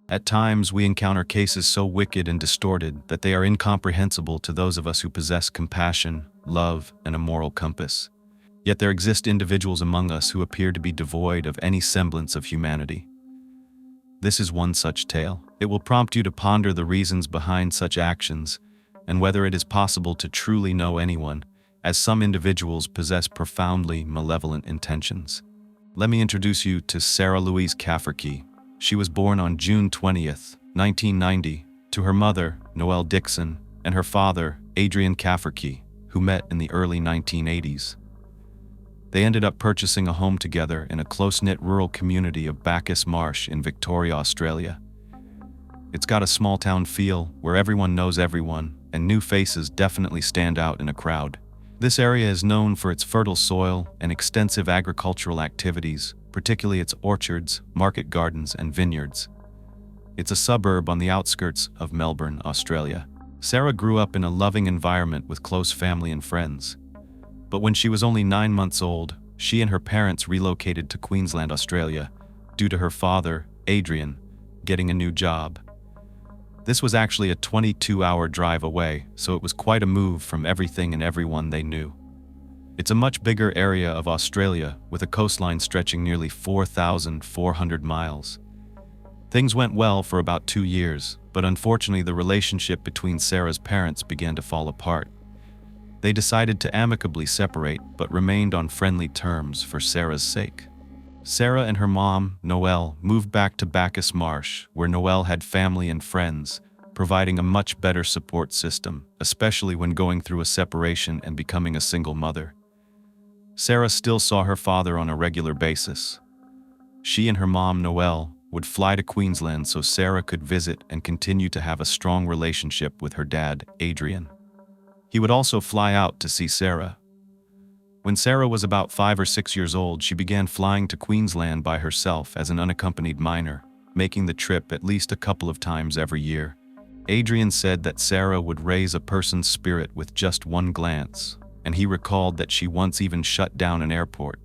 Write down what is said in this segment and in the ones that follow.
At times, we encounter cases so wicked and distorted that they are incomprehensible to those of us who possess compassion, love, and a moral compass. Yet there exist individuals among us who appear to be devoid of any semblance of humanity. This is one such tale. It will prompt you to ponder the reasons behind such actions and whether it is possible to truly know anyone, as some individuals possess profoundly malevolent intentions. Let me introduce you to Sarah Louise Cafferkey. She was born on June 20th, 1990, to her mother, Noelle Dixon, and her father, Adrian Cafferkey, who met in the early 1980s. They ended up purchasing a home together in a close-knit rural community of Bacchus Marsh in Victoria, Australia. It's got a small-town feel where everyone knows everyone, and new faces definitely stand out in a crowd. This area is known for its fertile soil and extensive agricultural activities, particularly its orchards, market gardens, and vineyards. It's a suburb on the outskirts of Melbourne, Australia. Sarah grew up in a loving environment with close family and friends. But when she was only 9 months old, she and her parents relocated to Queensland, Australia, due to her father, Adrian, getting a new job. This was actually a 22-hour drive away, so it was quite a move from everything and everyone they knew. It's a much bigger area of Australia, with a coastline stretching nearly 4,400 miles. Things went well for about 2 years, but unfortunately the relationship between Sarah's parents began to fall apart. They decided to amicably separate, but remained on friendly terms for Sarah's sake. Sarah and her mom, Noelle, moved back to Bacchus Marsh, where Noelle had family and friends, providing a much better support system, especially when going through a separation and becoming a single mother. Sarah still saw her father on a regular basis. She and her mom, Noelle, would fly to Queensland so Sarah could visit and continue to have a strong relationship with her dad, Adrian. He would also fly out to see Sarah. When Sarah was about 5 or 6 years old, she began flying to Queensland by herself as an unaccompanied minor, making the trip at least a couple of times every year. Adrian said that Sarah would raise a person's spirit with just one glance, and he recalled that she once even shut down an airport.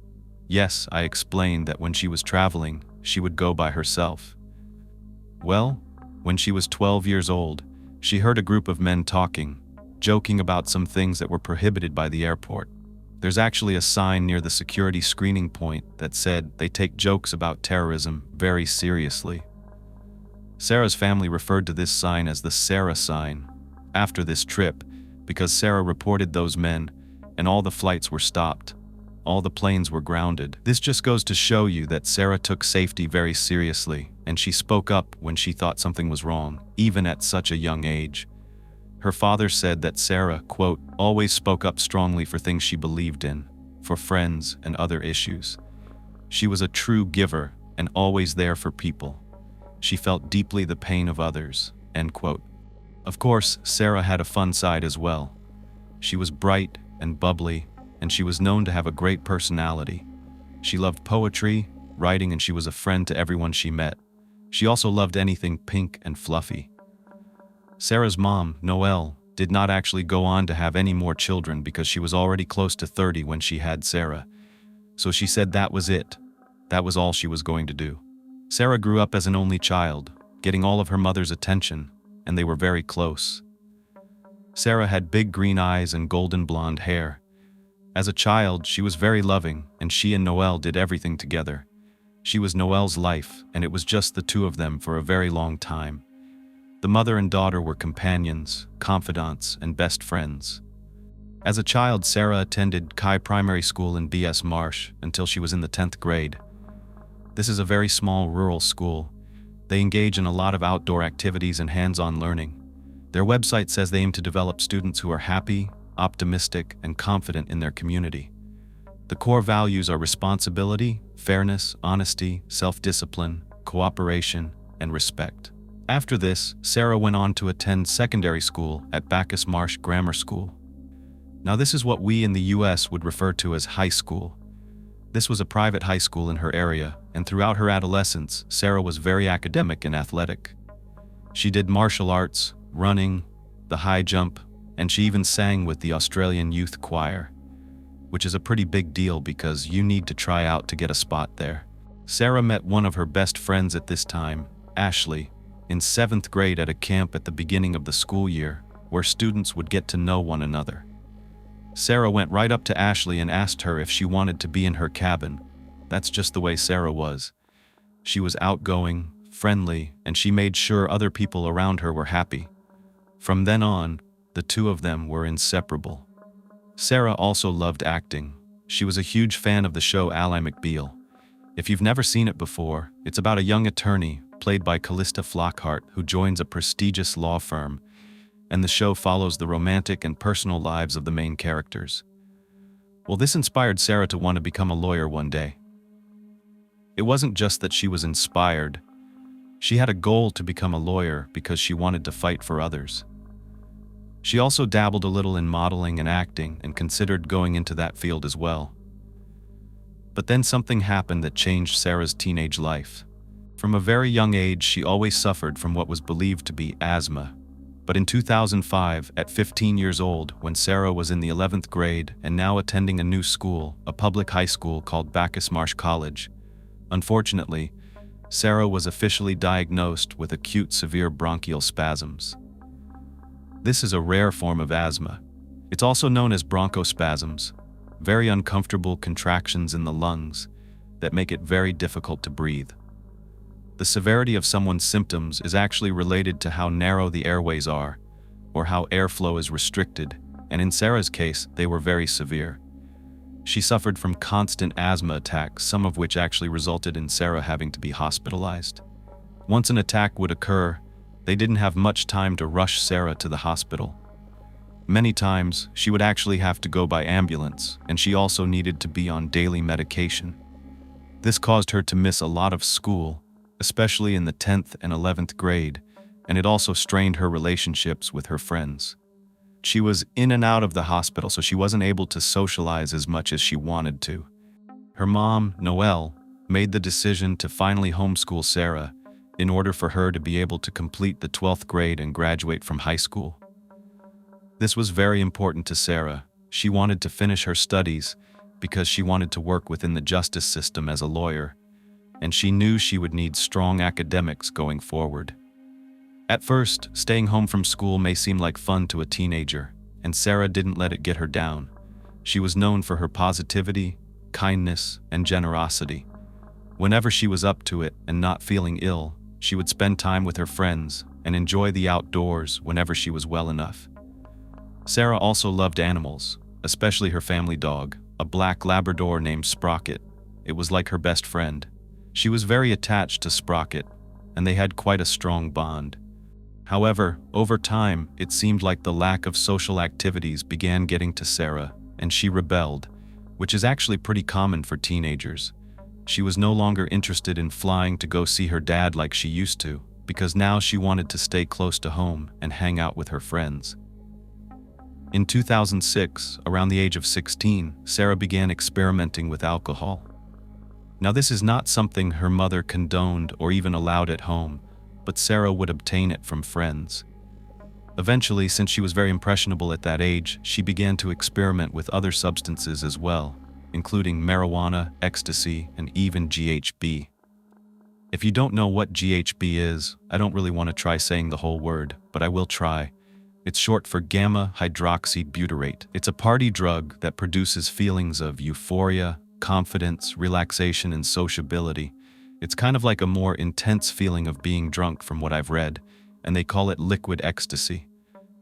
Yes, I explained that when she was traveling, she would go by herself. Well, when she was 12 years old, she heard a group of men talking, joking about some things that were prohibited by the airport. There's actually a sign near the security screening point that said they take jokes about terrorism very seriously. Sarah's family referred to this sign as the Sarah sign after this trip because Sarah reported those men and all the flights were stopped. All the planes were grounded. This just goes to show you that Sarah took safety very seriously, and she spoke up when she thought something was wrong, even at such a young age. Her father said that Sarah, quote, always spoke up strongly for things she believed in, for friends and other issues. She was a true giver and always there for people. She felt deeply the pain of others, end quote. Of course, Sarah had a fun side as well. She was bright and bubbly, and she was known to have a great personality. She loved poetry, writing, and she was a friend to everyone she met. She also loved anything pink and fluffy. Sarah's mom, Noelle, did not actually go on to have any more children because she was already close to 30 when she had Sarah. So she said that was it. That was all she was going to do. Sarah grew up as an only child, getting all of her mother's attention, and they were very close. Sarah had big green eyes and golden blonde hair. As a child, she was very loving, and she and Noelle did everything together. She was Noelle's life, and it was just the two of them for a very long time. The mother and daughter were companions, confidants, and best friends. As a child, Sarah attended KTK Primary School in Bacchus Marsh until she was in the 10th grade. This is a very small rural school. They engage in a lot of outdoor activities and hands-on learning. Their website says they aim to develop students who are happy, optimistic, and confident in their community. The core values are responsibility, fairness, honesty, self-discipline, cooperation, and respect. After this, Sarah went on to attend secondary school at Bacchus Marsh Grammar School. Now this is what we in the US would refer to as high school. This was a private high school in her area, and throughout her adolescence, Sarah was very academic and athletic. She did martial arts, running, the high jump, and she even sang with the Australian Youth Choir, which is a pretty big deal because you need to try out to get a spot there. Sarah met one of her best friends at this time, Ashley, in 7th grade at a camp at the beginning of the school year, where students would get to know one another. Sarah went right up to Ashley and asked her if she wanted to be in her cabin. That's just the way Sarah was. She was outgoing, friendly, and she made sure other people around her were happy. From then on, the two of them were inseparable. Sarah also loved acting. She was a huge fan of the show Ally McBeal. If you've never seen it before, it's about a young attorney, played by Callista Flockhart, who joins a prestigious law firm, and the show follows the romantic and personal lives of the main characters. Well, this inspired Sarah to want to become a lawyer one day. It wasn't just that she was inspired. She had a goal to become a lawyer because she wanted to fight for others. She also dabbled a little in modeling and acting and considered going into that field as well. But then something happened that changed Sarah's teenage life. From a very young age, she always suffered from what was believed to be asthma. But in 2005, at 15 years old, when Sarah was in the 11th grade and now attending a new school, a public high school called Bacchus Marsh College, unfortunately, Sarah was officially diagnosed with acute severe bronchial spasms. This is a rare form of asthma. It's also known as bronchospasms, very uncomfortable contractions in the lungs that make it very difficult to breathe. The severity of someone's symptoms is actually related to how narrow the airways are, or how airflow is restricted, and in Sarah's case, they were very severe. She suffered from constant asthma attacks, some of which actually resulted in Sarah having to be hospitalized. Once an attack would occur, they didn't have much time to rush Sarah to the hospital. Many times, she would actually have to go by ambulance, and she also needed to be on daily medication. This caused her to miss a lot of school, especially in the 10th and 11th grade, and it also strained her relationships with her friends. She was in and out of the hospital, so she wasn't able to socialize as much as she wanted to. Her mom, Noelle, made the decision to finally homeschool Sarah in order for her to be able to complete the 12th grade and graduate from high school. This was very important to Sarah. She wanted to finish her studies because she wanted to work within the justice system as a lawyer, and she knew she would need strong academics going forward. At first, staying home from school may seem like fun to a teenager, and Sarah didn't let it get her down. She was known for her positivity, kindness, and generosity. Whenever she was up to it and not feeling ill, she would spend time with her friends and enjoy the outdoors whenever she was well enough. Sarah also loved animals, especially her family dog, a black Labrador named Sprocket. It was like her best friend. She was very attached to Sprocket, and they had quite a strong bond. However, over time, it seemed like the lack of social activities began getting to Sarah, and she rebelled, which is actually pretty common for teenagers. She was no longer interested in flying to go see her dad like she used to, because now she wanted to stay close to home and hang out with her friends. In 2006, around the age of 16, Sarah began experimenting with alcohol. Now, this is not something her mother condoned or even allowed at home, but Sarah would obtain it from friends. Eventually, since she was very impressionable at that age, she began to experiment with other substances as well, including marijuana, ecstasy, and even GHB. If you don't know what GHB is, I don't really want to try saying the whole word, but I will try. It's short for gamma hydroxybutyrate. It's a party drug that produces feelings of euphoria, confidence, relaxation, and sociability. It's kind of like a more intense feeling of being drunk from what I've read, and they call it liquid ecstasy.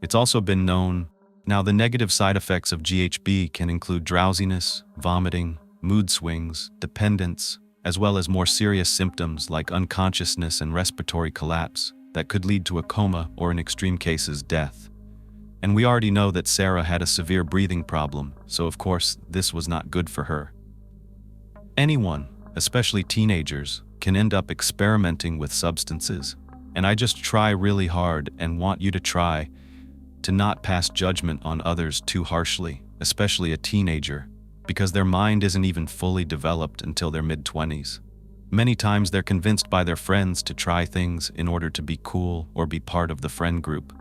It's also been known. Now, the negative side effects of GHB can include drowsiness, vomiting, mood swings, dependence, as well as more serious symptoms like unconsciousness and respiratory collapse that could lead to a coma or, in extreme cases, death. And we already know that Sarah had a severe breathing problem, so of course, this was not good for her. Anyone, especially teenagers, can end up experimenting with substances, and I just try really hard and want you to try to not pass judgment on others too harshly, especially a teenager, because their mind isn't even fully developed until their mid-20s. Many times they're convinced by their friends to try things in order to be cool or be part of the friend group.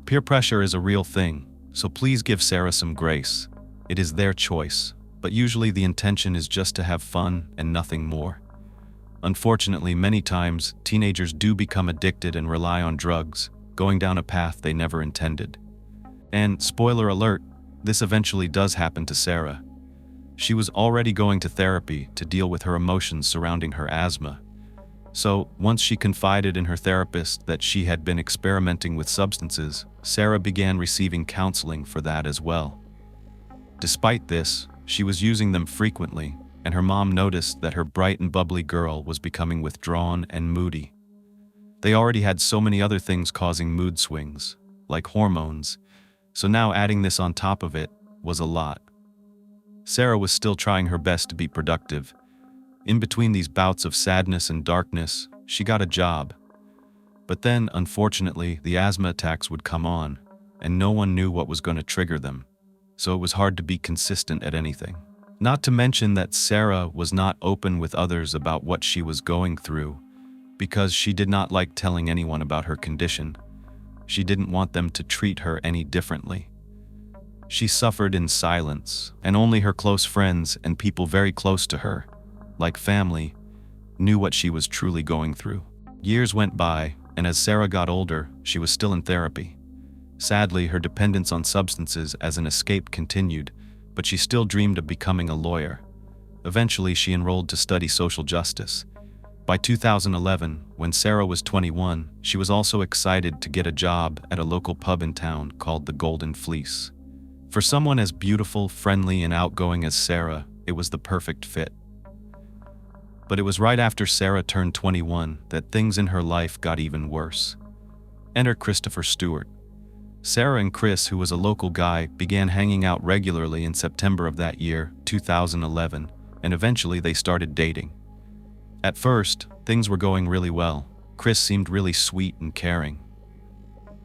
Peer pressure is a real thing, so please give Sarah some grace. It is their choice, but usually the intention is just to have fun and nothing more. Unfortunately, many times, teenagers do become addicted and rely on drugs, going down a path they never intended. And, spoiler alert, this eventually does happen to Sarah. She was already going to therapy to deal with her emotions surrounding her asthma. So, once she confided in her therapist that she had been experimenting with substances, Sarah began receiving counseling for that as well. Despite this, she was using them frequently, and her mom noticed that her bright and bubbly girl was becoming withdrawn and moody. They already had so many other things causing mood swings, like hormones, so now adding this on top of it was a lot. Sarah was still trying her best to be productive. In between these bouts of sadness and darkness, she got a job. But then, unfortunately, the asthma attacks would come on, and no one knew what was going to trigger them, so it was hard to be consistent at anything. Not to mention that Sarah was not open with others about what she was going through, because she did not like telling anyone about her condition. She didn't want them to treat her any differently. She suffered in silence, and only her close friends and people very close to her, like family, knew what she was truly going through. Years went by, and as Sarah got older, she was still in therapy. Sadly, her dependence on substances as an escape continued, but she still dreamed of becoming a lawyer. Eventually, she enrolled to study social justice. By 2011, when Sarah was 21, she was also excited to get a job at a local pub in town called the Golden Fleece. For someone as beautiful, friendly, and outgoing as Sarah, it was the perfect fit. But it was right after Sarah turned 21 that things in her life got even worse. Enter Christopher Stewart. Sarah and Chris, who was a local guy, began hanging out regularly in September of that year, 2011, and eventually they started dating. At first, things were going really well. Chris seemed really sweet and caring.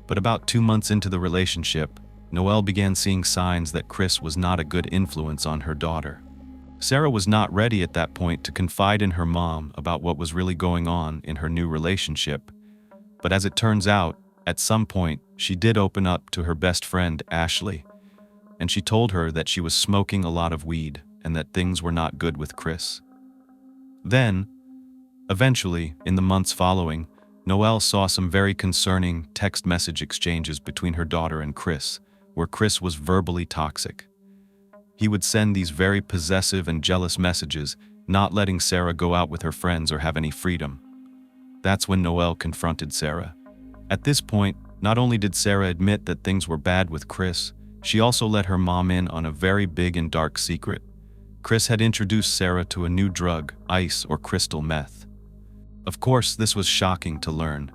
But about 2 months into the relationship, Noelle began seeing signs that Chris was not a good influence on her daughter. Sarah was not ready at that point to confide in her mom about what was really going on in her new relationship. But as it turns out, at some point, she did open up to her best friend, Ashley, and she told her that she was smoking a lot of weed and that things were not good with Chris. Then, eventually, in the months following, Noelle saw some very concerning text message exchanges between her daughter and Chris, where Chris was verbally toxic. He would send these very possessive and jealous messages, not letting Sarah go out with her friends or have any freedom. That's when Noelle confronted Sarah. At this point, not only did Sarah admit that things were bad with Chris, she also let her mom in on a very big and dark secret. Chris had introduced Sarah to a new drug, ice or crystal meth. Of course, this was shocking to learn.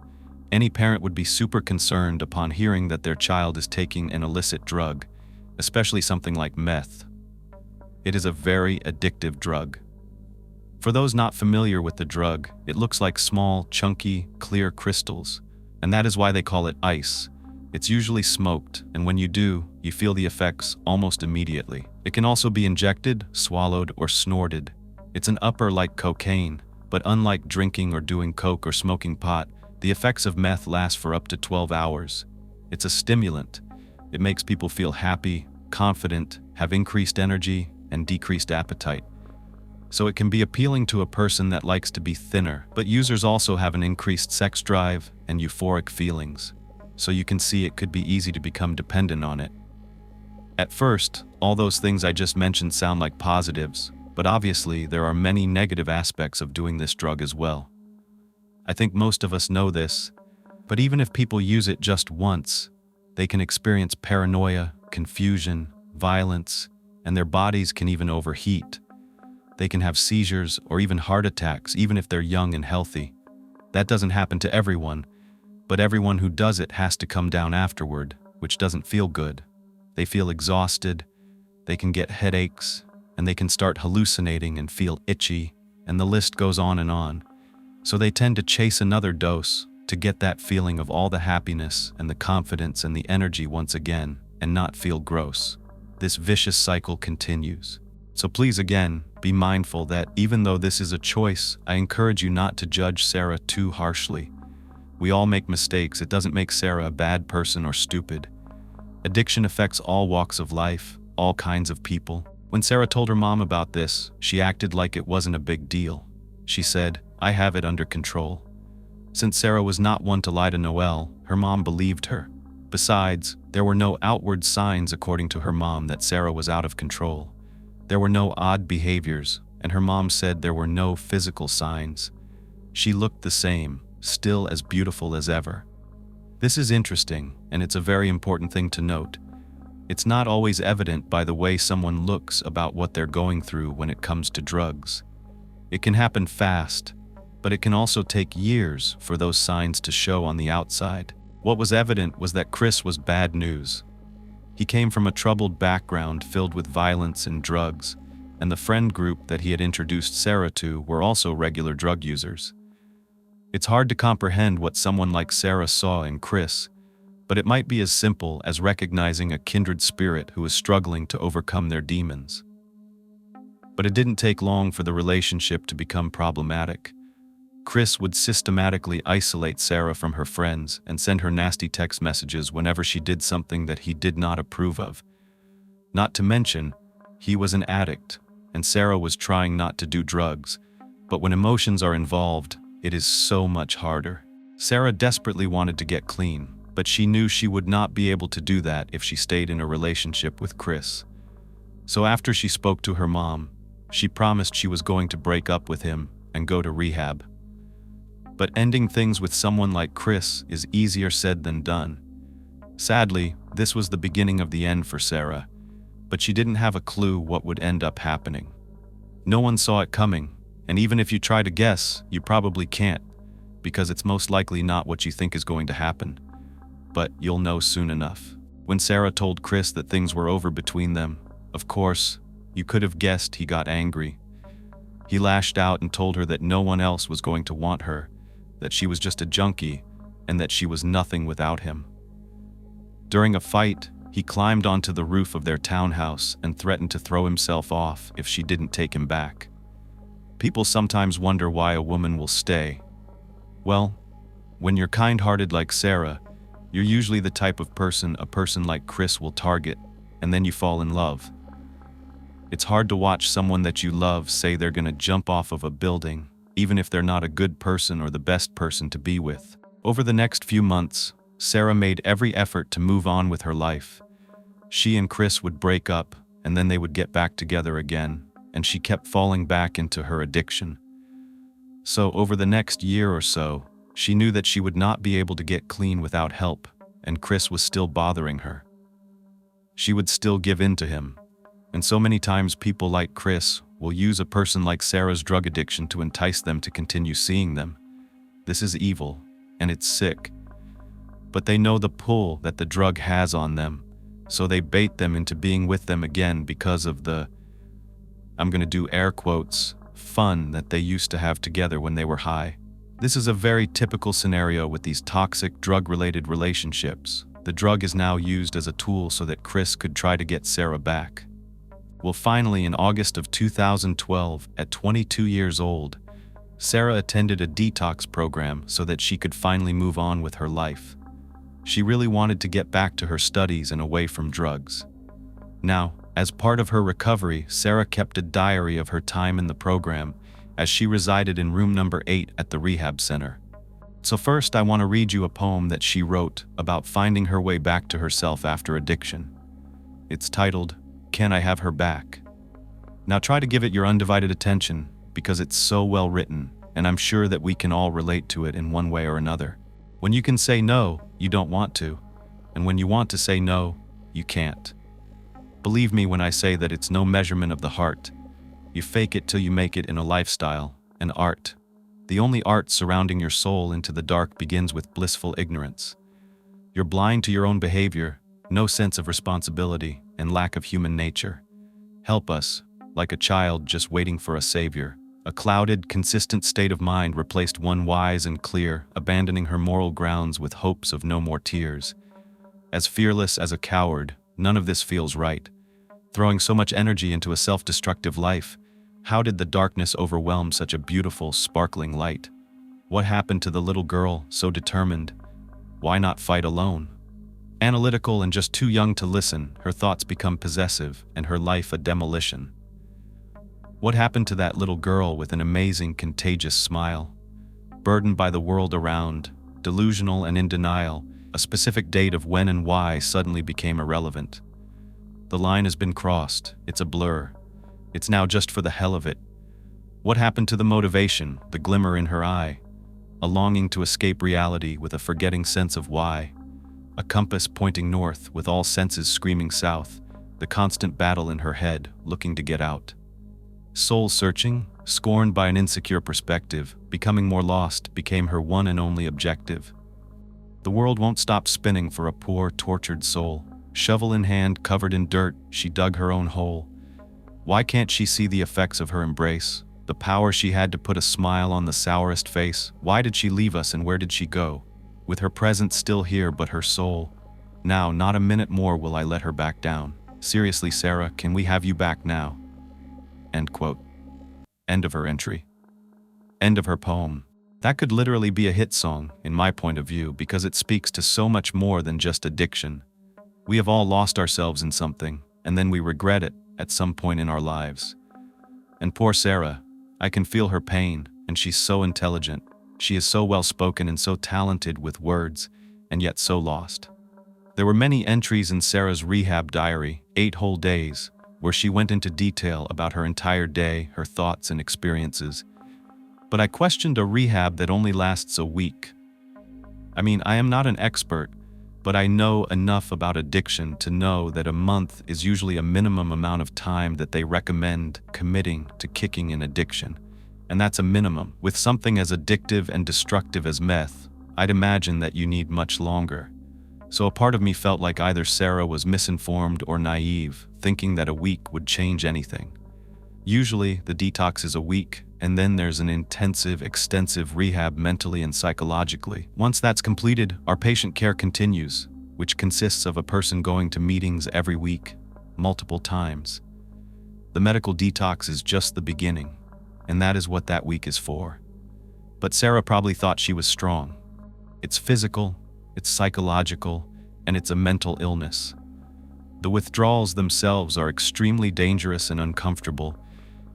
Any parent would be super concerned upon hearing that their child is taking an illicit drug, especially something like meth. It is a very addictive drug. For those not familiar with the drug, it looks like small, chunky, clear crystals, and that is why they call it ice. It's usually smoked, and when you do, you feel the effects almost immediately. It can also be injected, swallowed, or snorted. It's an upper like cocaine, but unlike drinking or doing coke or smoking pot, the effects of meth last for up to 12 hours. It's a stimulant. It makes people feel happy, confident, have increased energy, and decreased appetite. So it can be appealing to a person that likes to be thinner, but users also have an increased sex drive and euphoric feelings. So you can see it could be easy to become dependent on it. At first, all those things I just mentioned sound like positives, but obviously there are many negative aspects of doing this drug as well. I think most of us know this, but even if people use it just once, they can experience paranoia, confusion, violence, and their bodies can even overheat. They can have seizures or even heart attacks, even if they're young and healthy. That doesn't happen to everyone, but everyone who does it has to come down afterward, which doesn't feel good. They feel exhausted, they can get headaches, and they can start hallucinating and feel itchy, and the list goes on and on. So they tend to chase another dose to get that feeling of all the happiness and the confidence and the energy once again, and not feel gross. This vicious cycle continues. So please again, be mindful that even though this is a choice, I encourage you not to judge Sarah too harshly. We all make mistakes. It doesn't make Sarah a bad person or stupid. Addiction affects all walks of life, all kinds of people. When Sarah told her mom about this, she acted like it wasn't a big deal. She said, I have it under control." Since Sarah was not one to lie to Noelle, her mom believed her. Besides, there were no outward signs according to her mom that Sarah was out of control. There were no odd behaviors, and her mom said there were no physical signs. She looked the same, still as beautiful as ever. This is interesting, and it's a very important thing to note. It's not always evident by the way someone looks about what they're going through when it comes to drugs. It can happen fast, but it can also take years for those signs to show on the outside. What was evident was that Chris was bad news. He came from a troubled background filled with violence and drugs, and the friend group that he had introduced Sarah to were also regular drug users. It's hard to comprehend what someone like Sarah saw in Chris, but it might be as simple as recognizing a kindred spirit who was struggling to overcome their demons. But it didn't take long for the relationship to become problematic. Chris would systematically isolate Sarah from her friends and send her nasty text messages whenever she did something that he did not approve of. Not to mention, he was an addict, and Sarah was trying not to do drugs, but when emotions are involved, it is so much harder. Sarah desperately wanted to get clean, but she knew she would not be able to do that if she stayed in a relationship with Chris. So after she spoke to her mom, she promised she was going to break up with him and go to rehab. But ending things with someone like Chris is easier said than done. Sadly, this was the beginning of the end for Sarah, but she didn't have a clue what would end up happening. No one saw it coming, and even if you try to guess, you probably can't, because it's most likely not what you think is going to happen. But you'll know soon enough. When Sarah told Chris that things were over between them, of course, you could have guessed he got angry. He lashed out and told her that no one else was going to want her, that she was just a junkie, and that she was nothing without him. During a fight, he climbed onto the roof of their townhouse and threatened to throw himself off if she didn't take him back. People sometimes wonder why a woman will stay. Well, when you're kind-hearted like Sarah, you're usually the type of person a person like Chris will target, and then you fall in love. It's hard to watch someone that you love say they're gonna jump off of a building, even if they're not a good person or the best person to be with. Over the next few months, Sarah made every effort to move on with her life. She and Chris would break up, and then they would get back together again, and she kept falling back into her addiction. So over the next year or so, she knew that she would not be able to get clean without help, and Chris was still bothering her. She would still give in to him, and so many times people like Chris will use a person like Sarah's drug addiction to entice them to continue seeing them. This is evil, and it's sick. But they know the pull that the drug has on them, so they bait them into being with them again because of the, I'm gonna do air quotes, fun that they used to have together when they were high. This is a very typical scenario with these toxic drug-related relationships. The drug is now used as a tool so that Chris could try to get Sarah back. Well, finally, in August of 2012, at 22 years old, Sarah attended a detox program so that she could finally move on with her life. She really wanted to get back to her studies and away from drugs. Now, as part of her recovery, Sarah kept a diary of her time in the program, as she resided in room number 8 at the rehab center. So first, I want to read you a poem that she wrote about finding her way back to herself after addiction. It's titled, "Can I Have Her Back?" Now try to give it your undivided attention, because it's so well written, and I'm sure that we can all relate to it in one way or another. When you can say no, you don't want to, and when you want to say no, you can't. Believe me when I say that it's no measurement of the heart. You fake it till you make it in a lifestyle, an art. The only art surrounding your soul into the dark begins with blissful ignorance. You're blind to your own behavior, no sense of responsibility, and lack of human nature. Help us, like a child just waiting for a savior. A clouded, consistent state of mind replaced one wise and clear, abandoning her moral grounds with hopes of no more tears. As fearless as a coward, none of this feels right. Throwing so much energy into a self-destructive life, how did the darkness overwhelm such a beautiful, sparkling light? What happened to the little girl, so determined? Why not fight alone? Analytical and just too young to listen, her thoughts become possessive, and her life a demolition. What happened to that little girl with an amazing, contagious smile? Burdened by the world around, delusional and in denial, a specific date of when and why suddenly became irrelevant. The line has been crossed, it's a blur. It's now just for the hell of it. What happened to the motivation, the glimmer in her eye? A longing to escape reality with a forgetting sense of why. A compass pointing north with all senses screaming south, the constant battle in her head, looking to get out. Soul searching, scorned by an insecure perspective, becoming more lost became her one and only objective. The world won't stop spinning for a poor, tortured soul. Shovel in hand, covered in dirt, she dug her own hole. Why can't she see the effects of her embrace? The power she had to put a smile on the sourest face? Why did she leave us and where did she go? With her presence still here but her soul. Now, not a minute more will I let her back down. Seriously, Sarah, can we have you back now? End quote. End of her entry. End of her poem. That could literally be a hit song, in my point of view, because it speaks to so much more than just addiction. We have all lost ourselves in something, and then we regret it at some point in our lives. And poor Sarah, I can feel her pain, and she's so intelligent. She is so well-spoken and so talented with words, and yet so lost. There were many entries in Sarah's rehab diary, 8 whole days, where she went into detail about her entire day, her thoughts and experiences. But I questioned a rehab that only lasts a week. I mean, I am not an expert, but I know enough about addiction to know that a month is usually a minimum amount of time that they recommend committing to kicking an addiction. And that's a minimum. With something as addictive and destructive as meth, I'd imagine that you need much longer. So a part of me felt like either Sarah was misinformed or naive, thinking that a week would change anything. Usually, the detox is a week, and then there's an intensive, extensive rehab mentally and psychologically. Once that's completed, our patient care continues, which consists of a person going to meetings every week, multiple times. The medical detox is just the beginning, and that is what that week is for. But Sarah probably thought she was strong. It's physical, it's psychological, and it's a mental illness. The withdrawals themselves are extremely dangerous and uncomfortable,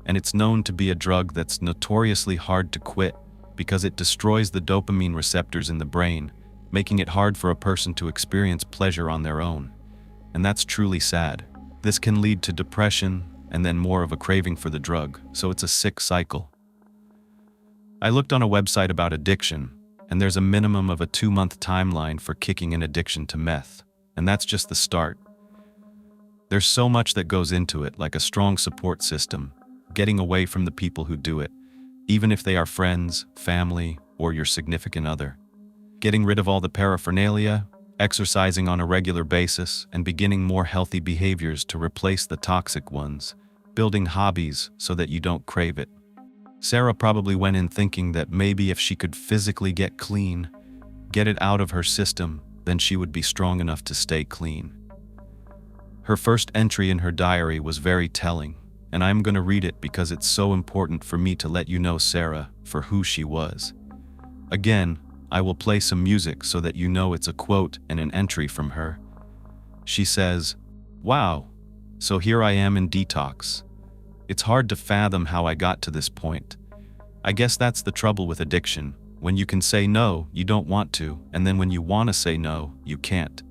and it's known to be a drug that's notoriously hard to quit because it destroys the dopamine receptors in the brain, making it hard for a person to experience pleasure on their own. And that's truly sad. This can lead to depression and then more of a craving for the drug, so it's a sick cycle. I looked on a website about addiction, and there's a minimum of a 2-month timeline for kicking an addiction to meth, and that's just the start. There's so much that goes into it, like a strong support system, getting away from the people who do it, even if they are friends, family, or your significant other. Getting rid of all the paraphernalia, exercising on a regular basis, and beginning more healthy behaviors to replace the toxic ones, building hobbies so that you don't crave it. Sarah probably went in thinking that maybe if she could physically get clean, get it out of her system, then she would be strong enough to stay clean. Her first entry in her diary was very telling, and I'm going to read it because it's so important for me to let you know Sarah for who she was. Again, I will play some music so that you know it's a quote and an entry from her. She says, "Wow, so here I am in detox. It's hard to fathom how I got to this point. I guess that's the trouble with addiction. When you can say no, you don't want to, and then when you want to say no, you can't."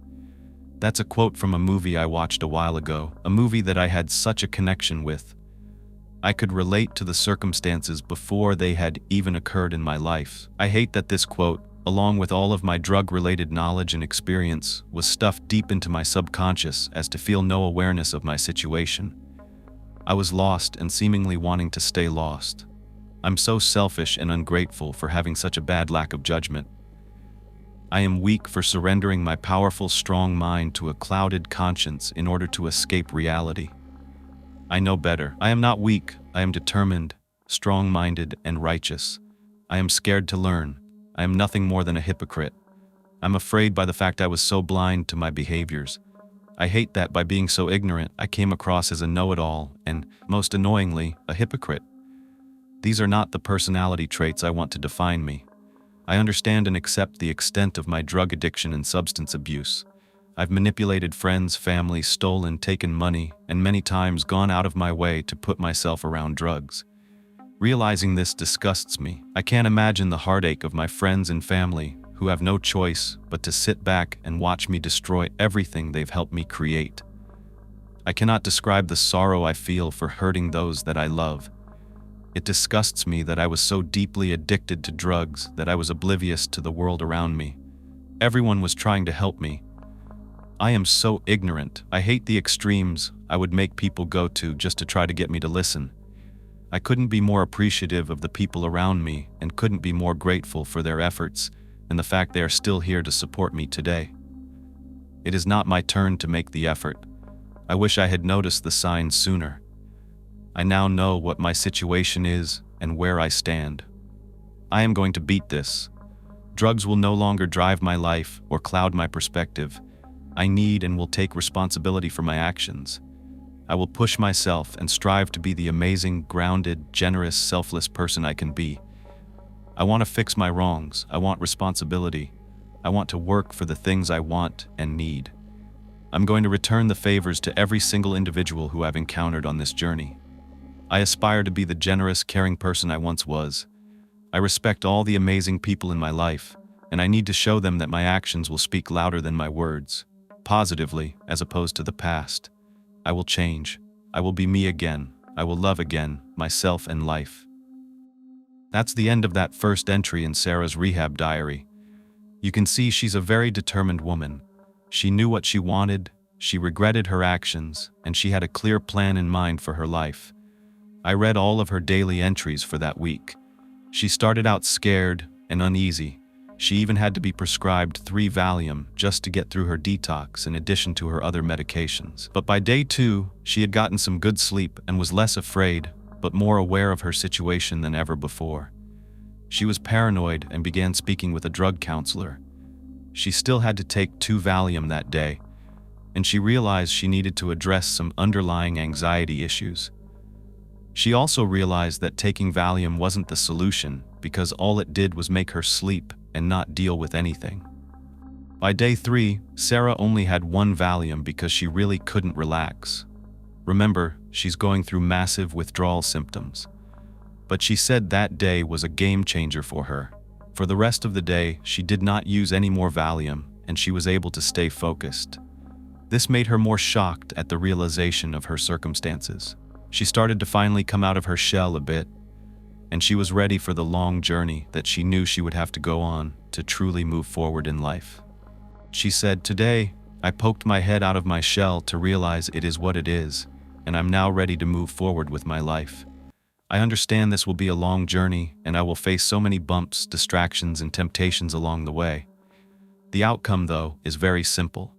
That's a quote from a movie I watched a while ago, a movie that I had such a connection with. I could relate to the circumstances before they had even occurred in my life. I hate that this quote, along with all of my drug-related knowledge and experience, was stuffed deep into my subconscious as to feel no awareness of my situation. I was lost and seemingly wanting to stay lost. I'm so selfish and ungrateful for having such a bad lack of judgment. I am weak for surrendering my powerful, strong mind to a clouded conscience in order to escape reality. I know better. I am not weak. I am determined, strong-minded, and righteous. I am scared to learn. I am nothing more than a hypocrite. I'm afraid by the fact I was so blind to my behaviors. I hate that by being so ignorant, I came across as a know-it-all and, most annoyingly, a hypocrite. These are not the personality traits I want to define me. I understand and accept the extent of my drug addiction and substance abuse. I've manipulated friends, family, stolen, taken money, and many times gone out of my way to put myself around drugs. Realizing this disgusts me. I can't imagine the heartache of my friends and family who have no choice but to sit back and watch me destroy everything they've helped me create. I cannot describe the sorrow I feel for hurting those that I love. It disgusts me that I was so deeply addicted to drugs that I was oblivious to the world around me. Everyone was trying to help me. I am so ignorant. I hate the extremes I would make people go to just to try to get me to listen. I couldn't be more appreciative of the people around me and couldn't be more grateful for their efforts and the fact they are still here to support me today. It is not my turn to make the effort. I wish I had noticed the signs sooner. I now know what my situation is and where I stand. I am going to beat this. Drugs will no longer drive my life or cloud my perspective. I need and will take responsibility for my actions. I will push myself and strive to be the amazing, grounded, generous, selfless person I can be. I want to fix my wrongs. I want responsibility. I want to work for the things I want and need. I'm going to return the favors to every single individual who I've encountered on this journey. I aspire to be the generous, caring person I once was. I respect all the amazing people in my life, and I need to show them that my actions will speak louder than my words, positively as opposed to the past. I will change. I will be me again. I will love again, myself and life. That's the end of that first entry in Sarah's rehab diary. You can see she's a very determined woman. She knew what she wanted, she regretted her actions, and she had a clear plan in mind for her life. I read all of her daily entries for that week. She started out scared and uneasy. She even had to be prescribed 3 Valium just to get through her detox in addition to her other medications. But by day 2, she had gotten some good sleep and was less afraid, but more aware of her situation than ever before. She was paranoid and began speaking with a drug counselor. She still had to take 2 Valium that day, and she realized she needed to address some underlying anxiety issues. She also realized that taking Valium wasn't the solution because all it did was make her sleep and not deal with anything. By day 3, Sarah only had 1 Valium because she really couldn't relax. Remember, she's going through massive withdrawal symptoms. But she said that day was a game changer for her. For the rest of the day, she did not use any more Valium, and she was able to stay focused. This made her more shocked at the realization of her circumstances. She started to finally come out of her shell a bit, and she was ready for the long journey that she knew she would have to go on to truly move forward in life. She said, "Today, I poked my head out of my shell to realize it is what it is, and I'm now ready to move forward with my life. I understand this will be a long journey, and I will face so many bumps, distractions, and temptations along the way. The outcome, though, is very simple.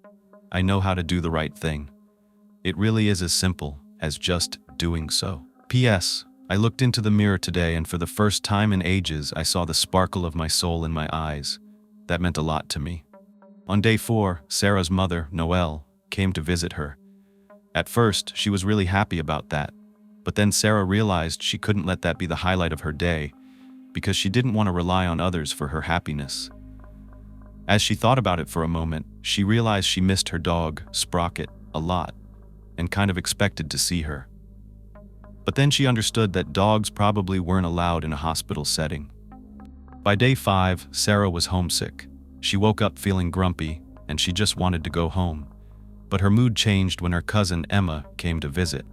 I know how to do the right thing. It really is as simple as just doing so. P.S. I looked into the mirror today, and for the first time in ages, I saw the sparkle of my soul in my eyes. That meant a lot to me." On day 4, Sarah's mother, Noelle, came to visit her. At first, she was really happy about that, but then Sarah realized she couldn't let that be the highlight of her day because she didn't want to rely on others for her happiness. As she thought about it for a moment, she realized she missed her dog, Sprocket, a lot, and kind of expected to see her. But then she understood that dogs probably weren't allowed in a hospital setting. By day 5, Sarah was homesick. She woke up feeling grumpy, and she just wanted to go home. But her mood changed when her cousin Emma came to visit.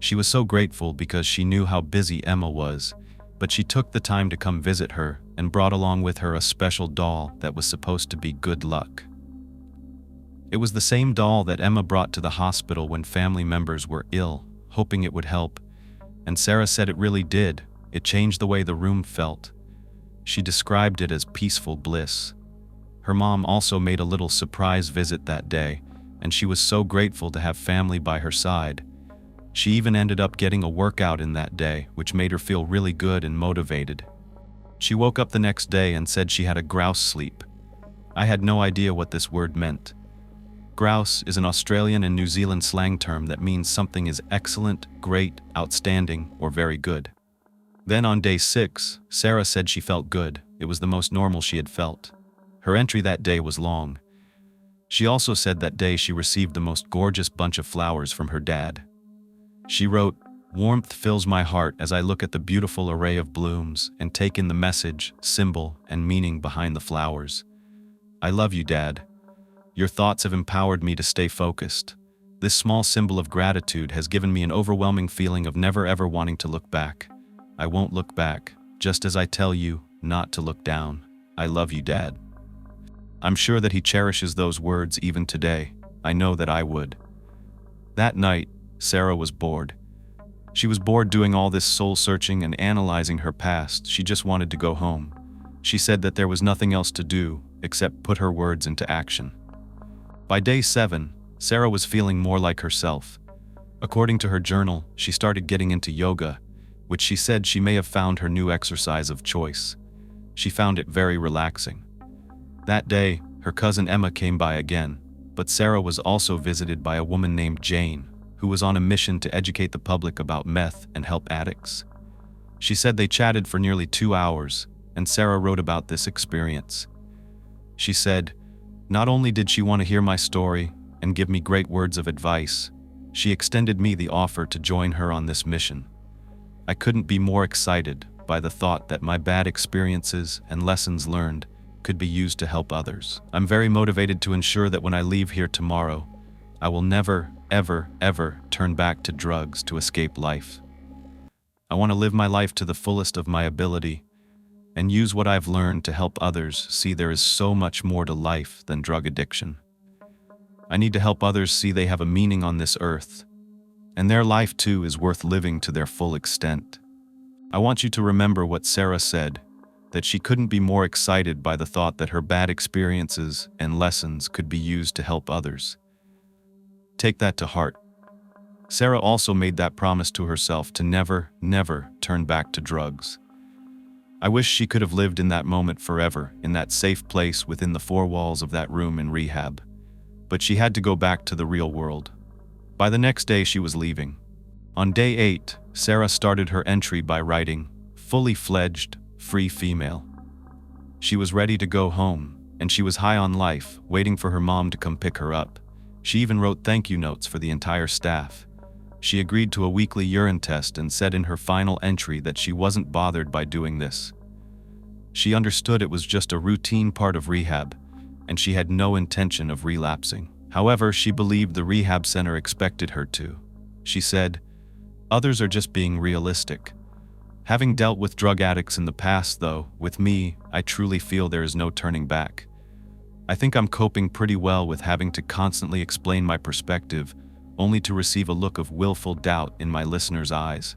She was so grateful because she knew how busy Emma was, but she took the time to come visit her and brought along with her a special doll that was supposed to be good luck. It was the same doll that Emma brought to the hospital when family members were ill, hoping it would help. And Sarah said it really did. It changed the way the room felt. She described it as peaceful bliss. Her mom also made a little surprise visit that day, and she was so grateful to have family by her side. She even ended up getting a workout in that day, which made her feel really good and motivated. She woke up the next day and said she had a grouse sleep. I had no idea what this word meant. Grouse is an Australian and New Zealand slang term that means something is excellent, great, outstanding, or very good. Then on day 6, Sarah said she felt good. It was the most normal she had felt. Her entry that day was long. She also said that day she received the most gorgeous bunch of flowers from her dad. She wrote, "Warmth fills my heart as I look at the beautiful array of blooms and take in the message, symbol, and meaning behind the flowers. I love you, Dad. Your thoughts have empowered me to stay focused. This small symbol of gratitude has given me an overwhelming feeling of never ever wanting to look back. I won't look back, just as I tell you not to look down. I love you, Dad." I'm sure that he cherishes those words even today. I know that I would. That night, Sarah was bored. She was bored doing all this soul-searching and analyzing her past. She just wanted to go home. She said that there was nothing else to do except put her words into action. By day 7, Sarah was feeling more like herself. According to her journal, she started getting into yoga, which she said she may have found her new exercise of choice. She found it very relaxing. That day, her cousin Emma came by again, but Sarah was also visited by a woman named Jane, who was on a mission to educate the public about meth and help addicts. She said they chatted for nearly 2 hours, and Sarah wrote about this experience. She said, "Not only did she want to hear my story and give me great words of advice, she extended me the offer to join her on this mission. I couldn't be more excited by the thought that my bad experiences and lessons learned could be used to help others. I'm very motivated to ensure that when I leave here tomorrow, I will never, ever, ever turn back to drugs to escape life. I want to live my life to the fullest of my ability and use what I've learned to help others see there is so much more to life than drug addiction. I need to help others see they have a meaning on this earth, and their life too is worth living to their full extent. I want you to remember what Sarah said, that she couldn't be more excited by the thought that her bad experiences and lessons could be used to help others. Take that to heart." Sarah also made that promise to herself to never, never turn back to drugs. I wish she could have lived in that moment forever, in that safe place within the 4 walls of that room in rehab. But she had to go back to the real world. By the next day she was leaving. On day 8, Sarah started her entry by writing, "Fully fledged, free female." She was ready to go home, and she was high on life, waiting for her mom to come pick her up. She even wrote thank you notes for the entire staff. She agreed to a weekly urine test and said in her final entry that she wasn't bothered by doing this. She understood it was just a routine part of rehab, and she had no intention of relapsing. However, she believed the rehab center expected her to. She said, "Others are just being realistic. Having dealt with drug addicts in the past though, with me, I truly feel there is no turning back. I think I'm coping pretty well with having to constantly explain my perspective, only to receive a look of willful doubt in my listeners' eyes.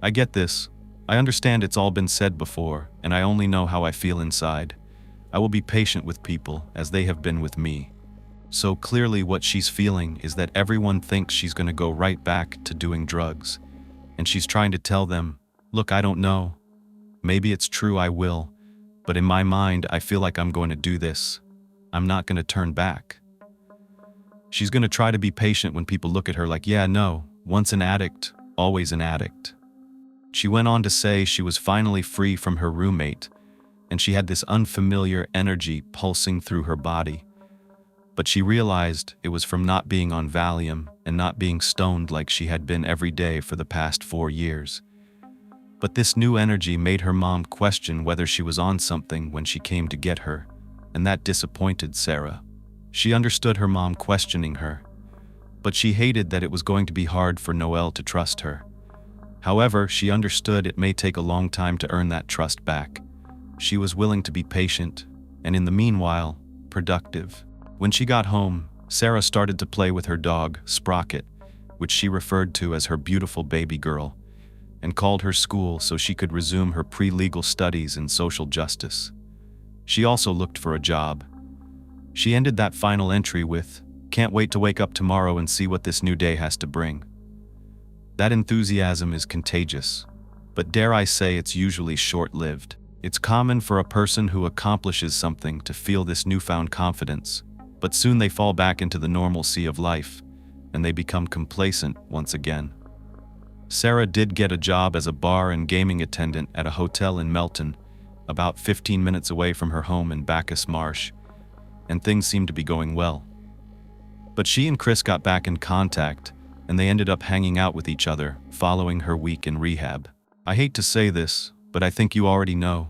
I get this. I understand it's all been said before, and I only know how I feel inside. I will be patient with people as they have been with me." So clearly what she's feeling is that everyone thinks she's going to go right back to doing drugs. And she's trying to tell them, "Look, I don't know. Maybe it's true I will, but in my mind I feel like I'm going to do this. I'm not going to turn back." She's going to try to be patient when people look at her like, "Yeah, no, once an addict, always an addict." She went on to say she was finally free from her roommate, and she had this unfamiliar energy pulsing through her body. But she realized it was from not being on Valium and not being stoned like she had been every day for the past 4 years. But this new energy made her mom question whether she was on something when she came to get her, and that disappointed Sarah. She understood her mom questioning her, but she hated that it was going to be hard for Noelle to trust her. However, she understood it may take a long time to earn that trust back. She was willing to be patient, and in the meanwhile, productive. When she got home, Sarah started to play with her dog, Sprocket, which she referred to as her beautiful baby girl, and called her school so she could resume her pre-legal studies in social justice. She also looked for a job. She ended that final entry with, "Can't wait to wake up tomorrow and see what this new day has to bring." That enthusiasm is contagious, but dare I say it's usually short-lived. It's common for a person who accomplishes something to feel this newfound confidence, but soon they fall back into the normalcy of life, and they become complacent once again. Sarah did get a job as a bar and gaming attendant at a hotel in Melton, about 15 minutes away from her home in Bacchus Marsh, and things seemed to be going well. But she and Chris got back in contact, and they ended up hanging out with each other following her week in rehab. I hate to say this, but I think you already know.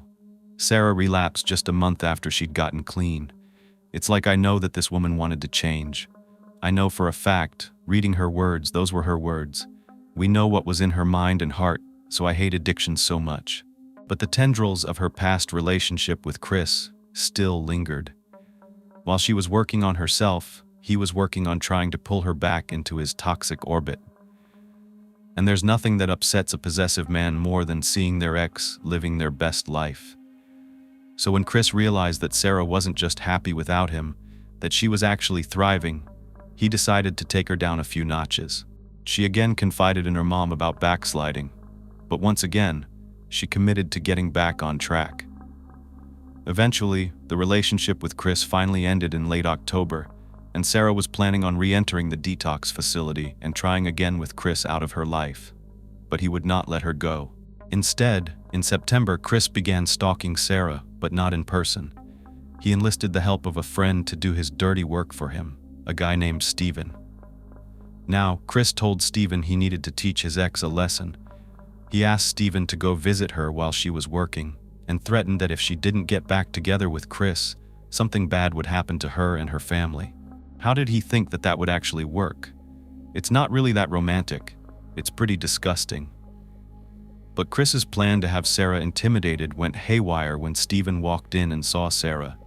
Sarah relapsed just a month after she'd gotten clean. It's like I know that this woman wanted to change. I know for a fact, reading her words, those were her words. We know what was in her mind and heart, so I hate addiction so much. But the tendrils of her past relationship with Chris still lingered. While she was working on herself, he was working on trying to pull her back into his toxic orbit. And there's nothing that upsets a possessive man more than seeing their ex living their best life. So when Chris realized that Sarah wasn't just happy without him, that she was actually thriving, he decided to take her down a few notches. She again confided in her mom about backsliding, but once again, she committed to getting back on track. Eventually, the relationship with Chris finally ended in late October, and Sarah was planning on re-entering the detox facility and trying again with Chris out of her life. But he would not let her go. Instead, in September, Chris began stalking Sarah, but not in person. He enlisted the help of a friend to do his dirty work for him, a guy named Steven. Now, Chris told Steven he needed to teach his ex a lesson. He asked Steven to go visit her while she was working, and threatened that if she didn't get back together with Chris, something bad would happen to her and her family. How did he think that that would actually work? It's not really that romantic. It's pretty disgusting. But Chris's plan to have Sarah intimidated went haywire when Steven walked in and saw Sarah.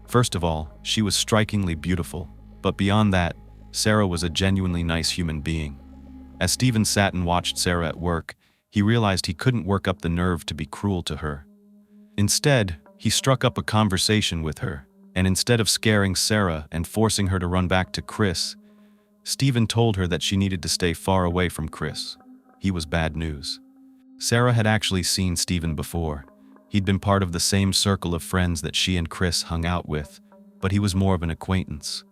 First of all, she was strikingly beautiful, but beyond that, Sarah was a genuinely nice human being. As Steven sat and watched Sarah at work, he realized he couldn't work up the nerve to be cruel to her. Instead, he struck up a conversation with her, and instead of scaring Sarah and forcing her to run back to Chris, Steven told her that she needed to stay far away from Chris. He was bad news. Sarah had actually seen Steven before. He'd been part of the same circle of friends that she and Chris hung out with, but he was more of an acquaintance.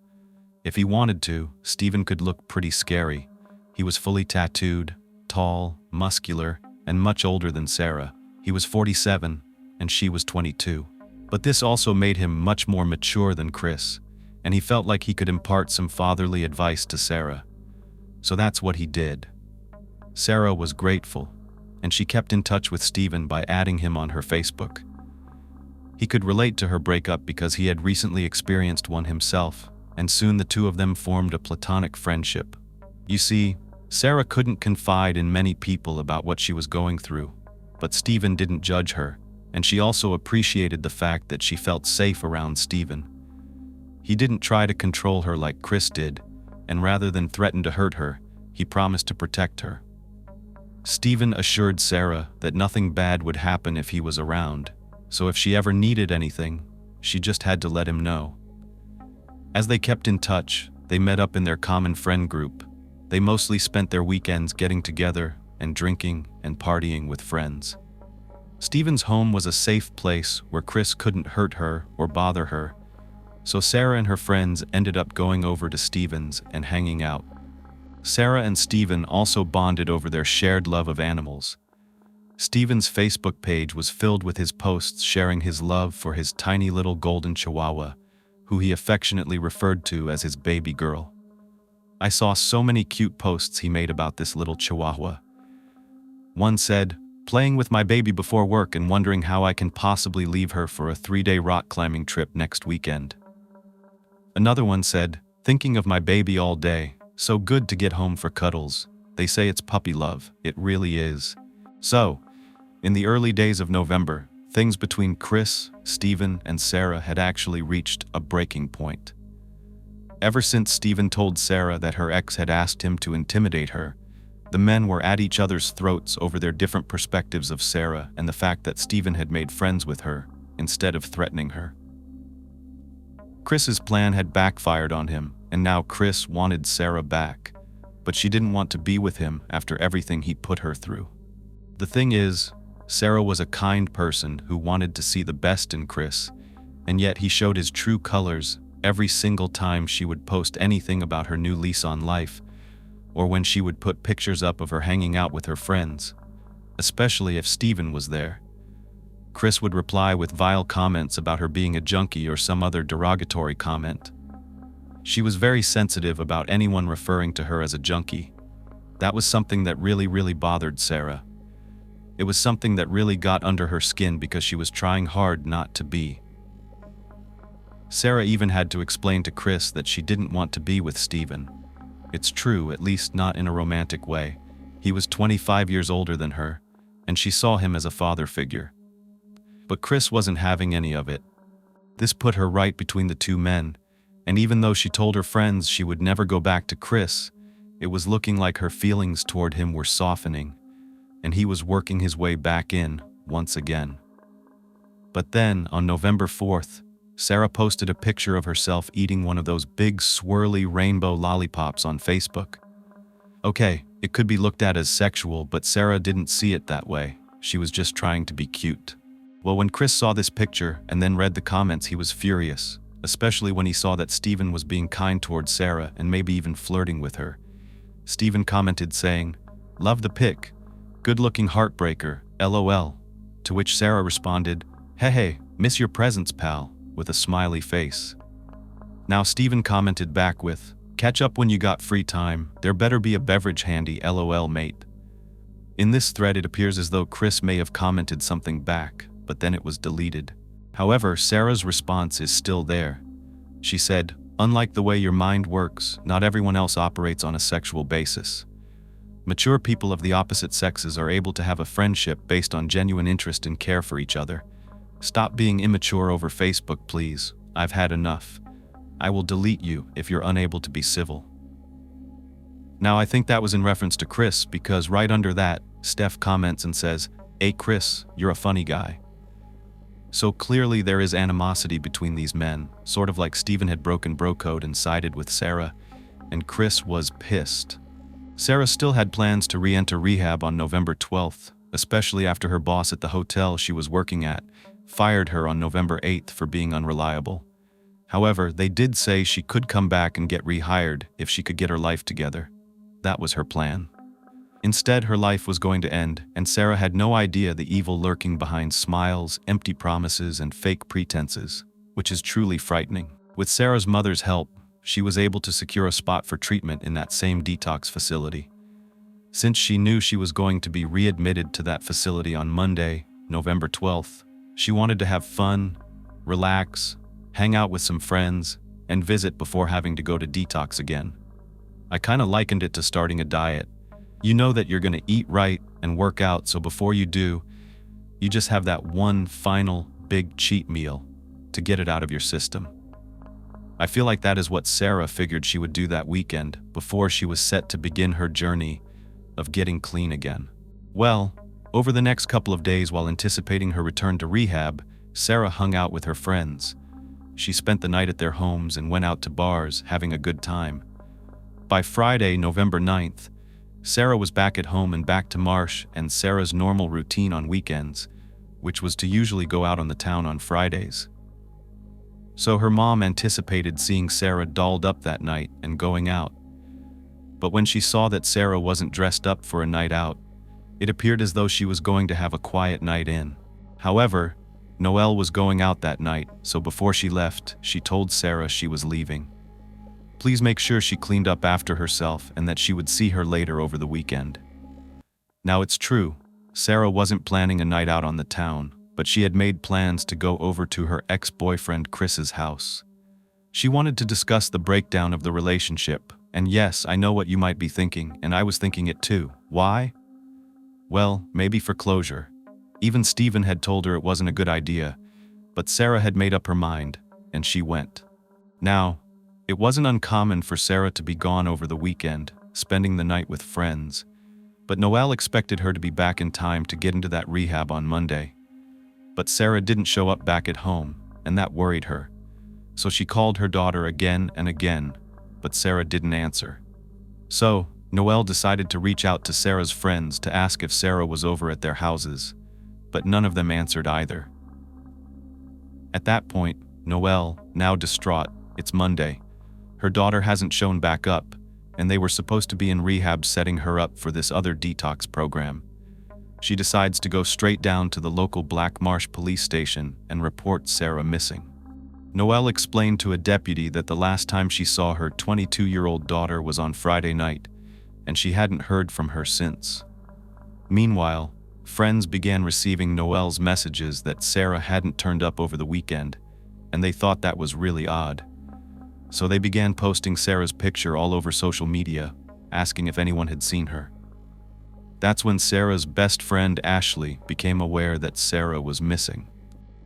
If he wanted to, Steven could look pretty scary. He was fully tattooed, tall, muscular, and much older than Sarah. He was 47, and she was 22. But this also made him much more mature than Chris, and he felt like he could impart some fatherly advice to Sarah. So that's what he did. Sarah was grateful, and she kept in touch with Steven by adding him on her Facebook. He could relate to her breakup because he had recently experienced one himself, and soon the two of them formed a platonic friendship. You see, Sarah couldn't confide in many people about what she was going through, but Steven didn't judge her, and she also appreciated the fact that she felt safe around Steven. He didn't try to control her like Chris did, and rather than threaten to hurt her, he promised to protect her. Steven assured Sarah that nothing bad would happen if he was around, so if she ever needed anything, she just had to let him know. As they kept in touch, they met up in their common friend group. They mostly spent their weekends getting together and drinking and partying with friends. Steven's home was a safe place where Chris couldn't hurt her or bother her, so Sarah and her friends ended up going over to Steven's and hanging out. Sarah and Steven also bonded over their shared love of animals. Steven's Facebook page was filled with his posts sharing his love for his tiny little golden chihuahua, who he affectionately referred to as his baby girl. I saw so many cute posts he made about this little chihuahua. One said, "Playing with my baby before work and wondering how I can possibly leave her for a 3-day rock climbing trip next weekend." Another one said, "Thinking of my baby all day, so good to get home for cuddles. They say it's puppy love, it really is." So, in the early days of November, things between Chris, Steven, and Sarah had actually reached a breaking point. Ever since Steven told Sarah that her ex had asked him to intimidate her, the men were at each other's throats over their different perspectives of Sarah and the fact that Steven had made friends with her instead of threatening her. Chris's plan had backfired on him, and now Chris wanted Sarah back, but she didn't want to be with him after everything he put her through. The thing is, Sarah was a kind person who wanted to see the best in Chris, and yet he showed his true colors every single time she would post anything about her new lease on life, or when she would put pictures up of her hanging out with her friends, especially if Steven was there. Chris would reply with vile comments about her being a junkie or some other derogatory comment. She was very sensitive about anyone referring to her as a junkie. That was something that really bothered Sarah. It was something that really got under her skin because she was trying hard not to be. Sarah even had to explain to Chris that she didn't want to be with Steven. It's true, at least not in a romantic way. He was 25 years older than her, and she saw him as a father figure. But Chris wasn't having any of it. This put her right between the two men, and even though she told her friends she would never go back to Chris, it was looking like her feelings toward him were softening, and he was working his way back in once again. But then, on November 4th, Sarah posted a picture of herself eating one of those big swirly rainbow lollipops on Facebook. Okay, it could be looked at as sexual, but Sarah didn't see it that way. She was just trying to be cute. Well, when Chris saw this picture and then read the comments, he was furious, especially when he saw that Steven was being kind towards Sarah and maybe even flirting with her. Steven commented saying, "Love the pic. Good-looking heartbreaker, LOL." To which Sarah responded, "Hey, miss your presents, pal," with a smiley face. Now Steven commented back with, "Catch up when you got free time. There better be a beverage handy, LOL mate." In this thread, it appears as though Chris may have commented something back, but then it was deleted. However, Sarah's response is still there. She said, "Unlike the way your mind works, not everyone else operates on a sexual basis. Mature people of the opposite sexes are able to have a friendship based on genuine interest and care for each other. Stop being immature over Facebook, please. I've had enough. I will delete you if you're unable to be civil." Now I think that was in reference to Chris, because right under that, Steph comments and says, "Hey Chris, you're a funny guy." So clearly there is animosity between these men, sort of like Steven had broken bro code and sided with Sarah, and Chris was pissed. Sarah still had plans to re-enter rehab on November 12th, especially after her boss at the hotel she was working at fired her on November 8th for being unreliable. However, they did say she could come back and get rehired if she could get her life together. That was her plan. Instead, her life was going to end, and Sarah had no idea the evil lurking behind smiles, empty promises, and fake pretenses, which is truly frightening. With Sarah's mother's help, she was able to secure a spot for treatment in that same detox facility. Since she knew she was going to be readmitted to that facility on Monday, November 12th, she wanted to have fun, relax, hang out with some friends, and visit before having to go to detox again. I kinda likened it to starting a diet. You know that you're gonna eat right and work out, so before you do, you just have that one final big cheat meal to get it out of your system. I feel like that is what Sarah figured she would do that weekend before she was set to begin her journey of getting clean again. Well, over the next couple of days while anticipating her return to rehab, Sarah hung out with her friends. She spent the night at their homes and went out to bars, having a good time. By Friday, November 9th, Sarah was back at home and back to Marsh and Sarah's normal routine on weekends, which was to usually go out on the town on Fridays. So her mom anticipated seeing Sarah dolled up that night and going out. But when she saw that Sarah wasn't dressed up for a night out, it appeared as though she was going to have a quiet night in. However, Noelle was going out that night, so before she left, she told Sarah she was leaving. Please make sure she cleaned up after herself and that she would see her later over the weekend. Now it's true, Sarah wasn't planning a night out on the town, but she had made plans to go over to her ex-boyfriend Chris's house. She wanted to discuss the breakdown of the relationship, and yes, I know what you might be thinking, and I was thinking it too. Why? Well, maybe for closure. Even Steven had told her it wasn't a good idea, but Sarah had made up her mind, and she went. Now, it wasn't uncommon for Sarah to be gone over the weekend, spending the night with friends, but Noelle expected her to be back in time to get into that rehab on Monday. But Sarah didn't show up back at home, and that worried her. So she called her daughter again and again, but Sarah didn't answer. So, Noelle decided to reach out to Sarah's friends to ask if Sarah was over at their houses, but none of them answered either. At that point, Noelle, now distraught, it's Monday. Her daughter hasn't shown back up, and they were supposed to be in rehab setting her up for this other detox program. She decides to go straight down to the local Bacchus Marsh police station and report Sarah missing. Noelle explained to a deputy that the last time she saw her 22-year-old daughter was on Friday night, and she hadn't heard from her since. Meanwhile, friends began receiving Noelle's messages that Sarah hadn't turned up over the weekend, and they thought that was really odd. So they began posting Sarah's picture all over social media, asking if anyone had seen her. That's when Sarah's best friend Ashley became aware that Sarah was missing.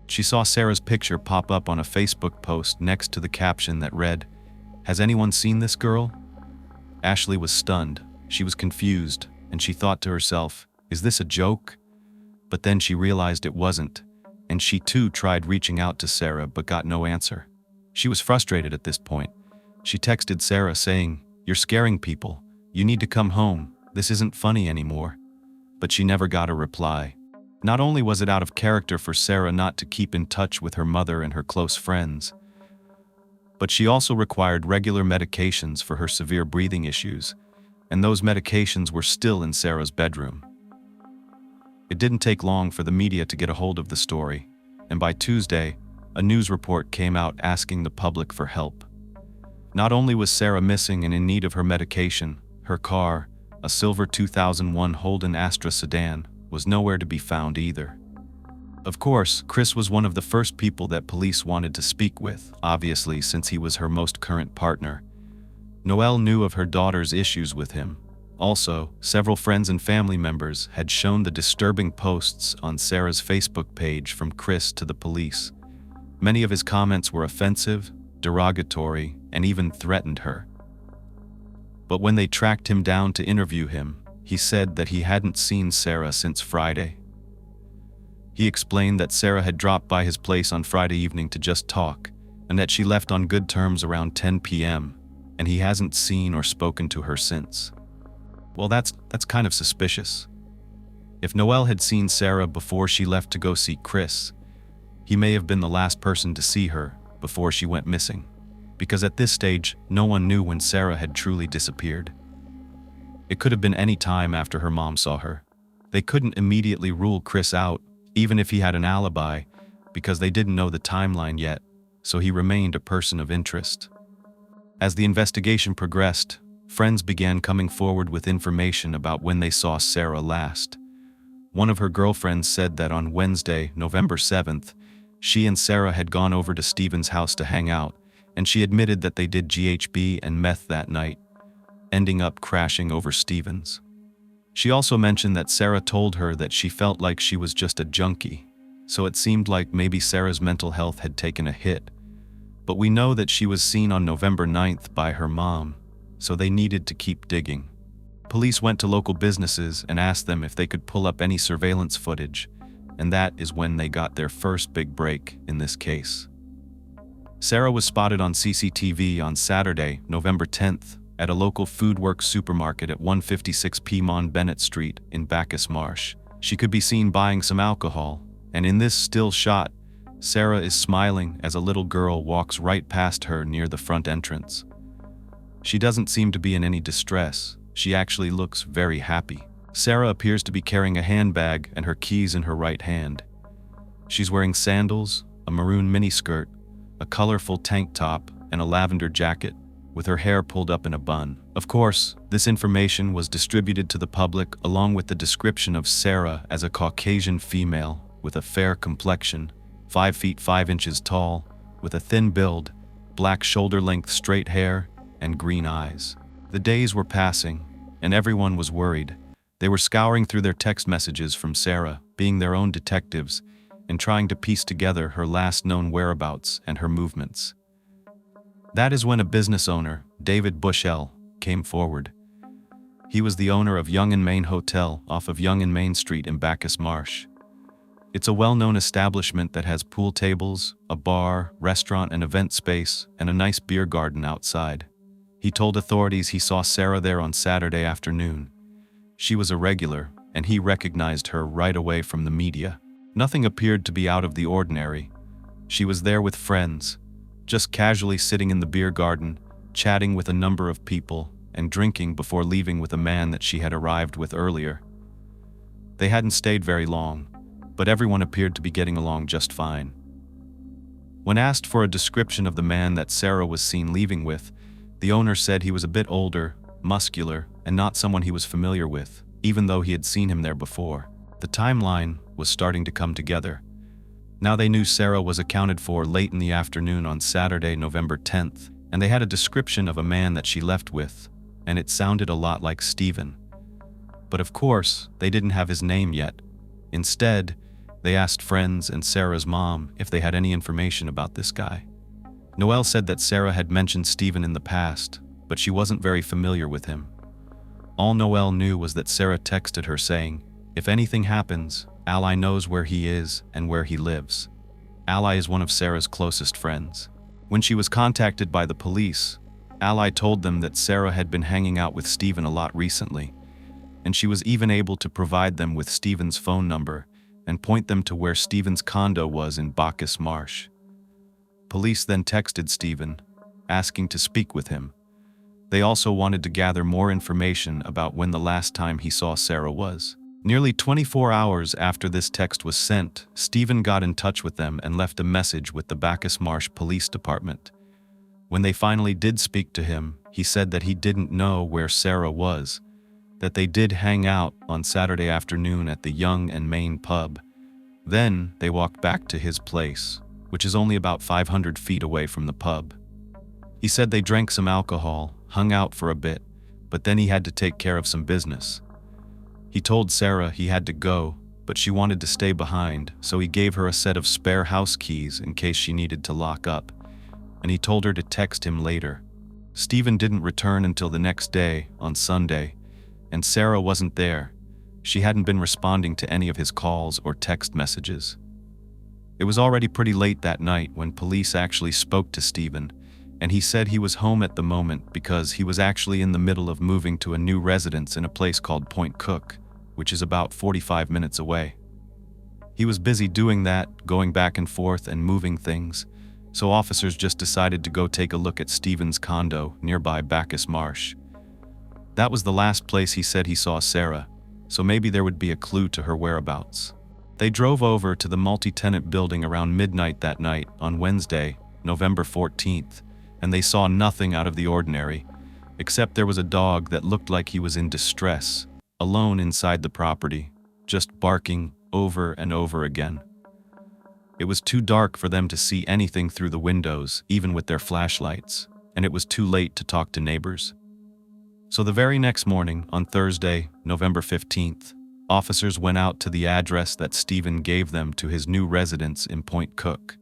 She saw Sarah's picture pop up on a Facebook post next to the caption that read, "Has anyone seen this girl?" Ashley was stunned, she was confused, and she thought to herself, "Is this a joke?" But then she realized it wasn't, and she too tried reaching out to Sarah but got no answer. She was frustrated at this point. She texted Sarah saying, "You're scaring people. You need to come home. This isn't funny anymore." But she never got a reply. Not only was it out of character for Sarah not to keep in touch with her mother and her close friends, but she also required regular medications for her severe breathing issues, and those medications were still in Sarah's bedroom. It didn't take long for the media to get a hold of the story, and by Tuesday, a news report came out asking the public for help. Not only was Sarah missing and in need of her medication, her car, a silver 2001 Holden Astra sedan, was nowhere to be found either. Of course, Chris was one of the first people that police wanted to speak with, obviously since he was her most current partner. Noelle knew of her daughter's issues with him. Also, several friends and family members had shown the disturbing posts on Sarah's Facebook page from Chris to the police. Many of his comments were offensive, derogatory, and even threatened her. But when they tracked him down to interview him, he said that he hadn't seen Sarah since Friday. He explained that Sarah had dropped by his place on Friday evening to just talk, and that she left on good terms around 10 p.m., and he hasn't seen or spoken to her since. Well, that's kind of suspicious. If Noelle had seen Sarah before she left to go see Chris, he may have been the last person to see her before she went missing, because at this stage, no one knew when Sarah had truly disappeared. It could have been any time after her mom saw her. They couldn't immediately rule Chris out, even if he had an alibi, because they didn't know the timeline yet, so he remained a person of interest. As the investigation progressed, friends began coming forward with information about when they saw Sarah last. One of her girlfriends said that on Wednesday, November 7th, she and Sarah had gone over to Steven's house to hang out, and she admitted that they did GHB and meth that night, ending up crashing over Steven's. She also mentioned that Sarah told her that she felt like she was just a junkie, so it seemed like maybe Sarah's mental health had taken a hit. But we know that she was seen on November 9th by her mom, so they needed to keep digging. Police went to local businesses and asked them if they could pull up any surveillance footage, and that is when they got their first big break in this case. Sarah was spotted on CCTV on Saturday, November 10th, at a local Foodworks supermarket at 156 Piedmont Bennett Street in Bacchus Marsh. She could be seen buying some alcohol, and in this still shot, Sarah is smiling as a little girl walks right past her near the front entrance. She doesn't seem to be in any distress. She actually looks very happy. Sarah appears to be carrying a handbag and her keys in her right hand. She's wearing sandals, a maroon miniskirt, a colorful tank top, and a lavender jacket, with her hair pulled up in a bun. Of course, this information was distributed to the public along with the description of Sarah as a Caucasian female with a fair complexion, 5 feet 5 inches tall, with a thin build, black shoulder-length straight hair, and green eyes. The days were passing, and everyone was worried. They were scouring through their text messages from Sarah, being their own detectives, and trying to piece together her last known whereabouts and her movements. That is when a business owner, David Bushell, came forward. He was the owner of Young and Main Hotel off of Young and Main Street in Bacchus Marsh. It's a well-known establishment that has pool tables, a bar, restaurant and event space, and a nice beer garden outside. He told authorities he saw Sarah there on Saturday afternoon. She was a regular, and he recognized her right away from the media. Nothing appeared to be out of the ordinary. She was there with friends, just casually sitting in the beer garden, chatting with a number of people, and drinking before leaving with a man that she had arrived with earlier. They hadn't stayed very long, but everyone appeared to be getting along just fine. When asked for a description of the man that Sarah was seen leaving with, the owner said he was a bit older, muscular, and not someone he was familiar with, even though he had seen him there before. The timeline was starting to come together. Now they knew Sarah was accounted for late in the afternoon on Saturday, November 10th, and they had a description of a man that she left with, and it sounded a lot like Stephen. But of course, they didn't have his name yet. Instead, they asked friends and Sarah's mom if they had any information about this guy. Noelle said that Sarah had mentioned Stephen in the past, but she wasn't very familiar with him. All Noelle knew was that Sarah texted her saying, "If anything happens, Ally knows where he is and where he lives." Ally is one of Sarah's closest friends. When she was contacted by the police, Ally told them that Sarah had been hanging out with Stephen a lot recently, and she was even able to provide them with Stephen's phone number and point them to where Stephen's condo was in Bacchus Marsh. Police then texted Stephen, asking to speak with him. They also wanted to gather more information about when the last time he saw Sarah was. Nearly 24 hours after this text was sent, Stephen got in touch with them and left a message with the Bacchus Marsh Police Department. When they finally did speak to him, he said that he didn't know where Sarah was, that they did hang out on Saturday afternoon at the Young and Main pub. Then they walked back to his place, which is only about 500 feet away from the pub. He said they drank some alcohol, hung out for a bit, but then he had to take care of some business. He told Sarah he had to go, but she wanted to stay behind, so he gave her a set of spare house keys in case she needed to lock up, and he told her to text him later. Stephen didn't return until the next day, on Sunday, and Sarah wasn't there. She hadn't been responding to any of his calls or text messages. It was already pretty late that night when police actually spoke to Stephen, and he said he was home at the moment because he was actually in the middle of moving to a new residence in a place called Point Cook, which is about 45 minutes away. He was busy doing that, going back and forth and moving things, so officers just decided to go take a look at Stephen's condo nearby Bacchus Marsh. That was the last place he said he saw Sarah, so maybe there would be a clue to her whereabouts. They drove over to the multi-tenant building around midnight that night on Wednesday, November 14th, and they saw nothing out of the ordinary, except there was a dog that looked like he was in distress, alone inside the property, just barking over and over again. It was too dark for them to see anything through the windows, even with their flashlights, and it was too late to talk to neighbors. So the very next morning, on Thursday, November 15th, officers went out to the address that Stephen gave them to his new residence in Point Cook.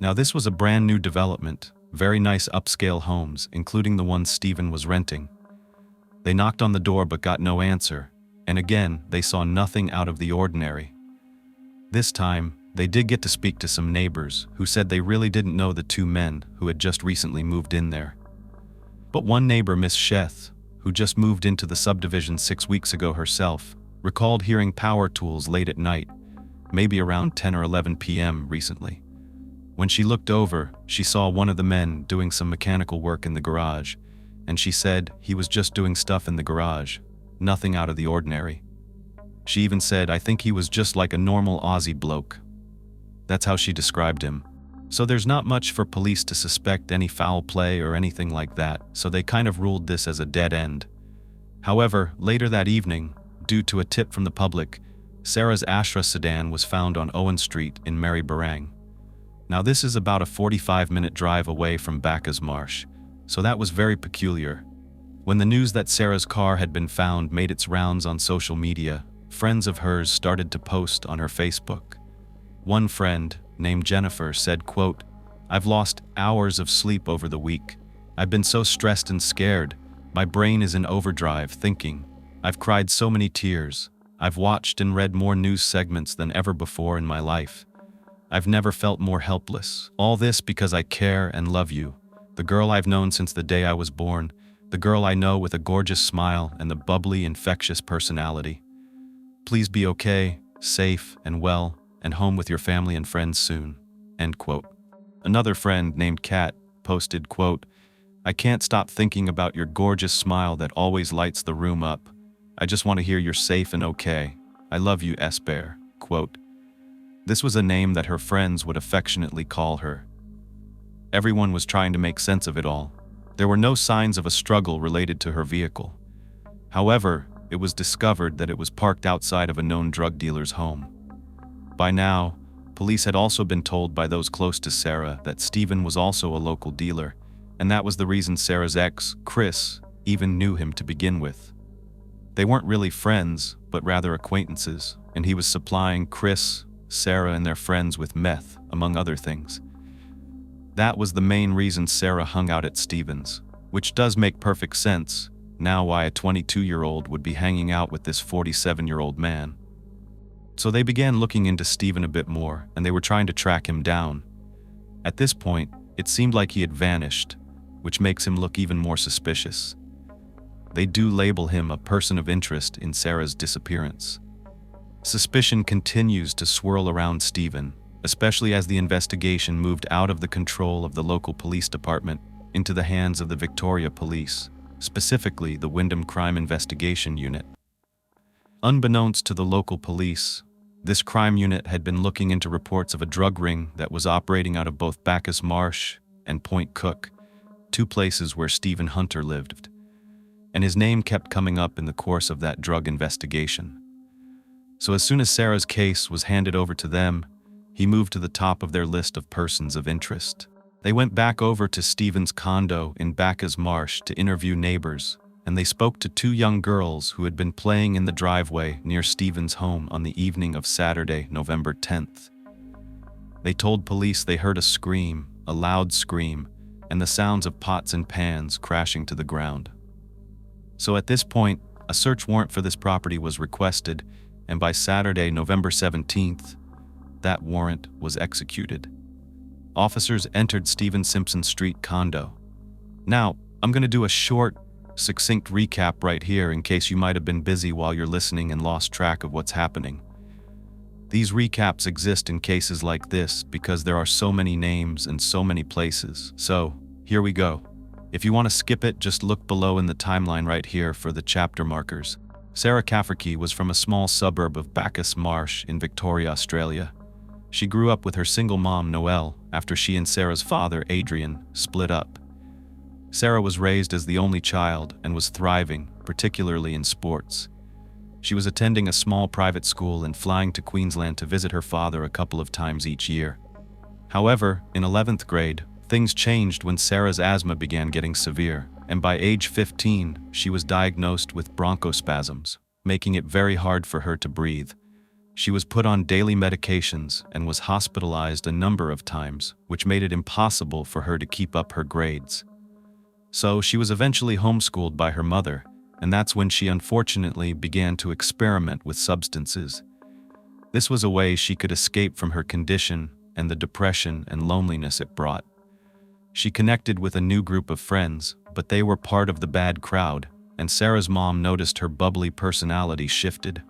Now this was a brand new development, very nice upscale homes, including the one Stephen was renting. They knocked on the door but got no answer, and again they saw nothing out of the ordinary. This time, they did get to speak to some neighbors who said they really didn't know the two men who had just recently moved in there. But one neighbor, Miss Sheth, who just moved into the subdivision 6 weeks ago herself, recalled hearing power tools late at night, maybe around 10 or 11 p.m. recently. When she looked over, she saw one of the men doing some mechanical work in the garage, and she said he was just doing stuff in the garage, nothing out of the ordinary. She even said, "I think he was just like a normal Aussie bloke." That's how she described him. So there's not much for police to suspect any foul play or anything like that, so they kind of ruled this as a dead end. However, later that evening, due to a tip from the public, Sarah's Astra sedan was found on Owen Street in Marybarang. Now this is about a 45-minute drive away from Bacchus Marsh, so that was very peculiar. When the news that Sarah's car had been found made its rounds on social media, friends of hers started to post on her Facebook. One friend, named Jennifer, said, quote, "I've lost hours of sleep over the week. I've been so stressed and scared. My brain is in overdrive thinking. I've cried so many tears. I've watched and read more news segments than ever before in my life. I've never felt more helpless. All this because I care and love you. The girl I've known since the day I was born. The girl I know with a gorgeous smile and the bubbly, infectious personality. Please be okay, safe and well, and home with your family and friends soon." End quote. Another friend named Kat posted, quote, "I can't stop thinking about your gorgeous smile that always lights the room up. I just want to hear you're safe and okay. I love you, S. Bear." Quote. This was a name that her friends would affectionately call her. Everyone was trying to make sense of it all. There were no signs of a struggle related to her vehicle. However, it was discovered that it was parked outside of a known drug dealer's home. By now, police had also been told by those close to Sarah that Stephen was also a local dealer, and that was the reason Sarah's ex, Chris, even knew him to begin with. They weren't really friends, but rather acquaintances, and he was supplying Chris, Sarah, and their friends with meth, among other things. That was the main reason Sarah hung out at Stephen's, which does make perfect sense now why a 22-year-old would be hanging out with this 47-year-old man. So they began looking into Stephen a bit more, and they were trying to track him down. At this point, it seemed like he had vanished, which makes him look even more suspicious. They do label him a person of interest in Sarah's disappearance. Suspicion continues to swirl around Stephen, especially as the investigation moved out of the control of the local police department into the hands of the Victoria Police, specifically the Wyndham Crime Investigation Unit. Unbeknownst to the local police, this crime unit had been looking into reports of a drug ring that was operating out of both Bacchus Marsh and Point Cook, two places where Stephen Hunter lived, and his name kept coming up in the course of that drug investigation. So as soon as Sarah's case was handed over to them, he moved to the top of their list of persons of interest. They went back over to Stephen's condo in Bacchus Marsh to interview neighbors, and they spoke to two young girls who had been playing in the driveway near Stephen's home on the evening of Saturday, November 10th. They told police they heard a scream, a loud scream, and the sounds of pots and pans crashing to the ground. So at this point, a search warrant for this property was requested, and by Saturday, November 17th, that warrant was executed. Officers entered Stephen Simpson Street condo. Now, I'm going to do a short, succinct recap right here in case you might have been busy while you're listening and lost track of what's happening. These recaps exist in cases like this because there are so many names and so many places. So, here we go. If you want to skip it, just look below in the timeline right here for the chapter markers. Sarah Cafferkey was from a small suburb of Bacchus Marsh in Victoria, Australia. She grew up with her single mom, Noelle, after she and Sarah's father, Adrian, split up. Sarah was raised as the only child and was thriving, particularly in sports. She was attending a small private school and flying to Queensland to visit her father a couple of times each year. However, in 11th grade, things changed when Sarah's asthma began getting severe, and by age 15, she was diagnosed with bronchospasms, making it very hard for her to breathe. She was put on daily medications and was hospitalized a number of times, which made it impossible for her to keep up her grades. So she was eventually homeschooled by her mother, and that's when she unfortunately began to experiment with substances. This was a way she could escape from her condition and the depression and loneliness it brought. She connected with a new group of friends, but they were part of the bad crowd, and Sarah's mom noticed her bubbly personality shifted.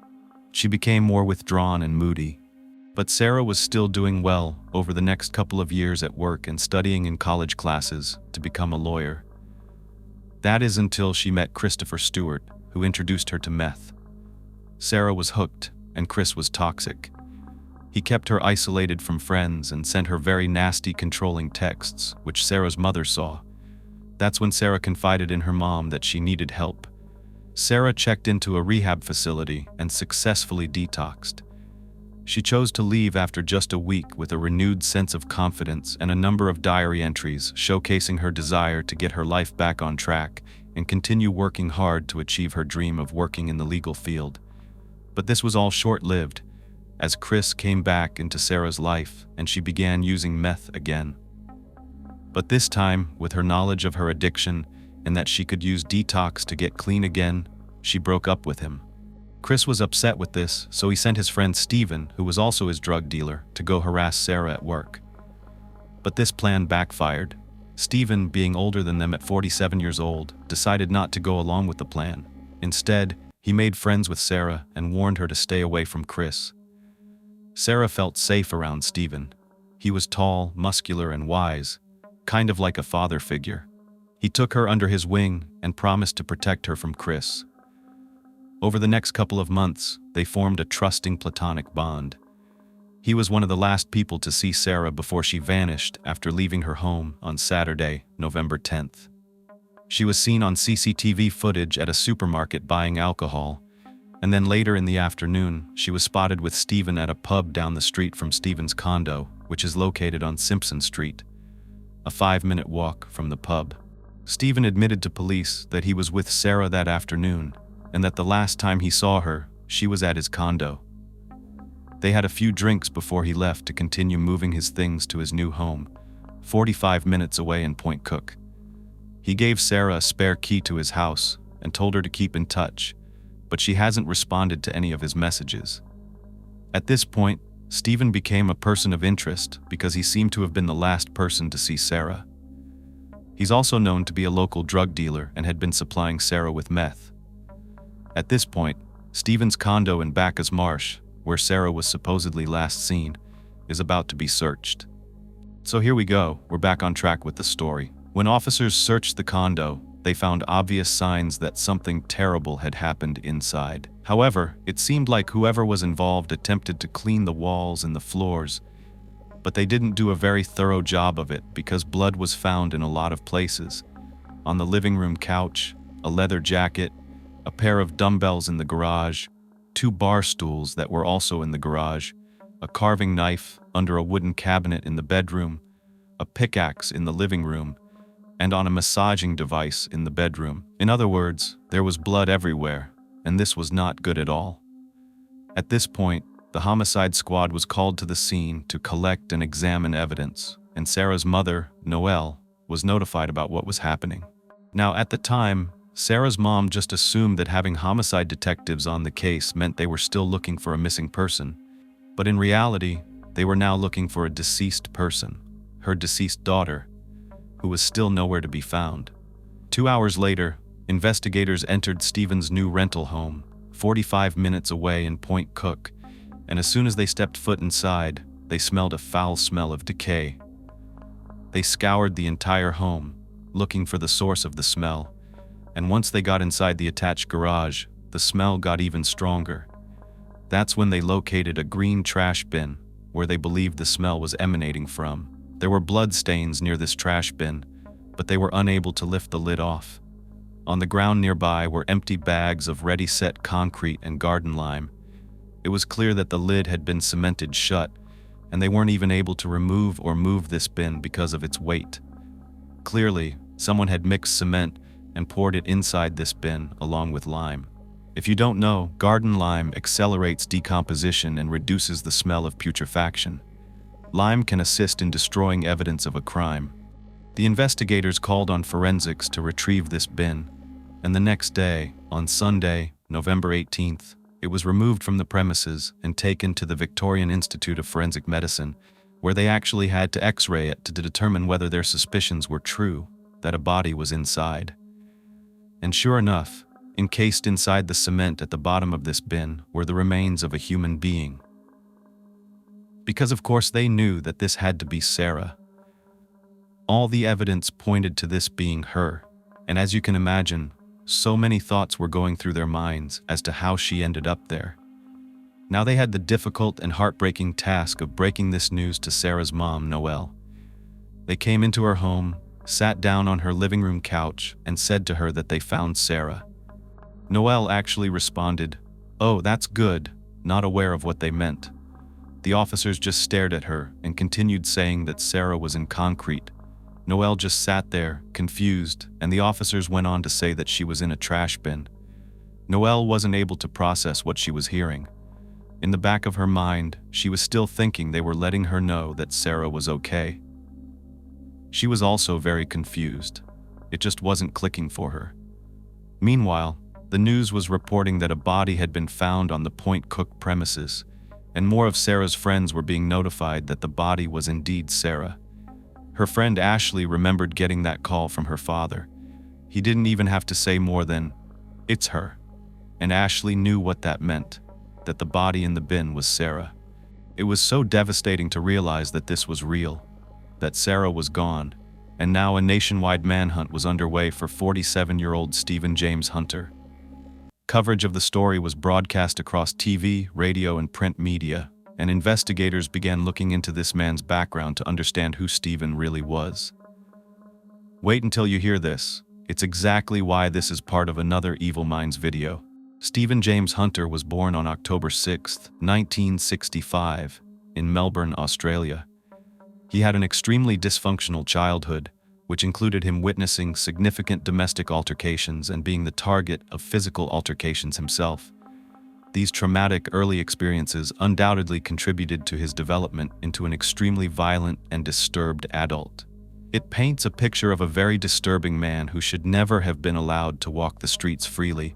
She became more withdrawn and moody. But Sarah was still doing well over the next couple of years at work and studying in college classes to become a lawyer. That is until she met Christopher Stewart, who introduced her to meth. Sarah was hooked, and Chris was toxic. He kept her isolated from friends and sent her very nasty, controlling texts, which Sarah's mother saw. That's when Sarah confided in her mom that she needed help. Sarah checked into a rehab facility and successfully detoxed. She chose to leave after just a week with a renewed sense of confidence and a number of diary entries showcasing her desire to get her life back on track and continue working hard to achieve her dream of working in the legal field. But this was all short-lived, as Chris came back into Sarah's life and she began using meth again. But this time, with her knowledge of her addiction and that she could use detox to get clean again, she broke up with him. Chris was upset with this, so he sent his friend Stephen, who was also his drug dealer, to go harass Sarah at work. But this plan backfired. Stephen, being older than them at 47 years old, decided not to go along with the plan. Instead, he made friends with Sarah and warned her to stay away from Chris. Sarah felt safe around Stephen. He was tall, muscular, and wise, kind of like a father figure. He took her under his wing and promised to protect her from Chris. Over the next couple of months, they formed a trusting platonic bond. He was one of the last people to see Sarah before she vanished after leaving her home on Saturday, November 10th. She was seen on CCTV footage at a supermarket buying alcohol, and then later in the afternoon, she was spotted with Stephen at a pub down the street from Stephen's condo, which is located on Simpson Street, a 5-minute walk from the pub. Stephen admitted to police that he was with Sarah that afternoon, and that the last time he saw her, she was at his condo. They had a few drinks before he left to continue moving his things to his new home, 45 minutes away in Point Cook. He gave Sarah a spare key to his house and told her to keep in touch, but she hasn't responded to any of his messages. At this point, Stephen became a person of interest because he seemed to have been the last person to see Sarah. He's also known to be a local drug dealer and had been supplying Sarah with meth. At this point, Stephen's condo in Bacchus Marsh, where Sarah was supposedly last seen, is about to be searched. So here we go, we're back on track with the story. When officers searched the condo, they found obvious signs that something terrible had happened inside. However, it seemed like whoever was involved attempted to clean the walls and the floors, but they didn't do a very thorough job of it because blood was found in a lot of places. On the living room couch, a leather jacket, a pair of dumbbells in the garage, 2 bar stools that were also in the garage, a carving knife under a wooden cabinet in the bedroom, a pickaxe in the living room, and on a massaging device in the bedroom. In other words, there was blood everywhere, and this was not good at all. At this point, the homicide squad was called to the scene to collect and examine evidence, and Sarah's mother, Noelle, was notified about what was happening. Now, at the time, Sarah's mom just assumed that having homicide detectives on the case meant they were still looking for a missing person, but in reality, they were now looking for a deceased person, her deceased daughter, who was still nowhere to be found. 2 hours later, investigators entered Stephen's new rental home, 45 minutes away in Point Cook, and as soon as they stepped foot inside, they smelled a foul smell of decay. They scoured the entire home, looking for the source of the smell, and once they got inside the attached garage, the smell got even stronger. That's when they located a green trash bin, where they believed the smell was emanating from. There were blood stains near this trash bin, but they were unable to lift the lid off. On the ground nearby were empty bags of ready-set concrete and garden lime. It was clear that the lid had been cemented shut, and they weren't even able to remove or move this bin because of its weight. Clearly, someone had mixed cement and poured it inside this bin along with lime. If you don't know, garden lime accelerates decomposition and reduces the smell of putrefaction. Lime can assist in destroying evidence of a crime. The investigators called on forensics to retrieve this bin, and the next day, on Sunday, November 18th, it was removed from the premises and taken to the Victorian Institute of Forensic Medicine, where they actually had to X-ray it to determine whether their suspicions were true, that a body was inside. And sure enough, encased inside the cement at the bottom of this bin were the remains of a human being. Because of course they knew that this had to be Sarah. All the evidence pointed to this being her, and as you can imagine, so many thoughts were going through their minds as to how she ended up there. Now they had the difficult and heartbreaking task of breaking this news to Sarah's mom, Noelle. They came into her home, sat down on her living room couch, and said to her that they found Sarah. Noelle actually responded, "Oh, that's good," not aware of what they meant. The officers just stared at her and continued saying that Sarah was in concrete. Noelle just sat there, confused, and the officers went on to say that she was in a trash bin. Noelle wasn't able to process what she was hearing. In the back of her mind, she was still thinking they were letting her know that Sarah was okay. She was also very confused. It just wasn't clicking for her. Meanwhile, the news was reporting that a body had been found on the Point Cook premises, and more of Sarah's friends were being notified that the body was indeed Sarah. Her friend Ashley remembered getting that call from her father. He didn't even have to say more than, "It's her." And Ashley knew what that meant, that the body in the bin was Sarah. It was so devastating to realize that this was real, that Sarah was gone, and now a nationwide manhunt was underway for 47-year-old Stephen James Hunter. Coverage of the story was broadcast across TV, radio, and print media, and investigators began looking into this man's background to understand who Stephen really was. Wait until you hear this. It's exactly why this is part of another Evil Minds video. Stephen James Hunter was born on October 6, 1965, in Melbourne, Australia. He had an extremely dysfunctional childhood, which included him witnessing significant domestic altercations and being the target of physical altercations himself. These traumatic early experiences undoubtedly contributed to his development into an extremely violent and disturbed adult. It paints a picture of a very disturbing man who should never have been allowed to walk the streets freely,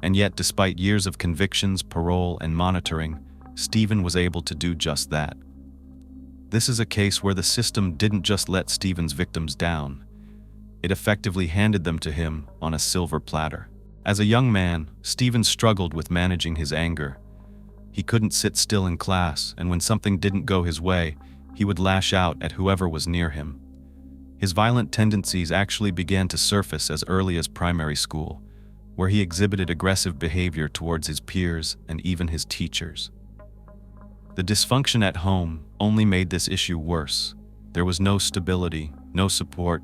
and yet despite years of convictions, parole, and monitoring, Stephen was able to do just that. This is a case where the system didn't just let Stephen's victims down. It effectively handed them to him on a silver platter. As a young man, Stephen struggled with managing his anger. He couldn't sit still in class, and when something didn't go his way, he would lash out at whoever was near him. His violent tendencies actually began to surface as early as primary school, where he exhibited aggressive behavior towards his peers and even his teachers. The dysfunction at home only made this issue worse. There was no stability, no support,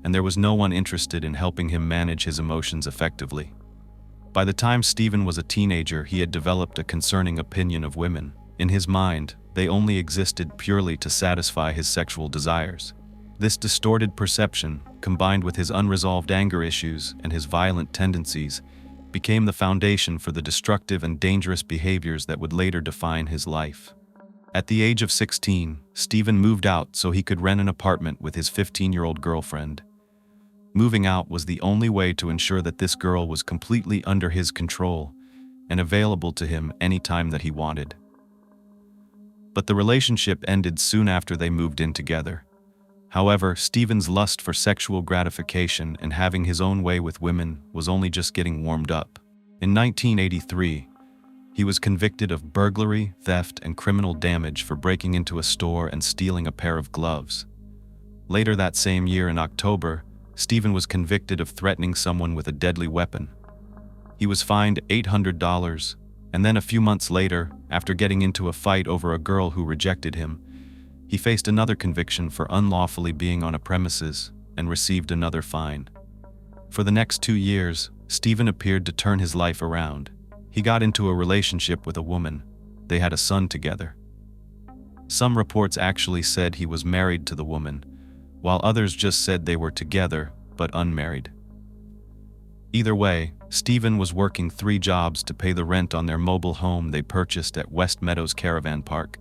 and there was no one interested in helping him manage his emotions effectively. By the time Stephen was a teenager, he had developed a concerning opinion of women. In his mind, they only existed purely to satisfy his sexual desires. This distorted perception, combined with his unresolved anger issues and his violent tendencies, became the foundation for the destructive and dangerous behaviors that would later define his life. At the age of 16, Stephen moved out so he could rent an apartment with his 15-year-old girlfriend. Moving out was the only way to ensure that this girl was completely under his control and available to him anytime that he wanted. But the relationship ended soon after they moved in together. However, Stephen's lust for sexual gratification and having his own way with women was only just getting warmed up. In 1983, he was convicted of burglary, theft, and criminal damage for breaking into a store and stealing a pair of gloves. Later that same year in October, Stephen was convicted of threatening someone with a deadly weapon. He was fined $800, and then a few months later, after getting into a fight over a girl who rejected him, he faced another conviction for unlawfully being on a premises and received another fine. For the next 2 years, Stephen appeared to turn his life around. He got into a relationship with a woman. They had a son together. Some reports actually said he was married to the woman, while others just said they were together but unmarried. Either way, Stephen was working 3 jobs to pay the rent on their mobile home they purchased at West Meadows Caravan Park,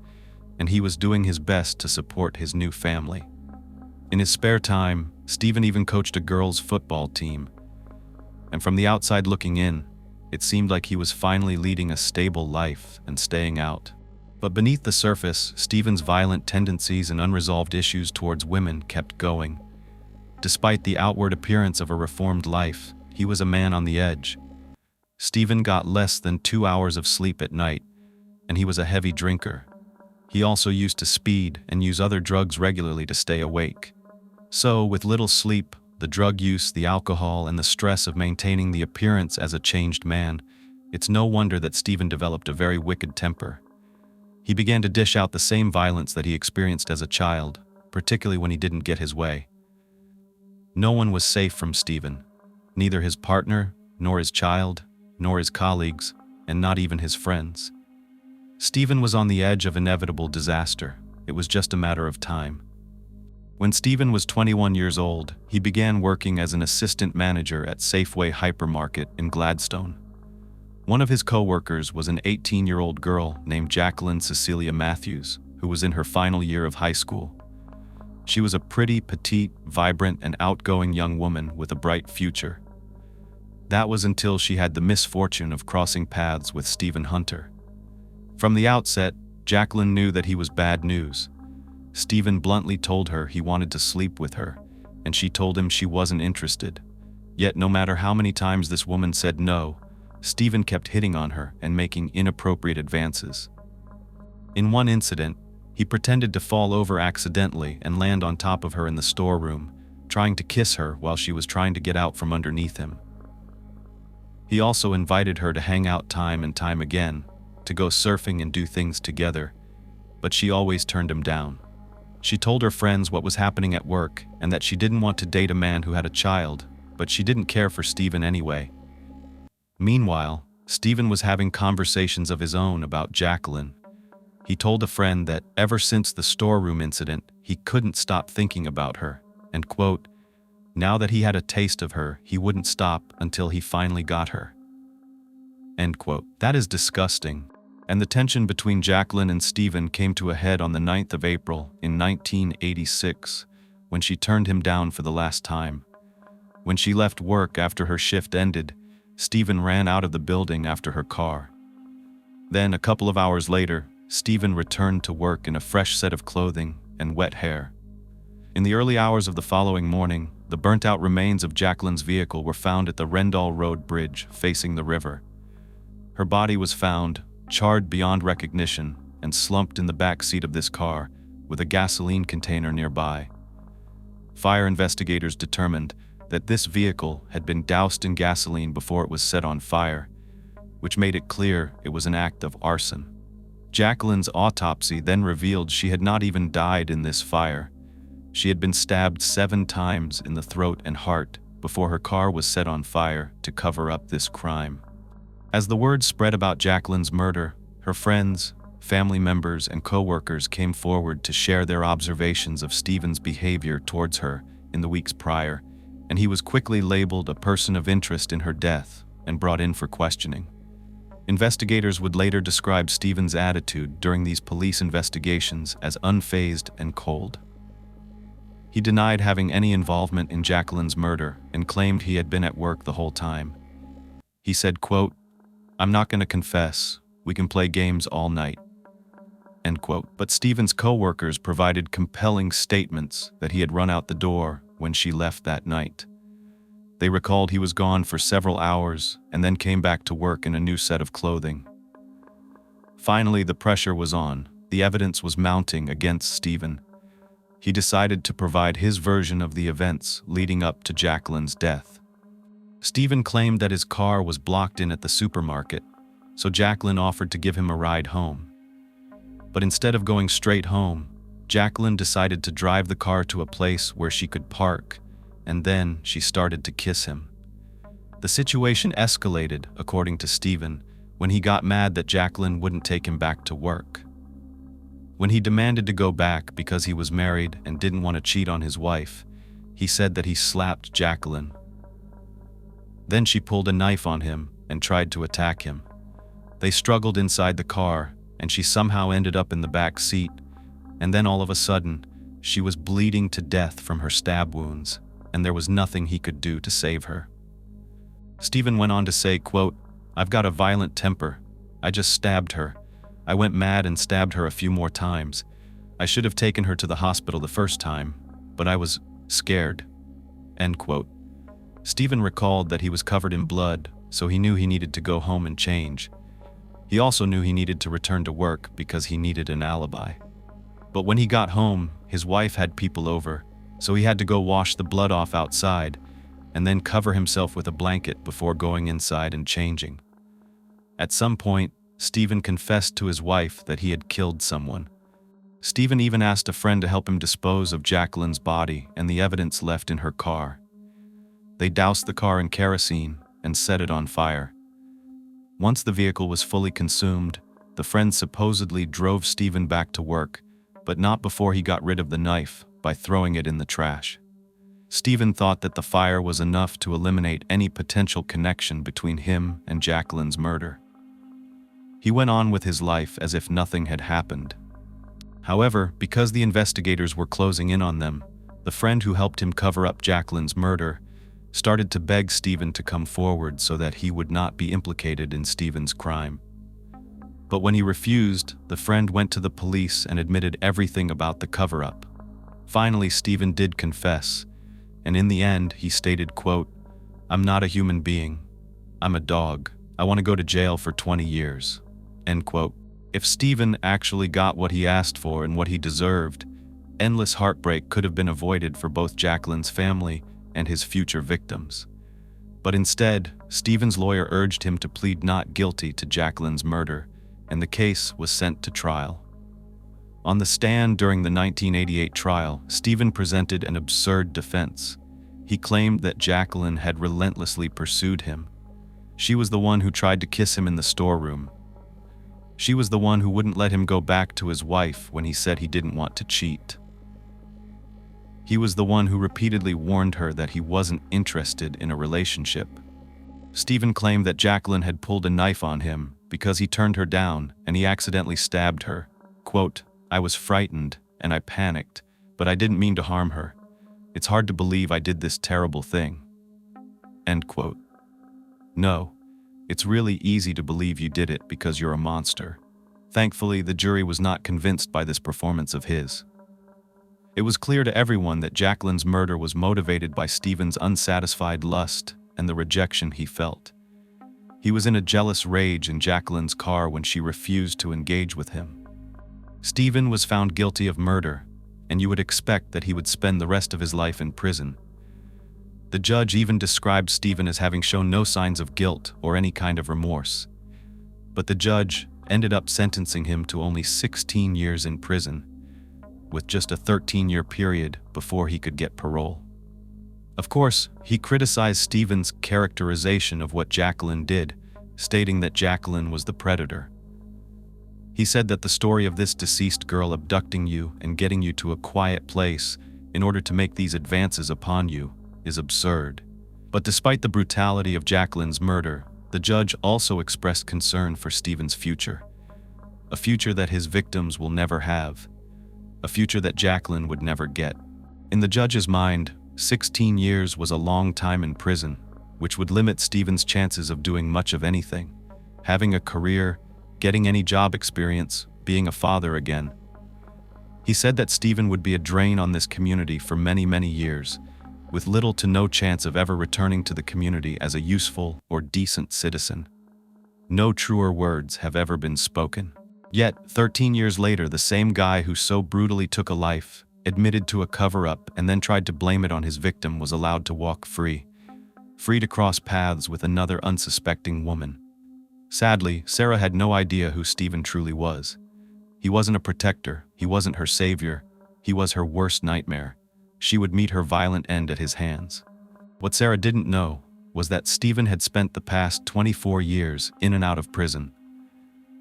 and he was doing his best to support his new family. In his spare time, Stephen even coached a girls' football team. And from the outside looking in, it seemed like he was finally leading a stable life and staying out. But beneath the surface, Stephen's violent tendencies and unresolved issues towards women kept going. Despite the outward appearance of a reformed life, he was a man on the edge. Stephen got less than 2 hours of sleep at night, and he was a heavy drinker. He also used to speed and use other drugs regularly to stay awake. So, with little sleep, the drug use, the alcohol, and the stress of maintaining the appearance as a changed man, it's no wonder that Stephen developed a very wicked temper. He began to dish out the same violence that he experienced as a child, particularly when he didn't get his way. No one was safe from Stephen, neither his partner, nor his child, nor his colleagues, and not even his friends. Stephen was on the edge of inevitable disaster. It was just a matter of time. When Stephen was 21 years old, he began working as an assistant manager at Safeway Hypermarket in Gladstone. One of his co-workers was an 18-year-old girl named Jacqueline Cecilia Matthews, who was in her final year of high school. She was a pretty, petite, vibrant, and outgoing young woman with a bright future. That was until she had the misfortune of crossing paths with Stephen Hunter. From the outset, Jacqueline knew that he was bad news. Stephen bluntly told her he wanted to sleep with her, and she told him she wasn't interested. Yet no matter how many times this woman said no, Stephen kept hitting on her and making inappropriate advances. In one incident, he pretended to fall over accidentally and land on top of her in the storeroom, trying to kiss her while she was trying to get out from underneath him. He also invited her to hang out time and time again, to go surfing and do things together, but she always turned him down. She told her friends what was happening at work and that she didn't want to date a man who had a child, but she didn't care for Stephen anyway. Meanwhile, Stephen was having conversations of his own about Jacqueline. He told a friend that ever since the storeroom incident, he couldn't stop thinking about her, and quote, now that he had a taste of her, he wouldn't stop until he finally got her. End quote. That is disgusting. And the tension between Jacqueline and Stephen came to a head on the 9th of April in 1986, when she turned him down for the last time. When she left work after her shift ended, Stephen ran out of the building after her car. Then, a couple of hours later, Stephen returned to work in a fresh set of clothing and wet hair. In the early hours of the following morning, the burnt-out remains of Jacqueline's vehicle were found at the Rendall Road Bridge facing the river. Her body was found, charred beyond recognition, and slumped in the back seat of this car, with a gasoline container nearby. Fire investigators determined that this vehicle had been doused in gasoline before it was set on fire, which made it clear it was an act of arson. Jacqueline's autopsy then revealed she had not even died in this fire. She had been stabbed 7 times in the throat and heart before her car was set on fire to cover up this crime. As the word spread about Jacqueline's murder, her friends, family members, and co-workers came forward to share their observations of Stephen's behavior towards her in the weeks prior, and he was quickly labeled a person of interest in her death and brought in for questioning. Investigators would later describe Stephen's attitude during these police investigations as unfazed and cold. He denied having any involvement in Jacqueline's murder and claimed he had been at work the whole time. He said, quote, I'm not going to confess, we can play games all night, end quote. But Stephen's co-workers provided compelling statements that he had run out the door when she left that night. They recalled he was gone for several hours and then came back to work in a new set of clothing. Finally, the pressure was on. The evidence was mounting against Stephen. He decided to provide his version of the events leading up to Jacqueline's death. Stephen claimed that his car was blocked in at the supermarket, so Jacqueline offered to give him a ride home. But instead of going straight home, Jacqueline decided to drive the car to a place where she could park, and then she started to kiss him. The situation escalated, according to Stephen, when he got mad that Jacqueline wouldn't take him back to work. When he demanded to go back because he was married and didn't want to cheat on his wife, he said that he slapped Jacqueline. Then she pulled a knife on him and tried to attack him. They struggled inside the car, and she somehow ended up in the back seat, and then all of a sudden, she was bleeding to death from her stab wounds, and there was nothing he could do to save her. Stephen went on to say, quote, I've got a violent temper. I just stabbed her. I went mad and stabbed her a few more times. I should have taken her to the hospital the first time, but I was scared. End quote. Stephen recalled that he was covered in blood, so he knew he needed to go home and change. He also knew he needed to return to work because he needed an alibi. But when he got home, his wife had people over, so he had to go wash the blood off outside and then cover himself with a blanket before going inside and changing. At some point, Stephen confessed to his wife that he had killed someone. Stephen even asked a friend to help him dispose of Jacqueline's body and the evidence left in her car. They doused the car in kerosene and set it on fire. Once the vehicle was fully consumed, the friend supposedly drove Stephen back to work, but not before he got rid of the knife by throwing it in the trash. Stephen thought that the fire was enough to eliminate any potential connection between him and Jacqueline's murder. He went on with his life as if nothing had happened. However, because the investigators were closing in on them, the friend who helped him cover up Jacqueline's murder started to beg Stephen to come forward so that he would not be implicated in Stephen's crime. But when he refused, the friend went to the police and admitted everything about the cover-up. Finally, Stephen did confess, and in the end, he stated, quote, I'm not a human being. I'm a dog. I want to go to jail for 20 years. End quote. If Stephen actually got what he asked for and what he deserved, endless heartbreak could have been avoided for both Jacqueline's family and his future victims. But instead, Stephen's lawyer urged him to plead not guilty to Jacqueline's murder, and the case was sent to trial. On the stand during the 1988 trial, Stephen presented an absurd defense. He claimed that Jacqueline had relentlessly pursued him. She was the one who tried to kiss him in the storeroom. She was the one who wouldn't let him go back to his wife when he said he didn't want to cheat. He was the one who repeatedly warned her that he wasn't interested in a relationship. Stephen claimed that Jacqueline had pulled a knife on him because he turned her down and he accidentally stabbed her. Quote, "I was frightened and I panicked, but I didn't mean to harm her. It's hard to believe I did this terrible thing." End quote. No, it's really easy to believe you did it because you're a monster. Thankfully, the jury was not convinced by this performance of his. It was clear to everyone that Jacqueline's murder was motivated by Stephen's unsatisfied lust and the rejection he felt. He was in a jealous rage in Jacqueline's car when she refused to engage with him. Stephen was found guilty of murder, and you would expect that he would spend the rest of his life in prison. The judge even described Stephen as having shown no signs of guilt or any kind of remorse. But the judge ended up sentencing him to only 16 years in prison, with just a 13-year period before he could get parole. Of course, he criticized Stephen's characterization of what Jacqueline did, stating that Jacqueline was the predator. He said that the story of this deceased girl abducting you and getting you to a quiet place in order to make these advances upon you is absurd. But despite the brutality of Jacqueline's murder, the judge also expressed concern for Stephen's future. A future that his victims will never have. A future that Jacqueline would never get. In the judge's mind, 16 years was a long time in prison, which would limit Stephen's chances of doing much of anything. Having a career, getting any job experience, being a father again. He said that Stephen would be a drain on this community for many, many years, with little to no chance of ever returning to the community as a useful or decent citizen. No truer words have ever been spoken. Yet, 13 years later, the same guy who so brutally took a life, admitted to a cover-up, and then tried to blame it on his victim was allowed to walk free. Free to cross paths with another unsuspecting woman. Sadly, Sarah had no idea who Stephen truly was. He wasn't a protector, he wasn't her savior, he was her worst nightmare. She would meet her violent end at his hands. What Sarah didn't know was that Stephen had spent the past 24 years in and out of prison.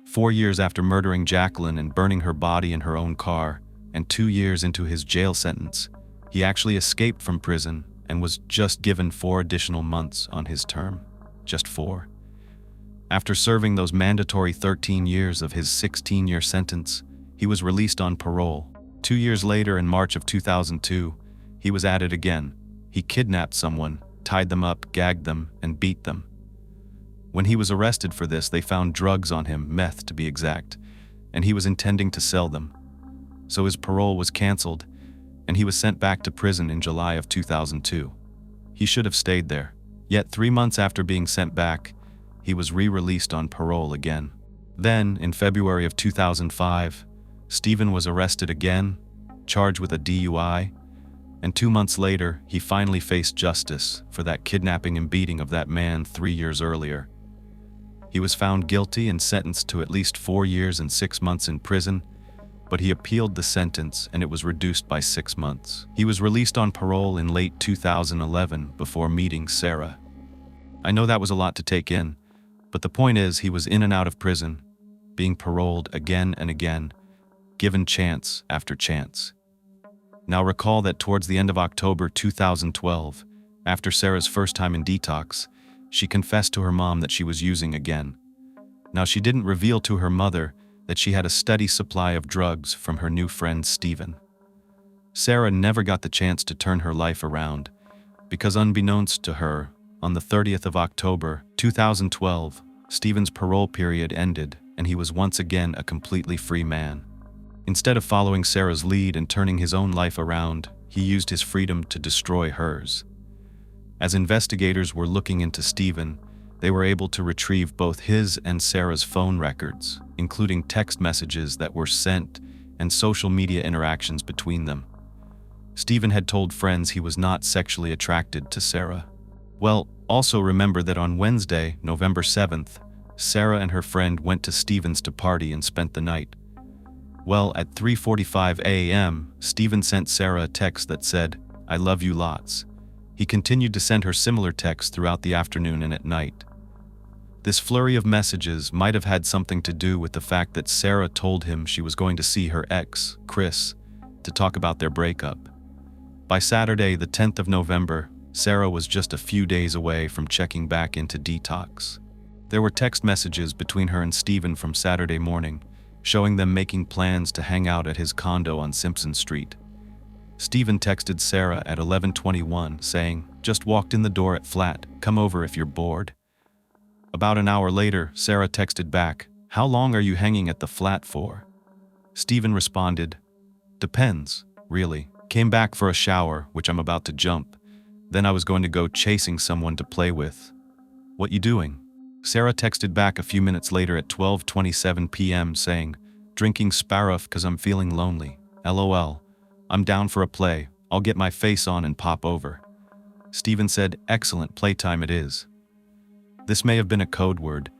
4 years after murdering Jacqueline and burning her body in her own car, and 2 years into his jail sentence, he actually escaped from prison and was just given 4 additional months on his term. Just 4. After serving those mandatory 13 years of his 16-year sentence, he was released on parole. 2 years later, in March of 2002, he was at it again. He kidnapped someone, tied them up, gagged them, and beat them. When he was arrested for this, they found drugs on him, meth to be exact, and he was intending to sell them. So his parole was canceled, and he was sent back to prison in July of 2002. He should have stayed there. Yet 3 months after being sent back, he was re-released on parole again. Then, in February of 2005, Stephen was arrested again, charged with a DUI, and 2 months later, he finally faced justice for that kidnapping and beating of that man 3 years earlier. He was found guilty and sentenced to at least 4 years and 6 months in prison, but he appealed the sentence and it was reduced by 6 months. He was released on parole in late 2011 before meeting Sarah. I know that was a lot to take in, but the point is he was in and out of prison, being paroled again and again, given chance after chance. Now recall that towards the end of October 2012, after Sarah's first time in detox, she confessed to her mom that she was using again. Now she didn't reveal to her mother that she had a steady supply of drugs from her new friend Stephen. Sarah never got the chance to turn her life around, because unbeknownst to her, on the 30th of October 2012, Stephen's parole period ended and he was once again a completely free man. Instead of following Sarah's lead and turning his own life around, he used his freedom to destroy hers. As investigators were looking into Stephen, they were able to retrieve both his and Sarah's phone records, including text messages that were sent and social media interactions between them. Stephen had told friends he was not sexually attracted to Sarah. Well, also remember that on Wednesday, November 7th, Sarah and her friend went to Stephen's to party and spent the night. Well, at 3:45 a.m., Stephen sent Sarah a text that said, "I love you lots." He continued to send her similar texts throughout the afternoon and at night. This flurry of messages might have had something to do with the fact that Sarah told him she was going to see her ex, Chris, to talk about their breakup. By Saturday, the 10th of November, Sarah was just a few days away from checking back into detox. There were text messages between her and Stephen from Saturday morning, showing them making plans to hang out at his condo on Simpson Street. Stephen texted Sarah at 11:21 saying, "Just walked in the door at flat, come over if you're bored." About an hour later, Sarah texted back, "How long are you hanging at the flat for?" Stephen responded, "Depends, really. Came back for a shower, which I'm about to jump. Then I was going to go chasing someone to play with." "What you doing?" Sarah texted back a few minutes later at 12:27 p.m. saying, "Drinking Sparrow 'cause I'm feeling lonely. LOL. I'm down for a play. I'll get my face on and pop over." Stephen said, "Excellent playtime it is." This may have been a code word.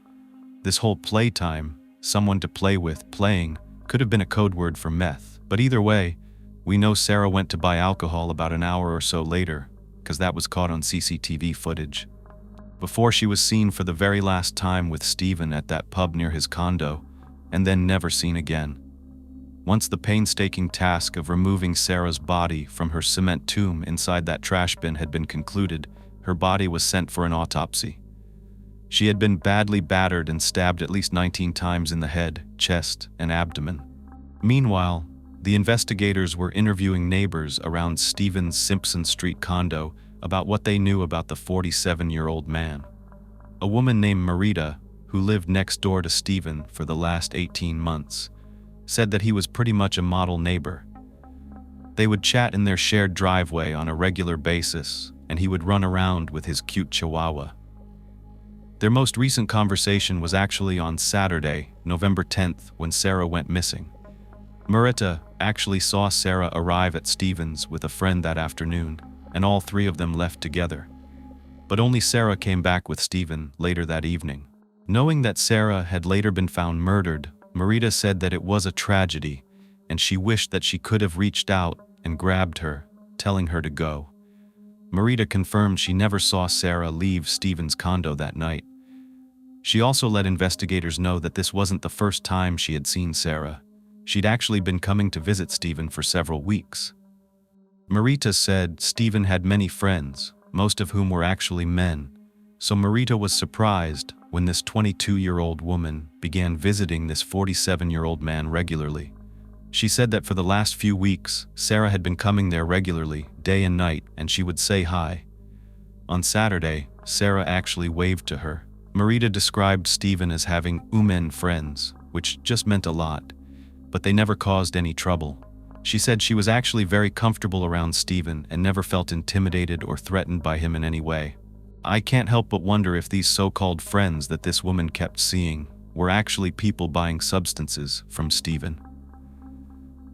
This whole playtime, someone to play with, playing, could have been a code word for meth. But either way, we know Sarah went to buy alcohol about an hour or so later, because that was caught on CCTV footage. Before she was seen for the very last time with Stephen at that pub near his condo, and then never seen again. Once the painstaking task of removing Sarah's body from her cement tomb inside that trash bin had been concluded, her body was sent for an autopsy. She had been badly battered and stabbed at least 19 times in the head, chest, and abdomen. Meanwhile, the investigators were interviewing neighbors around Stephen's Simpson Street condo about what they knew about the 47-year-old man. A woman named Marita, who lived next door to Stephen for the last 18 months, said that he was pretty much a model neighbor. They would chat in their shared driveway on a regular basis, and he would run around with his cute chihuahua. Their most recent conversation was actually on Saturday, November 10th, when Sarah went missing. Marita actually saw Sarah arrive at Stephen's with a friend that afternoon, and all three of them left together. But only Sarah came back with Stephen later that evening. Knowing that Sarah had later been found murdered, Marita said that it was a tragedy, and she wished that she could have reached out and grabbed her, telling her to go. Marita confirmed she never saw Sarah leave Stephen's condo that night. She also let investigators know that this wasn't the first time she had seen Sarah. She'd actually been coming to visit Stephen for several weeks. Marita said Stephen had many friends, most of whom were actually men, so Marita was surprised when this 22-year-old woman began visiting this 47-year-old man regularly. She said that for the last few weeks, Sarah had been coming there regularly, day and night, and she would say hi. On Saturday, Sarah actually waved to her. Marita described Stephen as having men friends, which just meant a lot, but they never caused any trouble. She said she was actually very comfortable around Stephen and never felt intimidated or threatened by him in any way. I can't help but wonder if these so-called friends that this woman kept seeing were actually people buying substances from Stephen.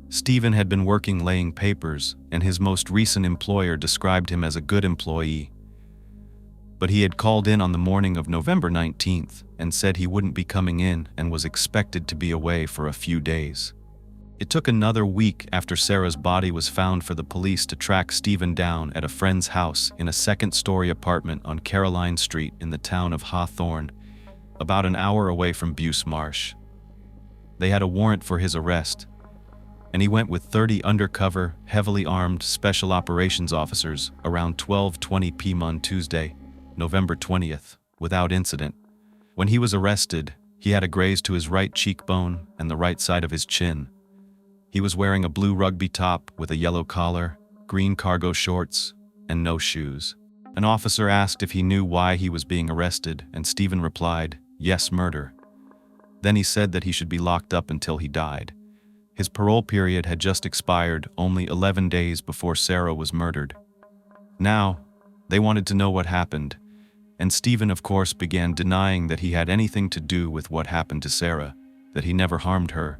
Stephen had been working laying papers, and his most recent employer described him as a good employee. But he had called in on the morning of November 19th and said he wouldn't be coming in and was expected to be away for a few days. It took another week after Sarah's body was found for the police to track Stephen down at a friend's house in a second-story apartment on Caroline Street in the town of Hawthorne, about an hour away from Bacchus Marsh. They had a warrant for his arrest, and he went with 30 undercover, heavily armed special operations officers around 12:20 p.m. on Tuesday, November 20th, without incident. When he was arrested, he had a graze to his right cheekbone and the right side of his chin. He was wearing a blue rugby top with a yellow collar, green cargo shorts, and no shoes. An officer asked if he knew why he was being arrested, and Stephen replied, "Yes, murder." Then he said that he should be locked up until he died. His parole period had just expired only 11 days before Sarah was murdered. Now, they wanted to know what happened, and Stephen, of course, began denying that he had anything to do with what happened to Sarah, that he never harmed her,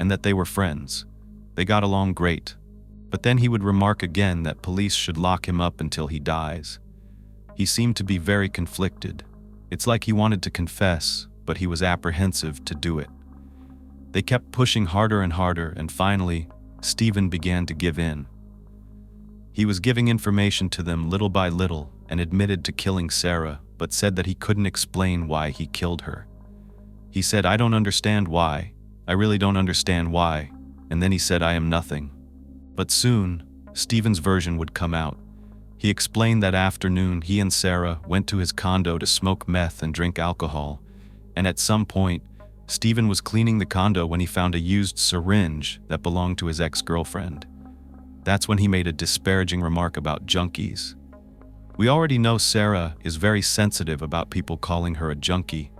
and that they were friends. They got along great. But then he would remark again that police should lock him up until he dies. He seemed to be very conflicted. It's like he wanted to confess, but he was apprehensive to do it. They kept pushing harder and harder, and finally, Stephen began to give in. He was giving information to them little by little and admitted to killing Sarah, but said that he couldn't explain why he killed her. He said, "I don't understand why. I really don't understand why." And then he said, "I am nothing." But soon, Stephen's version would come out. He explained that afternoon he and Sarah went to his condo to smoke meth and drink alcohol, and at some point, Stephen was cleaning the condo when he found a used syringe that belonged to his ex-girlfriend. That's when he made a disparaging remark about junkies. We already know Sarah is very sensitive about people calling her a junkie.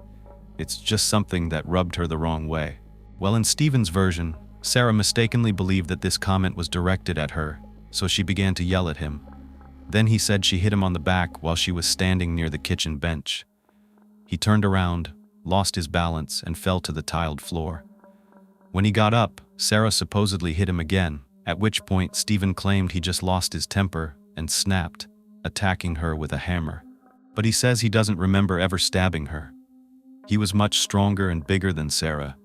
It's just something that rubbed her the wrong way. Well, in Stephen's version, Sarah mistakenly believed that this comment was directed at her, so she began to yell at him. Then he said she hit him on the back while she was standing near the kitchen bench. He turned around, lost his balance, and fell to the tiled floor. When he got up, Sarah supposedly hit him again, at which point Stephen claimed he just lost his temper and snapped, attacking her with a hammer. But he says he doesn't remember ever stabbing her. He was much stronger and bigger than Sarah.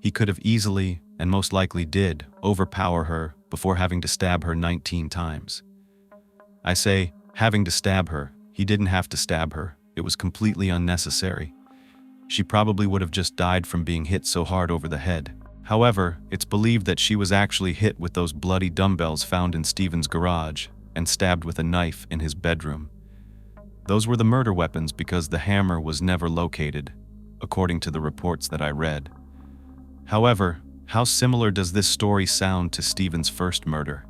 He could have easily, and most likely did, overpower her before having to stab her 19 times. I say, having to stab her. He didn't have to stab her. It was completely unnecessary. She probably would have just died from being hit so hard over the head. However, it's believed that she was actually hit with those bloody dumbbells found in Stephen's garage and stabbed with a knife in his bedroom. Those were the murder weapons because the hammer was never located, according to the reports that I read. However, how similar does this story sound to Stephen's first murder?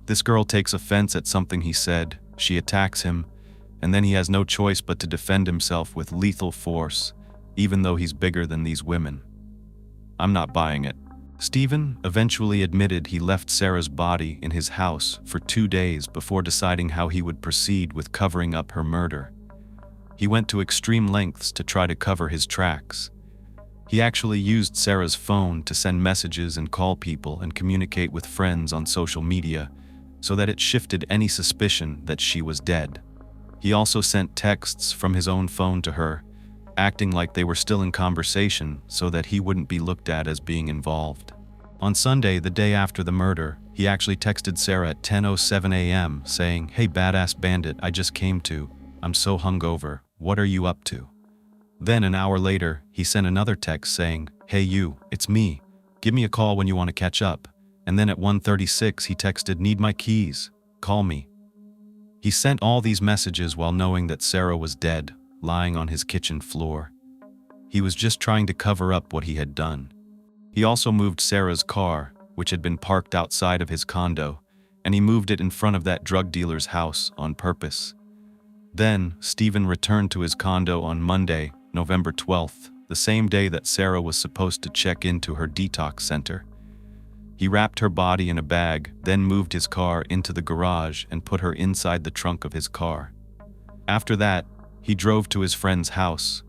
This girl takes offense at something he said, she attacks him, and then he has no choice but to defend himself with lethal force, even though he's bigger than these women. I'm not buying it. Stephen eventually admitted he left Sarah's body in his house for 2 days before deciding how he would proceed with covering up her murder. He went to extreme lengths to try to cover his tracks. He actually used Sarah's phone to send messages and call people and communicate with friends on social media, so that it shifted any suspicion that she was dead. He also sent texts from his own phone to her, acting like they were still in conversation so that he wouldn't be looked at as being involved. On Sunday, the day after the murder, he actually texted Sarah at 10:07 a.m. saying, "Hey badass bandit, I just came to. I'm so hungover. What are you up to?" Then an hour later, he sent another text saying, "Hey you, it's me. Give me a call when you want to catch up." And then at 1:36 he texted, "Need my keys. Call me." He sent all these messages while knowing that Sarah was dead, lying on his kitchen floor. He was just trying to cover up what he had done. He also moved Sarah's car, which had been parked outside of his condo, and he moved it in front of that drug dealer's house on purpose. Then, Stephen returned to his condo on Monday, November 12th, the same day that Sarah was supposed to check into her detox center. He wrapped her body in a bag, then moved his car into the garage and put her inside the trunk of his car. After that, he drove to his friend's house,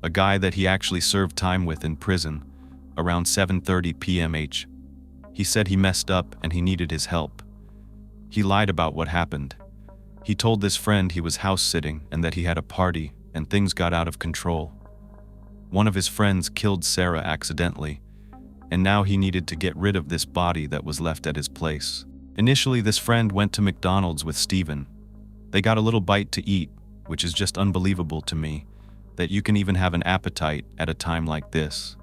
a guy that he actually served time with in prison, around 7:30 p.m. He said he messed up and he needed his help. He lied about what happened. He told this friend he was house-sitting and that he had a party and things got out of control. One of his friends killed Sarah accidentally, and now he needed to get rid of this body that was left at his place. Initially, this friend went to McDonald's with Stephen. They got a little bite to eat, which is just unbelievable to me, that you can even have an appetite at a time like this.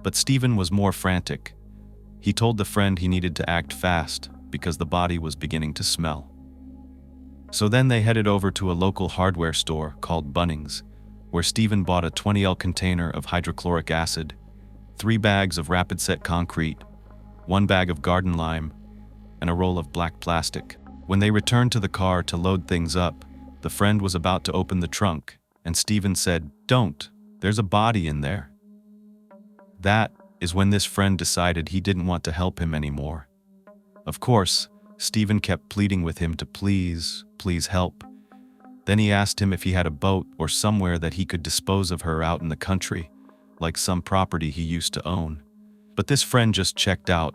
But Stephen was more frantic. He told the friend he needed to act fast because the body was beginning to smell. So then they headed over to a local hardware store called Bunnings, where Stephen bought a 20L container of hydrochloric acid, 3 bags of rapid set concrete, 1 bag of garden lime, and a roll of black plastic. When they returned to the car to load things up, the friend was about to open the trunk, and Stephen said, "Don't, there's a body in there." That is when this friend decided he didn't want to help him anymore. Of course, Stephen kept pleading with him to please help. Then he asked him if he had a boat or somewhere that he could dispose of her out in the country, like some property he used to own. But this friend just checked out,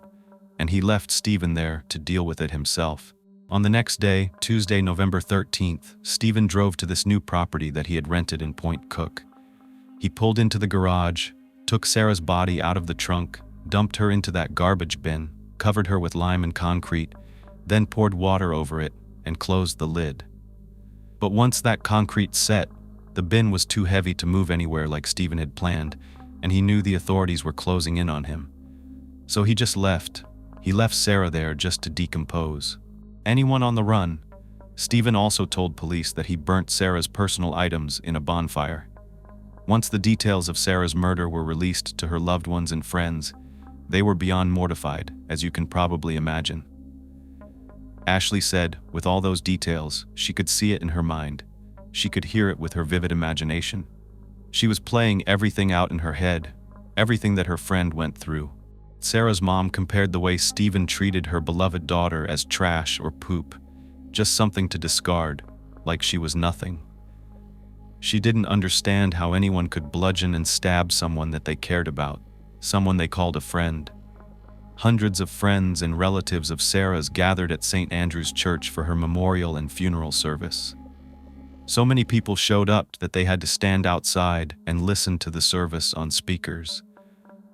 and he left Stephen there to deal with it himself. On the next day, Tuesday, November 13th, Stephen drove to this new property that he had rented in Point Cook. He pulled into the garage, took Sarah's body out of the trunk, dumped her into that garbage bin, covered her with lime and concrete, then poured water over it and closed the lid. But once that concrete set, the bin was too heavy to move anywhere like Stephen had planned, and he knew the authorities were closing in on him. So he just left. He left Sarah there just to decompose. Anyone on the run? Stephen also told police that he burnt Sarah's personal items in a bonfire. Once the details of Sarah's murder were released to her loved ones and friends, they were beyond mortified, as you can probably imagine. Ashley said, with all those details, she could see it in her mind. She could hear it with her vivid imagination. She was playing everything out in her head, everything that her friend went through. Sarah's mom compared the way Stephen treated her beloved daughter as trash or poop, just something to discard, like she was nothing. She didn't understand how anyone could bludgeon and stab someone that they cared about, someone they called a friend. Hundreds of friends and relatives of Sarah's gathered at St. Andrew's Church for her memorial and funeral service. So many people showed up that they had to stand outside and listen to the service on speakers.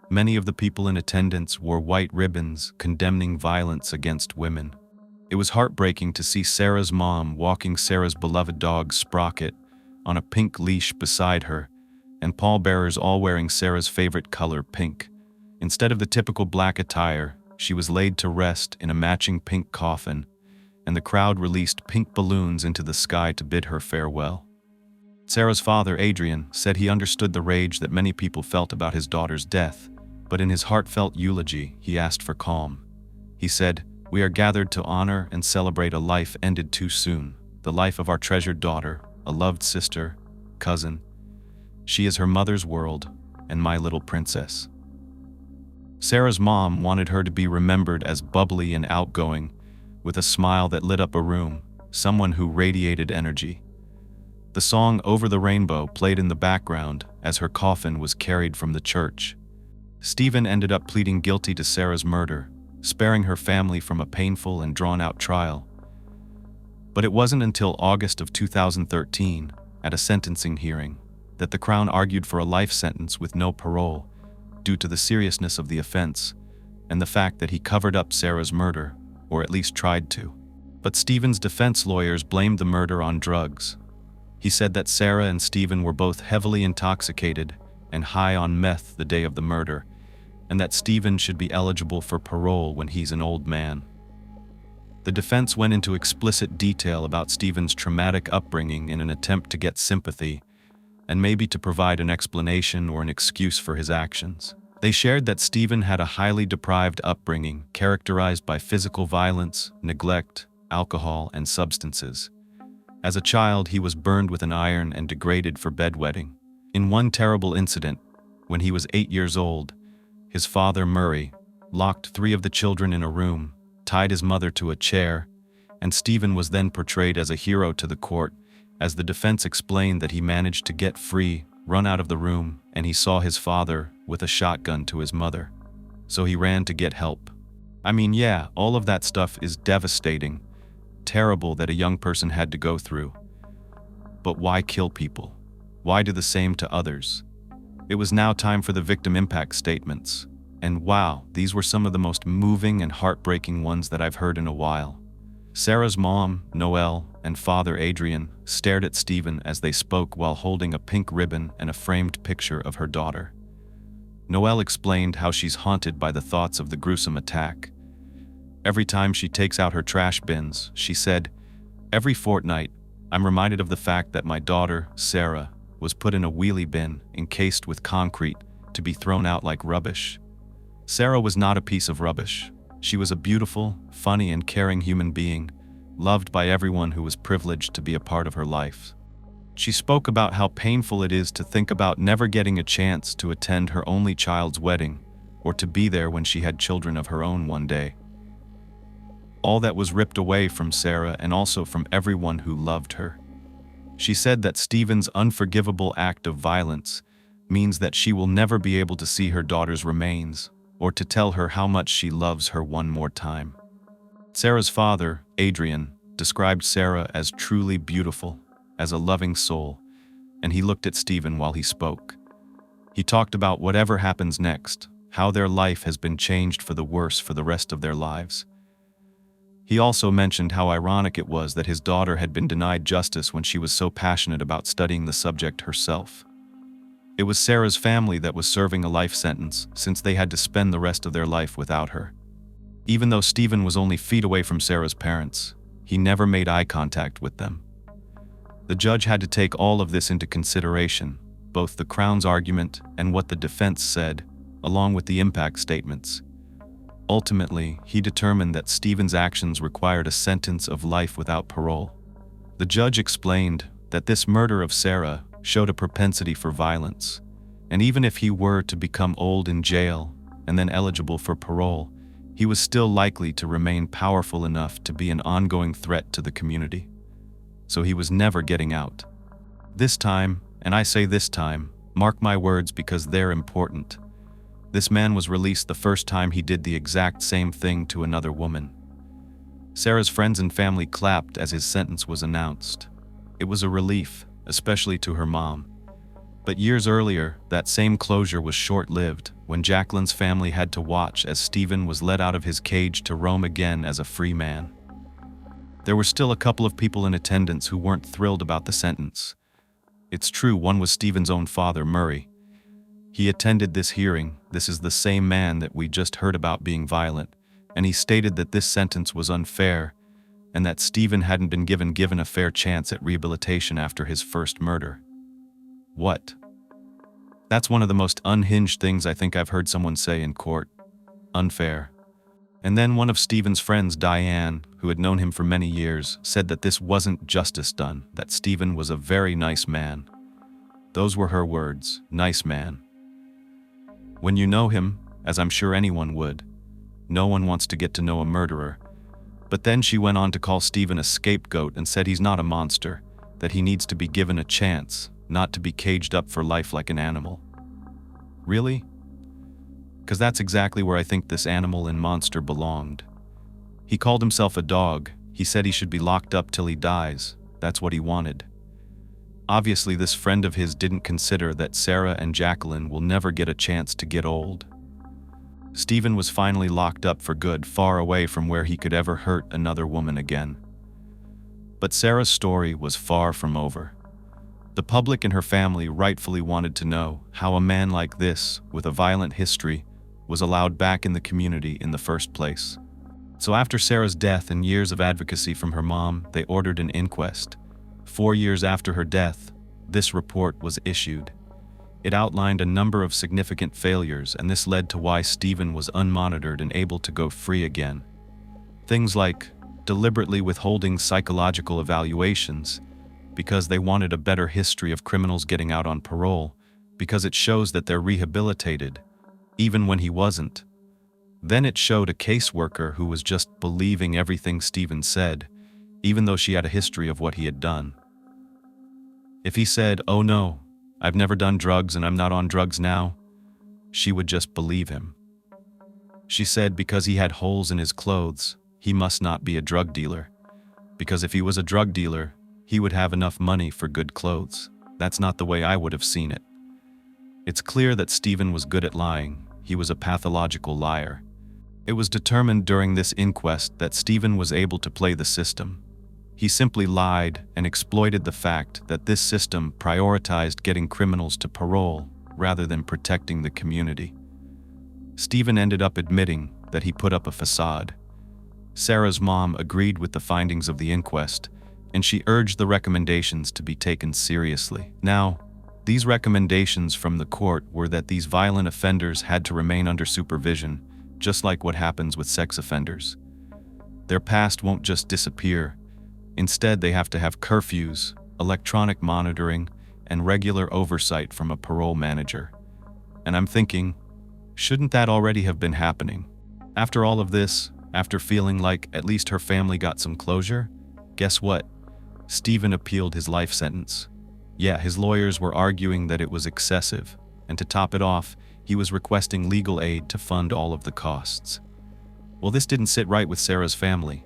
Many of the people in attendance wore white ribbons condemning violence against women. It was heartbreaking to see Sarah's mom walking Sarah's beloved dog Sprocket on a pink leash beside her, and pallbearers all wearing Sarah's favorite color, pink. Instead of the typical black attire, she was laid to rest in a matching pink coffin, and the crowd released pink balloons into the sky to bid her farewell. Sarah's father, Adrian, said he understood the rage that many people felt about his daughter's death, but in his heartfelt eulogy, he asked for calm. He said, "We are gathered to honor and celebrate a life ended too soon, the life of our treasured daughter, a loved sister, cousin. She is her mother's world, and my little princess." Sarah's mom wanted her to be remembered as bubbly and outgoing, with a smile that lit up a room, someone who radiated energy. The song "Over the Rainbow" played in the background as her coffin was carried from the church. Stephen ended up pleading guilty to Sarah's murder, sparing her family from a painful and drawn-out trial. But it wasn't until August of 2013, at a sentencing hearing, that the Crown argued for a life sentence with no parole, due to the seriousness of the offense and the fact that he covered up Sarah's murder, or at least tried to. But Stephen's defense lawyers blamed the murder on drugs. He said that Sarah and Stephen were both heavily intoxicated and high on meth the day of the murder, and that Stephen should be eligible for parole when he's an old man. The defense went into explicit detail about Stephen's traumatic upbringing in an attempt to get sympathy, and maybe to provide an explanation or an excuse for his actions. They shared that Stephen had a highly deprived upbringing characterized by physical violence, neglect, alcohol, and substances. As a child, he was burned with an iron and degraded for bedwetting. In one terrible incident, when he was 8 years old, his father, Murray, locked 3 of the children in a room, tied his mother to a chair, and Stephen was then portrayed as a hero to the court, as the defense explained that he managed to get free, run out of the room, and he saw his father with a shotgun to his mother. So he ran to get help. I mean, yeah, all of that stuff is devastating, terrible that a young person had to go through. But why kill people? Why do the same to others? It was now time for the victim impact statements. And wow, these were some of the most moving and heartbreaking ones that I've heard in a while. Sarah's mom, Noelle, and father, Adrian, stared at Stephen as they spoke while holding a pink ribbon and a framed picture of her daughter. Noelle explained how she's haunted by the thoughts of the gruesome attack. Every time she takes out her trash bins, she said, "Every fortnight, I'm reminded of the fact that my daughter, Sarah, was put in a wheelie bin encased with concrete to be thrown out like rubbish." Sarah was not a piece of rubbish. She was a beautiful, funny, and caring human being, loved by everyone who was privileged to be a part of her life. She spoke about how painful it is to think about never getting a chance to attend her only child's wedding, or to be there when she had children of her own one day. All that was ripped away from Sarah and also from everyone who loved her. She said that Stephen's unforgivable act of violence means that she will never be able to see her daughter's remains, or to tell her how much she loves her one more time. Sarah's father, Adrian, described Sarah as truly beautiful, as a loving soul, and he looked at Stephen while he spoke. He talked about whatever happens next, how their life has been changed for the worse for the rest of their lives. He also mentioned how ironic it was that his daughter had been denied justice when she was so passionate about studying the subject herself. It was Sarah's family that was serving a life sentence, since they had to spend the rest of their life without her. Even though Stephen was only feet away from Sarah's parents, he never made eye contact with them. The judge had to take all of this into consideration, both the Crown's argument and what the defense said, along with the impact statements. Ultimately, he determined that Stephen's actions required a sentence of life without parole. The judge explained that this murder of Sarah showed a propensity for violence, and even if he were to become old in jail and then eligible for parole, he was still likely to remain powerful enough to be an ongoing threat to the community. So he was never getting out. This time, and I say this time, mark my words because they're important, this man was released the first time he did the exact same thing to another woman. Sarah's friends and family clapped as his sentence was announced. It was a relief, especially to her mom. But years earlier, that same closure was short-lived when Jacqueline's family had to watch as Stephen was let out of his cage to roam again as a free man. There were still a couple of people in attendance who weren't thrilled about the sentence. It's true, one was Stephen's own father, Murray. He attended this hearing. This is the same man that we just heard about being violent, and he stated that this sentence was unfair and that Stephen hadn't been given a fair chance at rehabilitation after his first murder. What? That's one of the most unhinged things I think I've heard someone say in court. Unfair. And then one of Stephen's friends, Diane, who had known him for many years, said that this wasn't justice done, that Stephen was a very nice man. Those were her words, nice man. When you know him, as I'm sure anyone would, no one wants to get to know a murderer. But then she went on to call Stephen a scapegoat and said he's not a monster, that he needs to be given a chance, not to be caged up for life like an animal. Really? Because that's exactly where I think this animal and monster belonged. He called himself a dog. He said he should be locked up till he dies. That's what he wanted. Obviously, this friend of his didn't consider that Sarah and Jacqueline will never get a chance to get old. Stephen was finally locked up for good, far away from where he could ever hurt another woman again. But Sarah's story was far from over. The public and her family rightfully wanted to know how a man like this, with a violent history, was allowed back in the community in the first place. So after Sarah's death and years of advocacy from her mom, they ordered an inquest. 4 years after her death, this report was issued. It outlined a number of significant failures, and this led to why Stephen was unmonitored and able to go free again. Things like deliberately withholding psychological evaluations because they wanted a better history of criminals getting out on parole, because it shows that they're rehabilitated, even when he wasn't. Then it showed a caseworker who was just believing everything Stephen said, even though she had a history of what he had done. If he said, "Oh no, I've never done drugs and I'm not on drugs now," she would just believe him. She said because he had holes in his clothes, he must not be a drug dealer. Because if he was a drug dealer, he would have enough money for good clothes. That's not the way I would have seen it. It's clear that Stephen was good at lying. He was a pathological liar. It was determined during this inquest that Stephen was able to play the system. He simply lied and exploited the fact that this system prioritized getting criminals to parole rather than protecting the community. Stephen ended up admitting that he put up a facade. Sarah's mom agreed with the findings of the inquest, and she urged the recommendations to be taken seriously. Now, these recommendations from the court were that these violent offenders had to remain under supervision, just like what happens with sex offenders. Their past won't just disappear. Instead, they have to have curfews, electronic monitoring, and regular oversight from a parole manager. And I'm thinking, shouldn't that already have been happening? After all of this, after feeling like at least her family got some closure, guess what? Stephen appealed his life sentence. Yeah, his lawyers were arguing that it was excessive, and to top it off, he was requesting legal aid to fund all of the costs. Well, this didn't sit right with Sarah's family.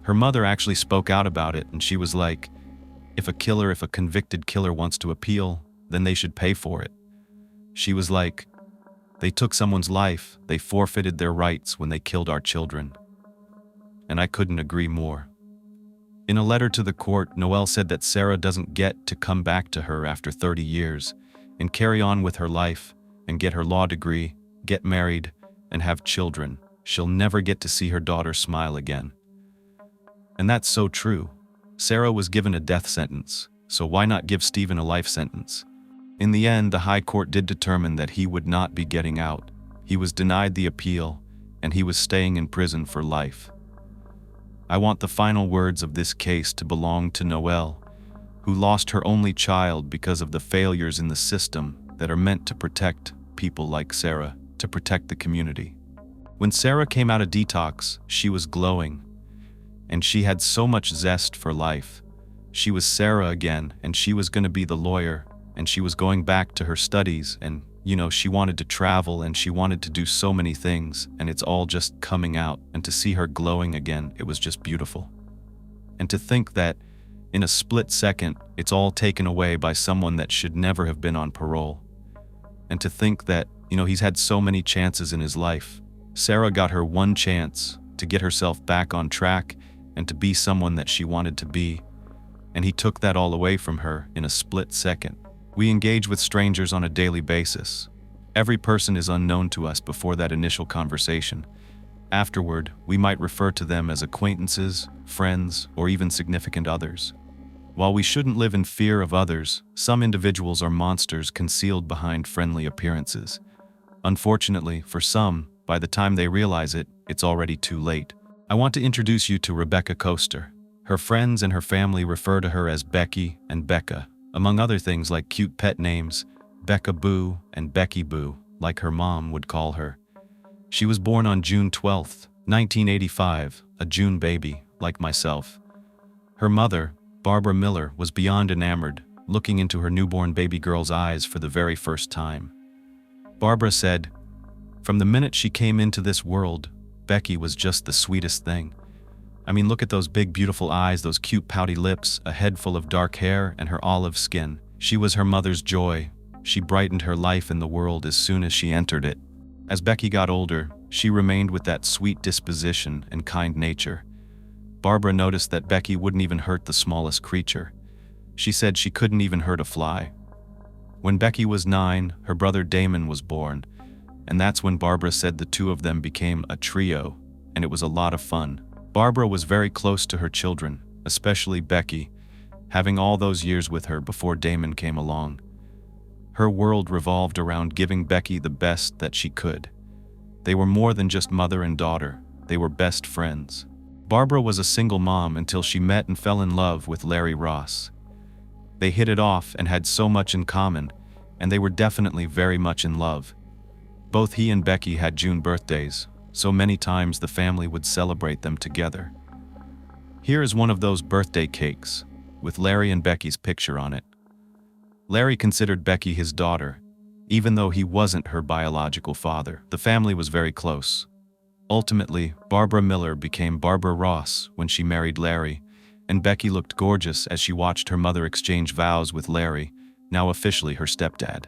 Her mother actually spoke out about it, and she was like, if a convicted killer wants to appeal, then they should pay for it. She was like, They took someone's life, they forfeited their rights when they killed our children. And I couldn't agree more. In a letter to the court, Noelle said that Sarah doesn't get to come back to her after 30 years and carry on with her life and get her law degree, get married, and have children. She'll never get to see her daughter smile again. And that's so true. Sarah was given a death sentence, so why not give Stephen a life sentence? In the end, the High Court did determine that he would not be getting out. He was denied the appeal, and he was staying in prison for life. I want the final words of this case to belong to Noelle, who lost her only child because of the failures in the system that are meant to protect people like Sarah, to protect the community. When Sarah came out of detox, she was glowing, and she had so much zest for life. She was Sarah again, and she was going to be the lawyer, and she was going back to her studies, and she wanted to travel and she wanted to do so many things, and it's all just coming out, and to see her glowing again, it was just beautiful. And to think that in a split second, it's all taken away by someone that should never have been on parole. And to think that, he's had so many chances in his life. Sarah got her one chance to get herself back on track and to be someone that she wanted to be, and he took that all away from her in a split second. We engage with strangers on a daily basis. Every person is unknown to us before that initial conversation. Afterward, we might refer to them as acquaintances, friends, or even significant others. While we shouldn't live in fear of others, some individuals are monsters concealed behind friendly appearances. Unfortunately, for some, by the time they realize it, it's already too late. I want to introduce you to Rebecca Coaster. Her friends and her family refer to her as Becky and Becca, among other things like cute pet names, Becca Boo and Becky Boo, like her mom would call her. She was born on June 12, 1985, a June baby, like myself. Her mother, Barbara Miller, was beyond enamored, looking into her newborn baby girl's eyes for the very first time. Barbara said, "From the minute she came into this world, Becky was just the sweetest thing. I mean, look at those big, beautiful eyes, those cute, pouty lips, a head full of dark hair, and her olive skin. She was her mother's joy. She brightened her life in the world as soon as she entered it." As Becky got older, she remained with that sweet disposition and kind nature. Barbara noticed that Becky wouldn't even hurt the smallest creature. She said she couldn't even hurt a fly. When Becky was 9, her brother Damon was born, and that's when Barbara said the two of them became a trio, and it was a lot of fun. Barbara was very close to her children, especially Becky, having all those years with her before Damon came along. Her world revolved around giving Becky the best that she could. They were more than just mother and daughter, they were best friends. Barbara was a single mom until she met and fell in love with Larry Ross. They hit it off and had so much in common, and they were definitely very much in love. Both he and Becky had June birthdays, so many times the family would celebrate them together. Here is one of those birthday cakes, with Larry and Becky's picture on it. Larry considered Becky his daughter, even though he wasn't her biological father. The family was very close. Ultimately, Barbara Miller became Barbara Ross when she married Larry, and Becky looked gorgeous as she watched her mother exchange vows with Larry, now officially her stepdad.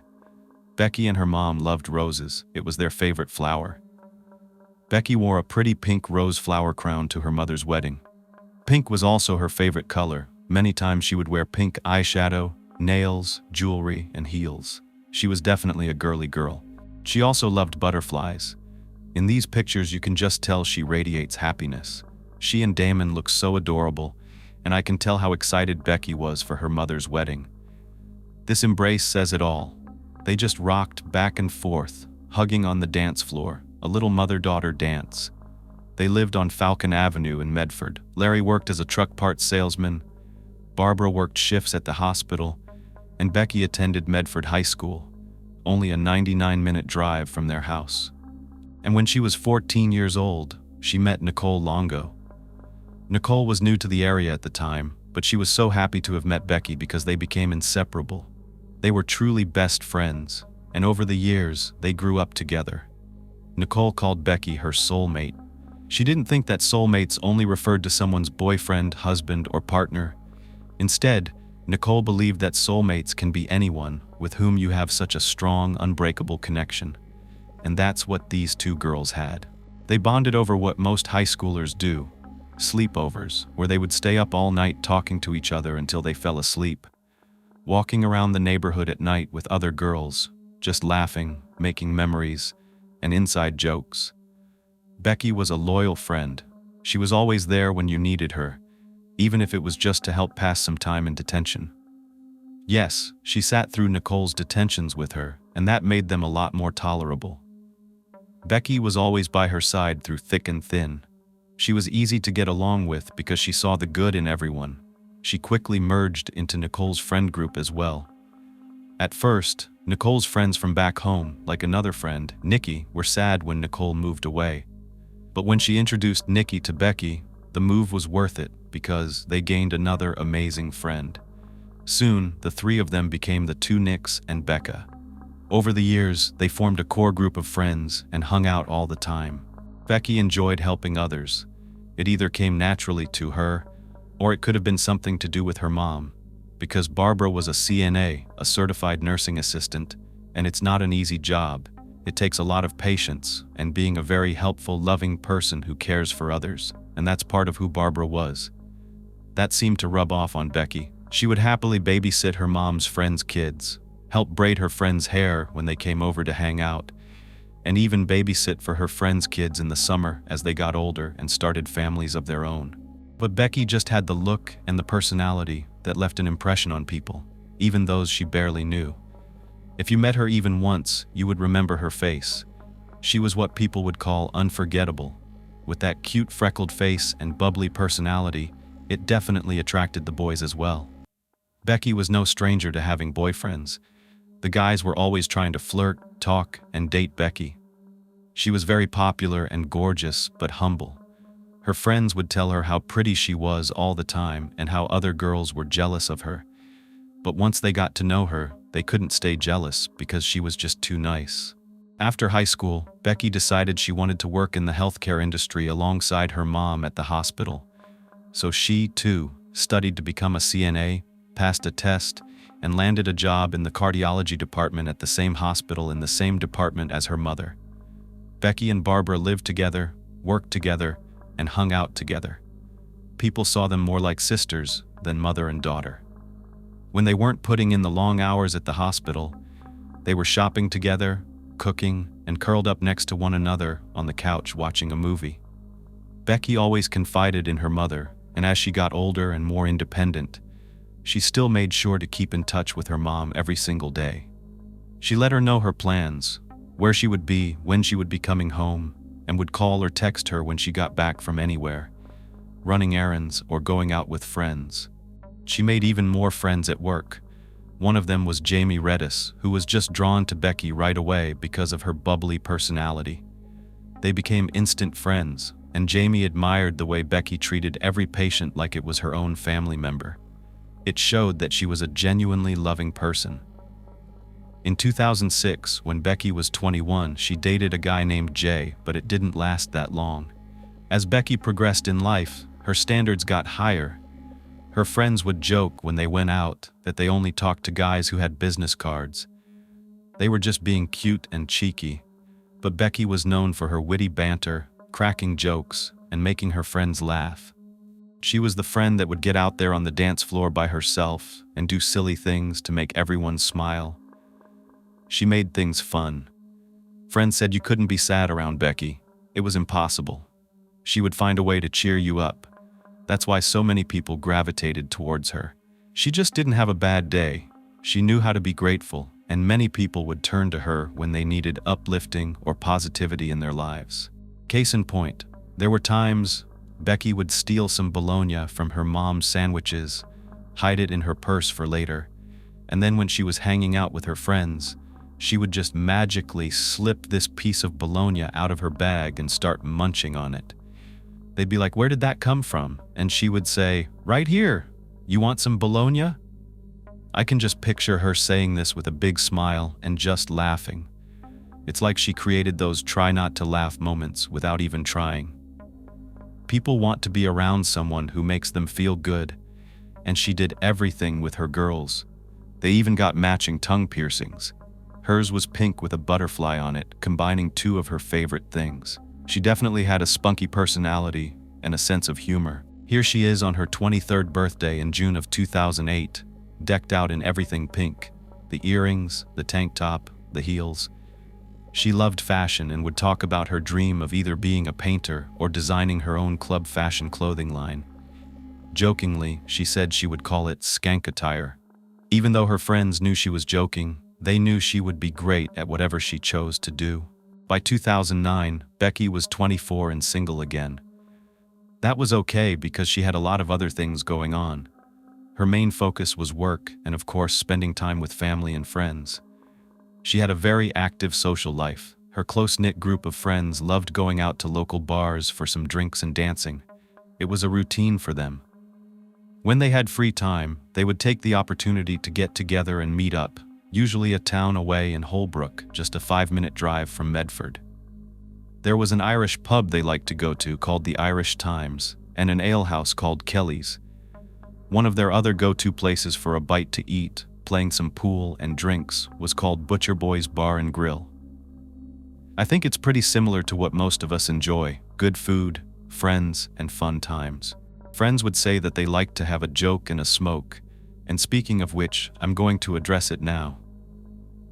Becky and her mom loved roses. It was their favorite flower. Becky wore a pretty pink rose flower crown to her mother's wedding. Pink was also her favorite color. Many times she would wear pink eyeshadow, nails, jewelry, and heels. She was definitely a girly girl. She also loved butterflies. In these pictures you can just tell she radiates happiness. She and Damon look so adorable, and I can tell how excited Becky was for her mother's wedding. This embrace says it all. They just rocked back and forth, hugging on the dance floor, a little mother-daughter dance. They lived on Falcon Avenue in Medford. Larry worked as a truck parts salesman, Barbara worked shifts at the hospital, and Becky attended Medford High School, only a 99-minute drive from their house. And when she was 14 years old, she met Nicole Longo. Nicole was new to the area at the time, but she was so happy to have met Becky because they became inseparable. They were truly best friends, and over the years, they grew up together. Nicole called Becky her soulmate. She didn't think that soulmates only referred to someone's boyfriend, husband, or partner. Instead, Nicole believed that soulmates can be anyone with whom you have such a strong, unbreakable connection. and that's what these two girls had. They bonded over what most high schoolers do, sleepovers, where they would stay up all night talking to each other until they fell asleep, walking around the neighborhood at night with other girls, just laughing, making memories, and inside jokes. Becky was a loyal friend. She was always there when you needed her, even if it was just to help pass some time in detention. Yes, she sat through Nicole's detentions with her, and that made them a lot more tolerable. Becky was always by her side through thick and thin. She was easy to get along with because she saw the good in everyone. She quickly merged into Nicole's friend group as well. At first, Nicole's friends from back home, like another friend, Nikki, were sad when Nicole moved away. But when she introduced Nikki to Becky, the move was worth it because they gained another amazing friend. Soon, the three of them became the two Nicks and Becca. Over the years, they formed a core group of friends and hung out all the time. Becky enjoyed helping others. It either came naturally to her, or it could have been something to do with her mom, because Barbara was a CNA, a certified nursing assistant, and it's not an easy job. It takes a lot of patience and being a very helpful, loving person who cares for others, and that's part of who Barbara was. That seemed to rub off on Becky. She would happily babysit her mom's friends' kids, help braid her friends' hair when they came over to hang out, and even babysit for her friends' kids in the summer as they got older and started families of their own. But Becky just had the look and the personality that left an impression on people, even those she barely knew. If you met her even once, you would remember her face. She was what people would call unforgettable. With that cute freckled face and bubbly personality, it definitely attracted the boys as well. Becky was no stranger to having boyfriends. The guys were always trying to flirt, talk, and date Becky. She was very popular and gorgeous, but humble. Her friends would tell her how pretty she was all the time and how other girls were jealous of her. But once they got to know her, they couldn't stay jealous because she was just too nice. After high school, Becky decided she wanted to work in the healthcare industry alongside her mom at the hospital. So she, too, studied to become a CNA, passed a test, and landed a job in the cardiology department at the same hospital in the same department as her mother. Becky and Barbara lived together, worked together, and hung out together. People saw them more like sisters than mother and daughter. When they weren't putting in the long hours at the hospital, they were shopping together, cooking, and curled up next to one another on the couch watching a movie. Becky always confided in her mother, and as she got older and more independent, she still made sure to keep in touch with her mom every single day. She let her know her plans, where she would be, when she would be coming home, and would call or text her when she got back from anywhere, running errands or going out with friends. She made even more friends at work. One of them was Jamie Redis, who was just drawn to Becky right away because of her bubbly personality. They became instant friends, and Jamie admired the way Becky treated every patient like it was her own family member. It showed that she was a genuinely loving person. In 2006, when Becky was 21, she dated a guy named Jay, but it didn't last that long. As Becky progressed in life, her standards got higher. Her friends would joke when they went out that they only talked to guys who had business cards. They were just being cute and cheeky, but Becky was known for her witty banter, cracking jokes, and making her friends laugh. She was the friend that would get out there on the dance floor by herself and do silly things to make everyone smile. She made things fun. Friends said you couldn't be sad around Becky. It was impossible. She would find a way to cheer you up. That's why so many people gravitated towards her. She just didn't have a bad day. She knew how to be grateful, and many people would turn to her when they needed uplifting or positivity in their lives. Case in point, there were times Becky would steal some bologna from her mom's sandwiches, hide it in her purse for later, and then when she was hanging out with her friends, she would just magically slip this piece of bologna out of her bag and start munching on it. They'd be like, "Where did that come from?" And she would say, "Right here. You want some bologna?" I can just picture her saying this with a big smile and just laughing. It's like she created those try not to laugh moments without even trying. People want to be around someone who makes them feel good, and she did everything with her girls. They even got matching tongue piercings. Hers was pink with a butterfly on it, combining two of her favorite things. She definitely had a spunky personality and a sense of humor. Here she is on her 23rd birthday in June of 2008, decked out in everything pink. The earrings, the tank top, the heels. She loved fashion and would talk about her dream of either being a painter or designing her own club fashion clothing line. Jokingly, she said she would call it skank attire. Even though her friends knew she was joking, they knew she would be great at whatever she chose to do. By 2009, Becky was 24 and single again. That was okay because she had a lot of other things going on. Her main focus was work and, of course, spending time with family and friends. She had a very active social life. Her close-knit group of friends loved going out to local bars for some drinks and dancing. It was a routine for them. When they had free time, they would take the opportunity to get together and meet up, usually a town away in Holbrook, just a 5-minute drive from Medford. There was an Irish pub they liked to go to called the Irish Times, and an alehouse called Kelly's. One of their other go-to places for a bite to eat, playing some pool and drinks, was called Butcher Boy's Bar and Grill. I think it's pretty similar to what most of us enjoy: good food, friends, and fun times. Friends would say that they liked to have a joke and a smoke, and speaking of which, I'm going to address it now.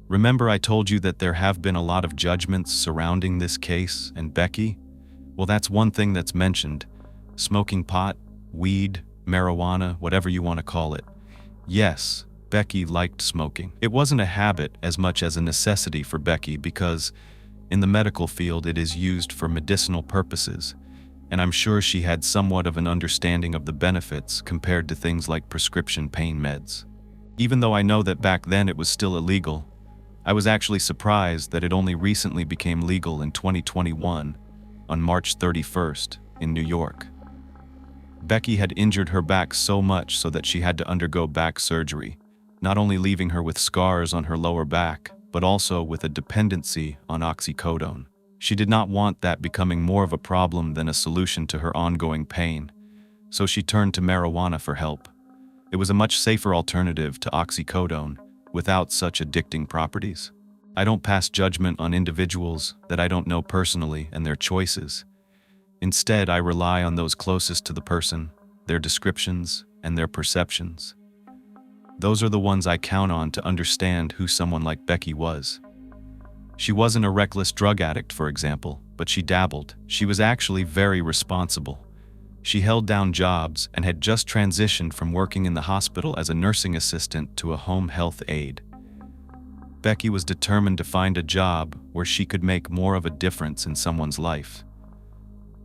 Remember I told you that there have been a lot of judgments surrounding this case and Becky? Well, that's one thing that's mentioned: smoking pot, weed, marijuana, whatever you want to call it. Yes, Becky liked smoking. It wasn't a habit as much as a necessity for Becky because, in the medical field, it is used for medicinal purposes, and I'm sure she had somewhat of an understanding of the benefits compared to things like prescription pain meds. Even though I know that back then it was still illegal, I was actually surprised that it only recently became legal in 2021, on March 31st, in New York. Becky had injured her back so much so that she had to undergo back surgery, not only leaving her with scars on her lower back, but also with a dependency on oxycodone. She did not want that becoming more of a problem than a solution to her ongoing pain, so she turned to marijuana for help. It was a much safer alternative to oxycodone, without such addicting properties. I don't pass judgment on individuals that I don't know personally and their choices. Instead, I rely on those closest to the person, their descriptions, and their perceptions. Those are the ones I count on to understand who someone like Becky was. She wasn't a reckless drug addict, for example, but she dabbled. She was actually very responsible. She held down jobs and had just transitioned from working in the hospital as a nursing assistant to a home health aide. Becky was determined to find a job where she could make more of a difference in someone's life.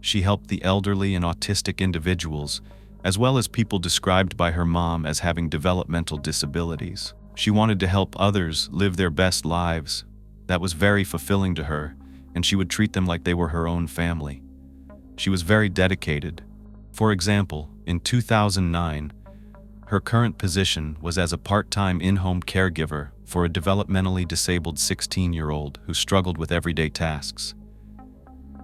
She helped the elderly and autistic individuals, as well as people described by her mom as having developmental disabilities. She wanted to help others live their best lives. That was very fulfilling to her, and she would treat them like they were her own family. She was very dedicated. For example, in 2009, her current position was as a part-time in-home caregiver for a developmentally disabled 16-year-old who struggled with everyday tasks.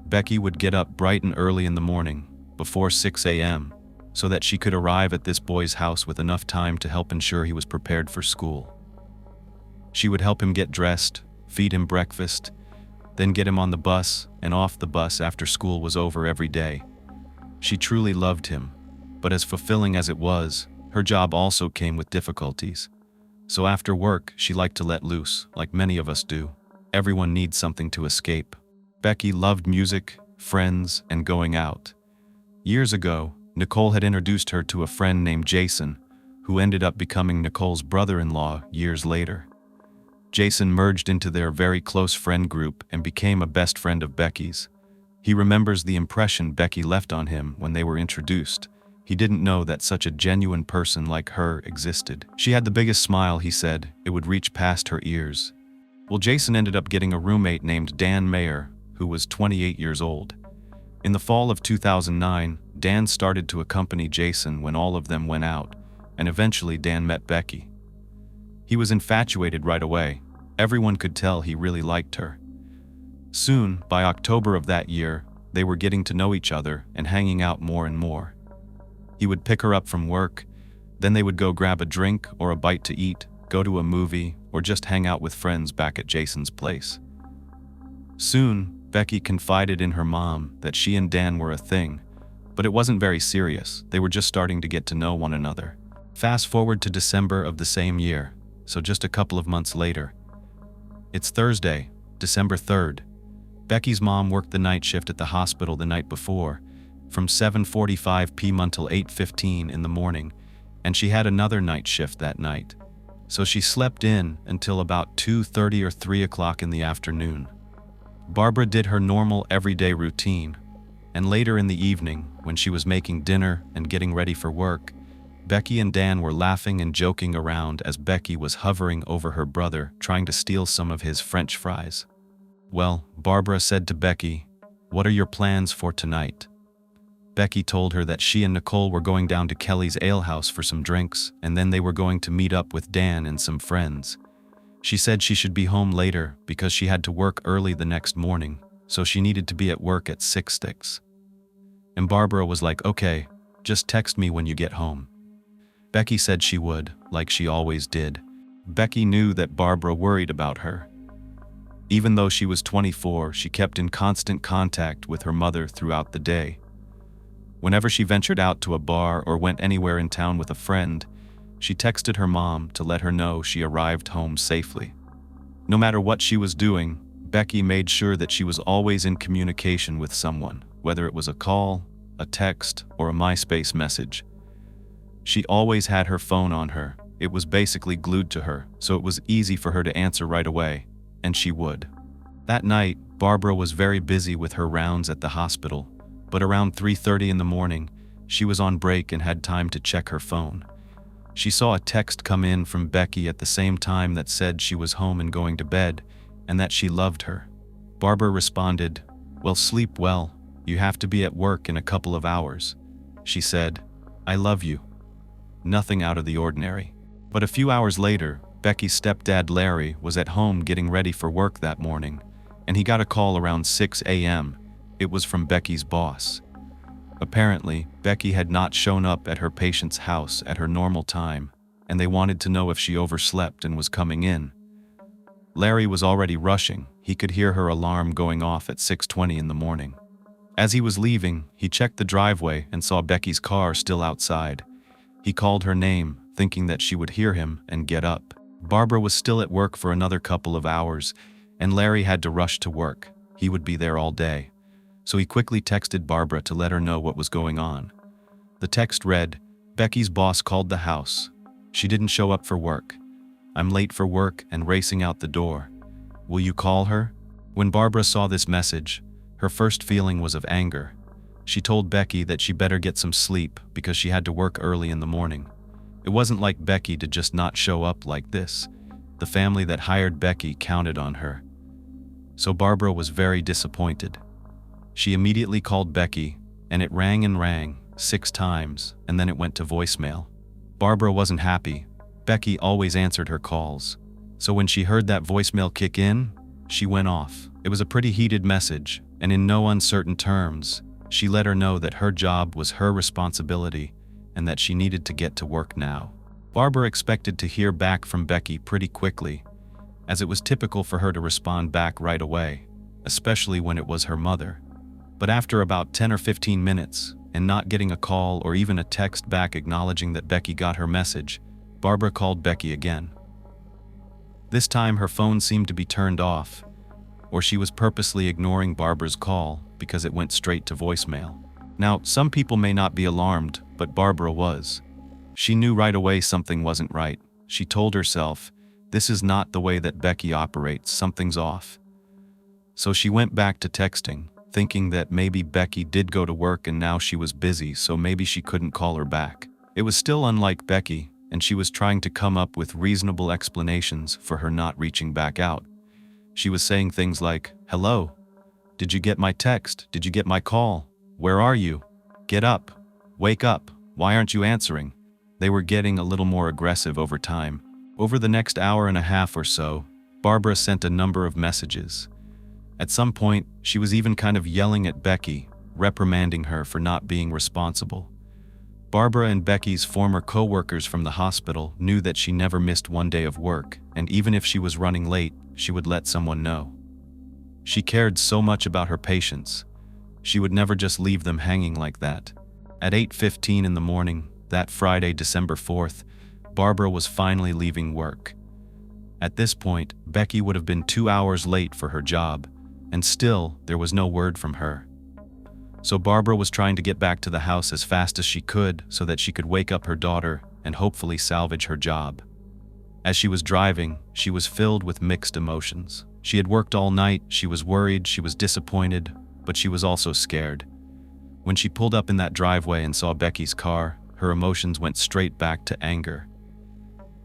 Becky would get up bright and early in the morning, before 6 a.m., so that she could arrive at this boy's house with enough time to help ensure he was prepared for school. She would help him get dressed, feed him breakfast, then get him on the bus and off the bus after school was over every day. She truly loved him, but as fulfilling as it was, her job also came with difficulties. So after work, she liked to let loose, like many of us do. Everyone needs something to escape. Becky loved music, friends, and going out. Years ago, Nicole had introduced her to a friend named Jason, who ended up becoming Nicole's brother-in-law years later. Jason merged into their very close friend group and became a best friend of Becky's. He remembers the impression Becky left on him when they were introduced. He didn't know that such a genuine person like her existed. She had the biggest smile, he said. It would reach past her ears. Well, Jason ended up getting a roommate named Dan Mayer, who was 28 years old. In the fall of 2009, Dan started to accompany Jason when all of them went out, and eventually Dan met Becky. He was infatuated right away. Everyone could tell he really liked her. Soon, by October of that year, they were getting to know each other and hanging out more and more. He would pick her up from work, then they would go grab a drink or a bite to eat, go to a movie, or just hang out with friends back at Jason's place. Soon, Becky confided in her mom that she and Dan were a thing, but it wasn't very serious. They were just starting to get to know one another. Fast forward to December of the same year, so just a couple of months later. It's Thursday, December 3rd. Becky's mom worked the night shift at the hospital the night before, from 7:45 p.m. until 8:15 in the morning, and she had another night shift that night. So she slept in until about 2:30 or 3 o'clock in the afternoon. Barbara did her normal everyday routine, and later in the evening, when she was making dinner and getting ready for work, Becky and Dan were laughing and joking around as Becky was hovering over her brother, trying to steal some of his French fries. Well, Barbara said to Becky, "What are your plans for tonight?" Becky told her that she and Nicole were going down to Kelly's ale house for some drinks, and then they were going to meet up with Dan and some friends. She said she should be home later because she had to work early the next morning, so she needed to be at work at 6. And Barbara was like, "Okay, just text me when you get home." Becky said she would, like she always did. Becky knew that Barbara worried about her. Even though she was 24, she kept in constant contact with her mother throughout the day. Whenever she ventured out to a bar or went anywhere in town with a friend, she texted her mom to let her know she arrived home safely. No matter what she was doing, Becky made sure that she was always in communication with someone, whether it was a call, a text, or a MySpace message. She always had her phone on her. It was basically glued to her, so it was easy for her to answer right away, and she would. That night, Barbara was very busy with her rounds at the hospital, but around 3:30 in the morning, she was on break and had time to check her phone. She saw a text come in from Becky at the same time that said she was home and going to bed, and that she loved her. Barbara responded, "Well, sleep well. You have to be at work in a couple of hours." She said, "I love you." Nothing out of the ordinary. But a few hours later, Becky's stepdad Larry was at home getting ready for work that morning, and he got a call around 6 a.m. It was from Becky's boss. Apparently, Becky had not shown up at her patient's house at her normal time, and they wanted to know if she overslept and was coming in. Larry was already rushing. He could hear her alarm going off at 6:20 in the morning. As he was leaving, he checked the driveway and saw Becky's car still outside. He called her name, thinking that she would hear him and get up. Barbara was still at work for another couple of hours, and Larry had to rush to work. He would be there all day. So he quickly texted Barbara to let her know what was going on. The text read, "Becky's boss called the house. She didn't show up for work. I'm late for work and racing out the door. Will you call her?" When Barbara saw this message, her first feeling was of anger. She told Becky that she better get some sleep because she had to work early in the morning. It wasn't like Becky to just not show up like this. The family that hired Becky counted on her. So Barbara was very disappointed. She immediately called Becky, and it rang and rang 6 times, and then it went to voicemail. Barbara wasn't happy. Becky always answered her calls. So when she heard that voicemail kick in, she went off. It was a pretty heated message, and in no uncertain terms, she let her know that her job was her responsibility and that she needed to get to work now. Barbara expected to hear back from Becky pretty quickly, as it was typical for her to respond back right away, especially when it was her mother. But after about 10 or 15 minutes, and not getting a call or even a text back acknowledging that Becky got her message, Barbara called Becky again. This time her phone seemed to be turned off, or she was purposely ignoring Barbara's call because it went straight to voicemail. Now, some people may not be alarmed, but Barbara was. She knew right away something wasn't right. She told herself, "This is not the way that Becky operates, something's off." So she went back to texting, thinking that maybe Becky did go to work and now she was busy, so maybe she couldn't call her back. It was still unlike Becky, and she was trying to come up with reasonable explanations for her not reaching back out. She was saying things like, "Hello? Did you get my text? Did you get my call? Where are you? Get up. Wake up. Why aren't you answering?" They were getting a little more aggressive over time. Over the next hour and a half or so, Barbara sent a number of messages. At some point, she was even kind of yelling at Becky, reprimanding her for not being responsible. Barbara and Becky's former co-workers from the hospital knew that she never missed one day of work, and even if she was running late, she would let someone know. She cared so much about her patients. She would never just leave them hanging like that. At 8:15 in the morning, that Friday, December 4th, Barbara was finally leaving work. At this point, Becky would have been 2 hours late for her job, and still, there was no word from her. So Barbara was trying to get back to the house as fast as she could so that she could wake up her daughter and hopefully salvage her job. As she was driving, she was filled with mixed emotions. She had worked all night, she was worried, she was disappointed, but she was also scared. When she pulled up in that driveway and saw Becky's car, her emotions went straight back to anger.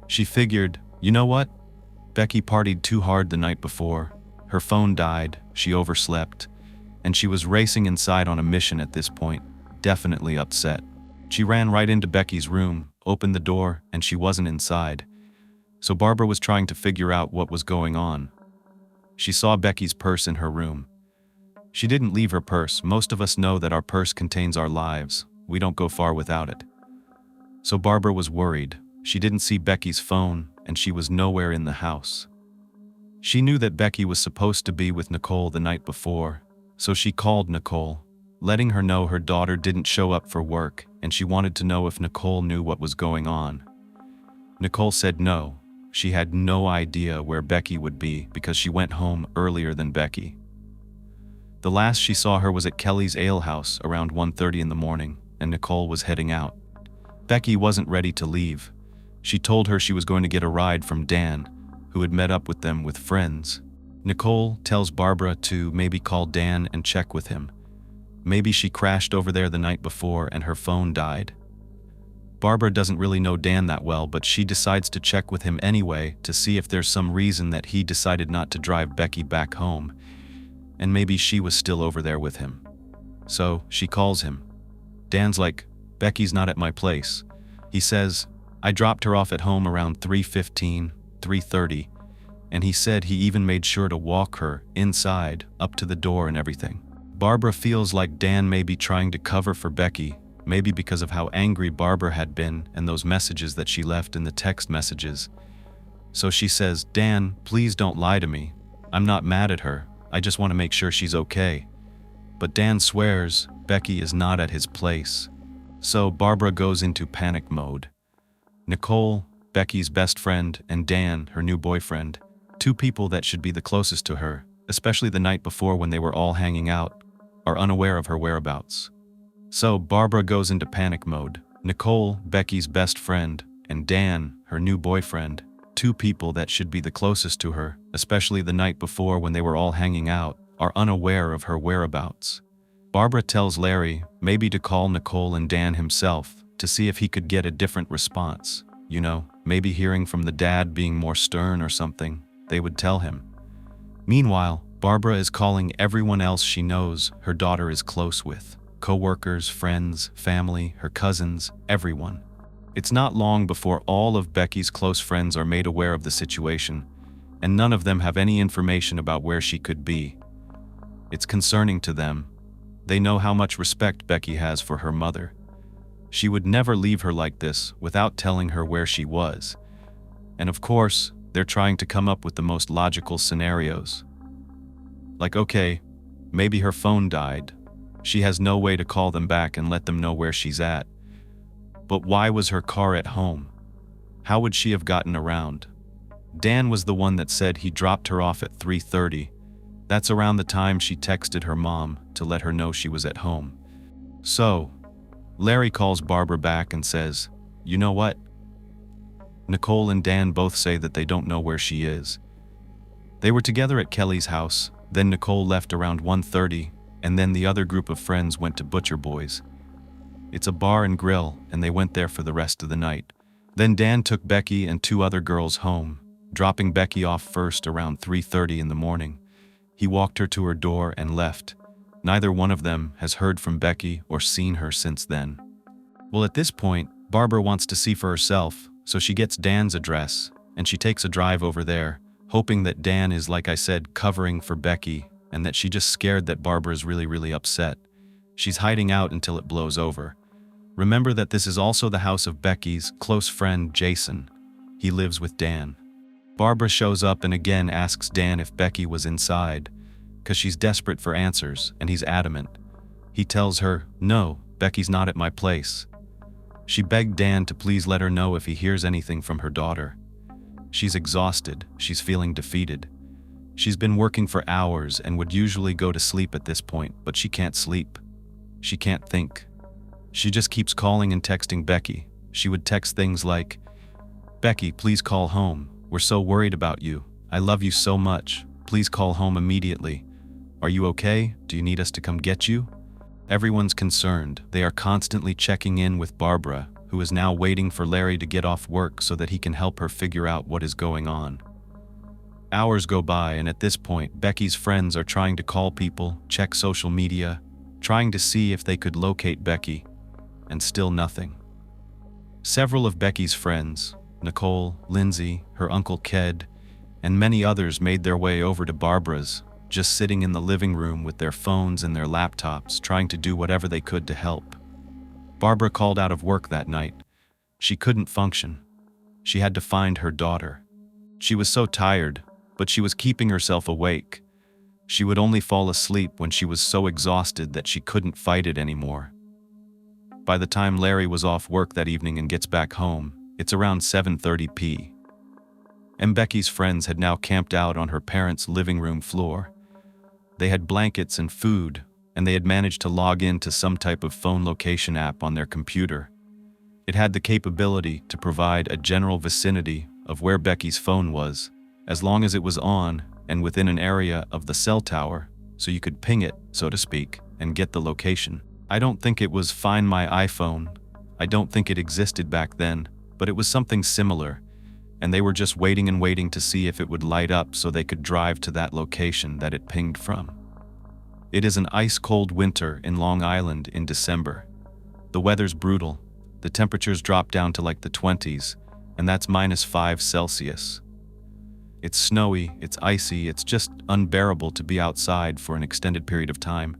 She figured, you know what? Becky partied too hard the night before. Her phone died, she overslept, and she was racing inside on a mission at this point, definitely upset. She ran right into Becky's room, opened the door, and she wasn't inside. So Barbara was trying to figure out what was going on. She saw Becky's purse in her room. She didn't leave her purse. Most of us know that our purse contains our lives. We don't go far without it. So Barbara was worried. She didn't see Becky's phone, and she was nowhere in the house. She knew that Becky was supposed to be with Nicole the night before, so she called Nicole, letting her know her daughter didn't show up for work, and she wanted to know if Nicole knew what was going on. Nicole said no. She had no idea where Becky would be because she went home earlier than Becky. The last she saw her was at Kelly's Ale House around 1:30 in the morning, and Nicole was heading out. Becky wasn't ready to leave. She told her she was going to get a ride from Dan, who had met up with them with friends. Nicole tells Barbara to maybe call Dan and check with him. Maybe she crashed over there the night before and her phone died. Barbara doesn't really know Dan that well, but she decides to check with him anyway to see if there's some reason that he decided not to drive Becky back home, and maybe she was still over there with him. So she calls him. Dan's like, "Becky's not at my place." He says, "I dropped her off at home around 3:15, 3:30, and he said he even made sure to walk her inside, up to the door and everything." Barbara feels like Dan may be trying to cover for Becky, maybe because of how angry Barbara had been and those messages that she left in the text messages. So she says, "Dan, please don't lie to me. I'm not mad at her. I just want to make sure she's okay." But Dan swears Becky is not at his place. So Barbara goes into panic mode. Nicole, Becky's best friend, and Dan, her new boyfriend, two people that should be the closest to her, especially the night before when they were all hanging out, are unaware of her whereabouts. So Barbara goes into panic mode. Nicole, Becky's best friend, and Dan, her new boyfriend, two people that should be the closest to her, especially the night before when they were all hanging out, are unaware of her whereabouts. Barbara tells Larry maybe to call Nicole and Dan himself to see if he could get a different response. You know, maybe hearing from the dad being more stern or something, they would tell him. Meanwhile, Barbara is calling everyone else she knows her daughter is close with. Co-workers, friends, family, her cousins, everyone. It's not long before all of Becky's close friends are made aware of the situation, and none of them have any information about where she could be. It's concerning to them. They know how much respect Becky has for her mother. She would never leave her like this without telling her where she was. And of course, they're trying to come up with the most logical scenarios. Like, okay, maybe her phone died. She has no way to call them back and let them know where she's at. But why was her car at home? How would she have gotten around? Dan was the one that said he dropped her off at 3:30. That's around the time she texted her mom to let her know she was at home. So, Larry calls Barbara back and says, "You know what? Nicole and Dan both say that they don't know where she is. They were together at Kelly's house, then Nicole left around 1:30, and then the other group of friends went to Butcher Boys. It's a bar and grill, and they went there for the rest of the night. Then Dan took Becky and two other girls home, dropping Becky off first around 3:30 in the morning. He walked her to her door and left. Neither one of them has heard from Becky or seen her since then." Well, at this point, Barbara wants to see for herself, so she gets Dan's address, and she takes a drive over there, hoping that Dan is, like I said, covering for Becky, and that she just scared that Barbara's really upset. She's hiding out until it blows over. Remember that this is also the house of Becky's close friend, Jason. He lives with Dan. Barbara shows up and again asks Dan if Becky was inside, because she's desperate for answers, and he's adamant. He tells her, "No, Becky's not at my place." She begged Dan to please let her know if he hears anything from her daughter. She's exhausted, she's feeling defeated. She's been working for hours and would usually go to sleep at this point, but she can't sleep. She can't think. She just keeps calling and texting Becky. She would text things like, "Becky, please call home. We're so worried about you. I love you so much. Please call home immediately. Are you okay? Do you need us to come get you?" Everyone's concerned. They are constantly checking in with Barbara, who is now waiting for Larry to get off work so that he can help her figure out what is going on. Hours go by, and at this point, Becky's friends are trying to call people, check social media, trying to see if they could locate Becky, and still nothing. Several of Becky's friends, Nicole, Lindsay, her uncle Ked, and many others made their way over to Barbara's, just sitting in the living room with their phones and their laptops, trying to do whatever they could to help. Barbara called out of work that night. She couldn't function. She had to find her daughter. She was so tired, but she was keeping herself awake. She would only fall asleep when she was so exhausted that she couldn't fight it anymore. By the time Larry was off work that evening and gets back home, it's around 7:30 p.m. And Becky's friends had now camped out on her parents' living room floor. They had blankets and food, and they had managed to log into some type of phone location app on their computer. It had the capability to provide a general vicinity of where Becky's phone was, as long as it was on and within an area of the cell tower, so you could ping it, so to speak, and get the location. I don't think it was Find My iPhone. I don't think it existed back then, but it was something similar, and they were just waiting and waiting to see if it would light up so they could drive to that location that it pinged from. It is an ice-cold winter in Long Island in December. The weather's brutal. The temperatures drop down to like the 20s, and that's -5 Celsius. It's snowy, it's icy, it's just unbearable to be outside for an extended period of time.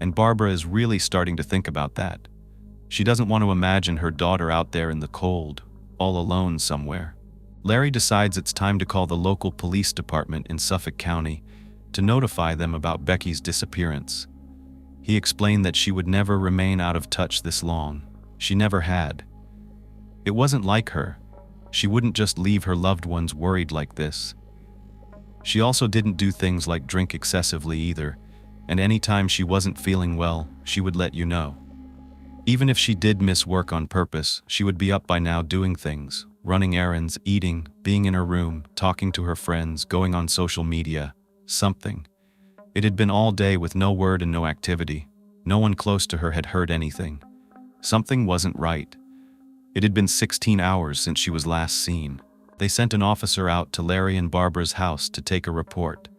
And Barbara is really starting to think about that. She doesn't want to imagine her daughter out there in the cold, all alone somewhere. Larry decides it's time to call the local police department in Suffolk County to notify them about Becky's disappearance. He explained that she would never remain out of touch this long. She never had. It wasn't like her. She wouldn't just leave her loved ones worried like this. She also didn't do things like drink excessively either, and anytime she wasn't feeling well, she would let you know. Even if she did miss work on purpose, she would be up by now doing things, running errands, eating, being in her room, talking to her friends, going on social media, something. It had been all day with no word and no activity. No one close to her had heard anything. Something wasn't right. It had been 16 hours since she was last seen. They sent an officer out to Larry and Barbara's house to take a report.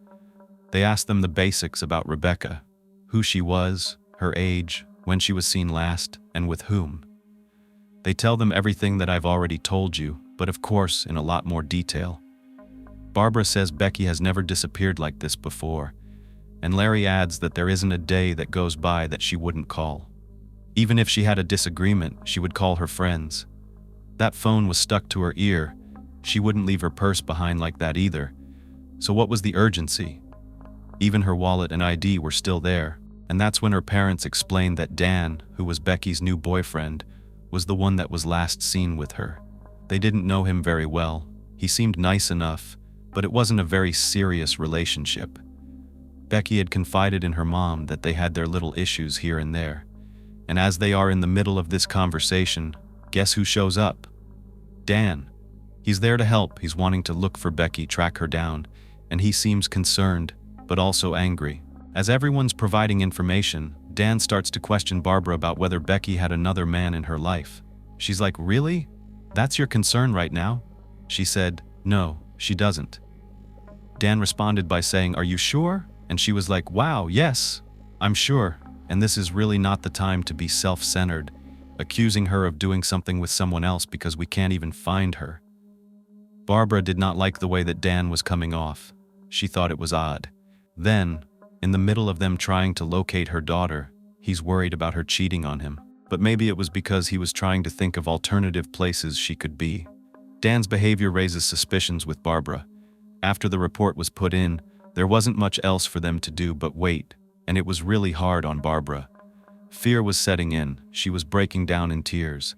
They asked them the basics about Rebecca, who she was, her age, when she was seen last, and with whom. They tell them everything that I've already told you, but of course in a lot more detail. Barbara says Becky has never disappeared like this before, and Larry adds that there isn't a day that goes by that she wouldn't call. Even if she had a disagreement, she would call her friends. That phone was stuck to her ear. She wouldn't leave her purse behind like that either. So what was the urgency? Even her wallet and ID were still there. And that's when her parents explained that Dan, who was Becky's new boyfriend, was the one that was last seen with her. They didn't know him very well. He seemed nice enough, but it wasn't a very serious relationship. Becky had confided in her mom that they had their little issues here and there. And as they are in the middle of this conversation, guess who shows up? Dan. He's there to help. He's wanting to look for Becky, track her down, and he seems concerned, but also angry. As everyone's providing information, Dan starts to question Barbara about whether Becky had another man in her life. She's like, "Really? That's your concern right now?" She said, "No, she doesn't." Dan responded by saying, "Are you sure?" And she was like, "Wow, yes, I'm sure. And this is really not the time to be self-centered, accusing her of doing something with someone else because we can't even find her." Barbara did not like the way that Dan was coming off. She thought it was odd. Then, in the middle of them trying to locate her daughter, he's worried about her cheating on him. but maybe it was because he was trying to think of alternative places she could be. Dan's behavior raises suspicions with Barbara. After the report was put in, there wasn't much else for them to do but wait, and it was really hard on Barbara. Fear was setting in. She was breaking down in tears.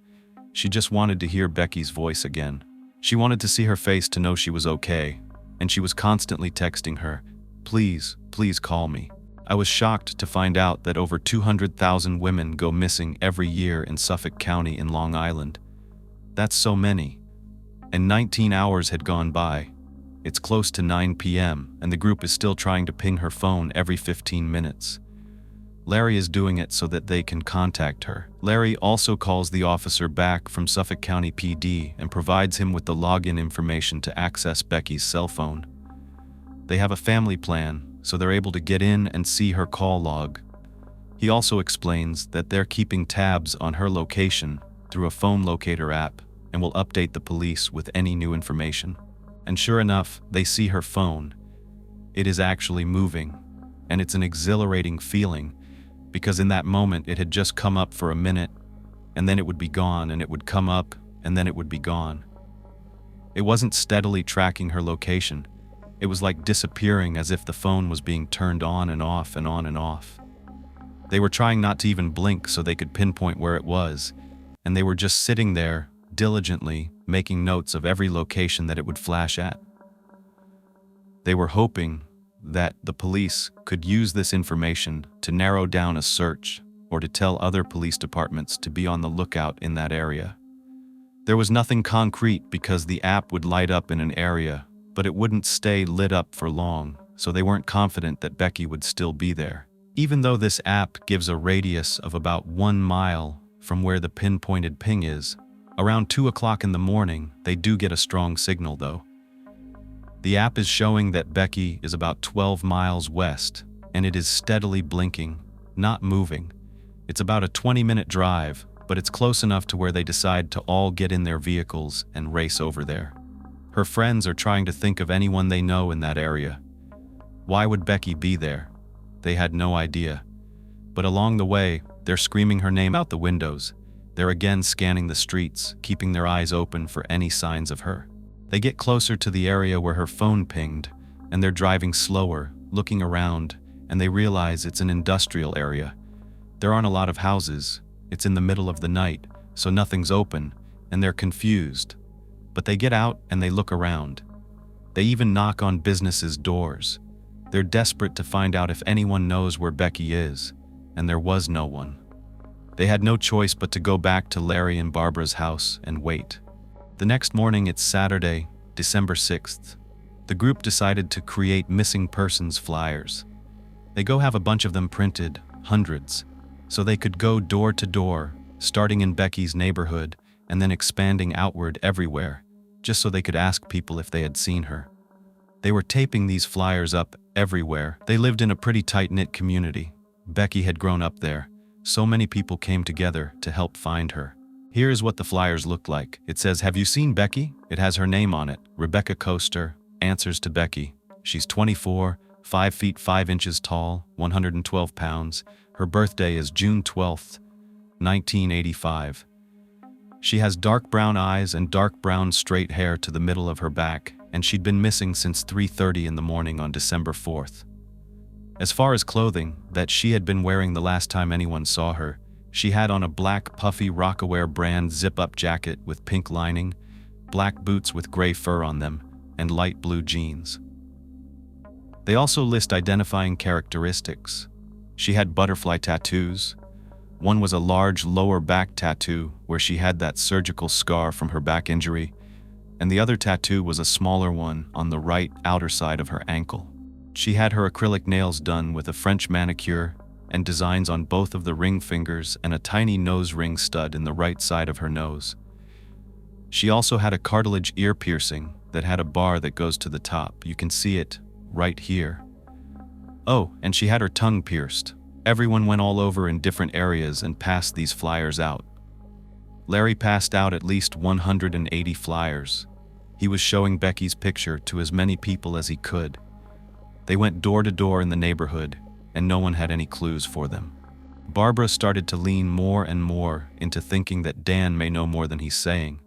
She just wanted to hear Becky's voice again. She wanted to see her face to know she was okay, and she was constantly texting her, "Please, please call me." I was shocked to find out that over 200,000 women go missing every year in Suffolk County in Long Island. That's so many. And 19 hours had gone by. It's close to 9 p.m., and the group is still trying to ping her phone every 15 minutes. Larry is doing it so that they can contact her. Larry also calls the officer back from Suffolk County PD and provides him with the login information to access Becky's cell phone. They have a family plan, so they're able to get in and see her call log. He also explains that they're keeping tabs on her location through a phone locator app and will update the police with any new information. And sure enough, they see her phone. It is actually moving, and it's an exhilarating feeling, because in that moment it had just come up for a minute, and then it would be gone, and it would come up, and then it would be gone. It wasn't steadily tracking her location. It was like disappearing, as if the phone was being turned on and off and on and off. They were trying not to even blink so they could pinpoint where it was, and they were just sitting there, diligently, making notes of every location that it would flash at. They were hoping that the police could use this information to narrow down a search or to tell other police departments to be on the lookout in that area. There was nothing concrete because the app would light up in an area, but it wouldn't stay lit up for long, so they weren't confident that Becky would still be there. Even though this app gives a radius of about 1 mile from where the pinpointed ping is, around 2 o'clock in the morning, they do get a strong signal though. The app is showing that Becky is about 12 miles west, and it is steadily blinking, not moving. It's about a 20-minute drive, but it's close enough to where they decide to all get in their vehicles and race over there. Her friends are trying to think of anyone they know in that area. Why would Becky be there? They had no idea. But along the way, they're screaming her name out the windows. They're again scanning the streets, keeping their eyes open for any signs of her. They get closer to the area where her phone pinged, and they're driving slower, looking around, and they realize it's an industrial area. There aren't a lot of houses. It's in the middle of the night, so nothing's open, and they're confused. But they get out and they look around. They even knock on businesses' doors. They're desperate to find out if anyone knows where Becky is, and there was no one. They had no choice but to go back to Larry and Barbara's house and wait. The next morning, it's Saturday, December 6th. The group decided to create missing persons flyers. They go have a bunch of them printed, hundreds, so they could go door to door, starting in Becky's neighborhood and then expanding outward everywhere, just so they could ask people if they had seen her. They were taping these flyers up everywhere. They lived in a pretty tight-knit community. Becky had grown up there. So many people came together to help find her. Here's what the flyers looked like. It says, "Have you seen Becky?" It has her name on it. Rebecca Coaster answers to Becky. She's 24, 5 feet 5 inches tall, 112 pounds. Her birthday is June 12th, 1985. She has dark brown eyes and dark brown straight hair to the middle of her back, and she'd been missing since 3:30 in the morning on December 4th. As far as clothing that she had been wearing the last time anyone saw her, she had on a black puffy Rocawear brand zip-up jacket with pink lining, black boots with gray fur on them, and light blue jeans. They also list identifying characteristics. She had butterfly tattoos. One was a large lower back tattoo where she had that surgical scar from her back injury, and the other tattoo was a smaller one on the right outer side of her ankle. She had her acrylic nails done with a French manicure and designs on both of the ring fingers and a tiny nose ring stud in the right side of her nose. She also had a cartilage ear piercing that had a bar that goes to the top. You can see it right here. Oh, and she had her tongue pierced. Everyone went all over in different areas and passed these flyers out. Larry passed out at least 180 flyers. He was showing Becky's picture to as many people as he could. They went door to door in the neighborhood, and no one had any clues for them. Barbara started to lean more and more into thinking that Dan may know more than he's saying.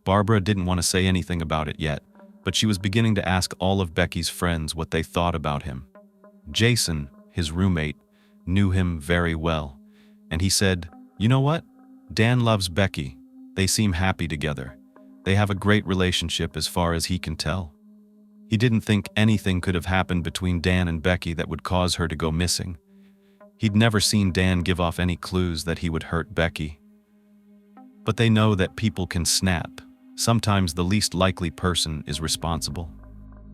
Barbara didn't want to say anything about it yet, but she was beginning to ask all of Becky's friends what they thought about him. Jason, his roommate, knew him very well, and he said, "You know what? Dan loves Becky. They seem happy together. They have a great relationship as far as he can tell." He didn't think anything could have happened between Dan and Becky that would cause her to go missing. He'd never seen Dan give off any clues that he would hurt Becky. But they know that people can snap. Sometimes the least likely person is responsible.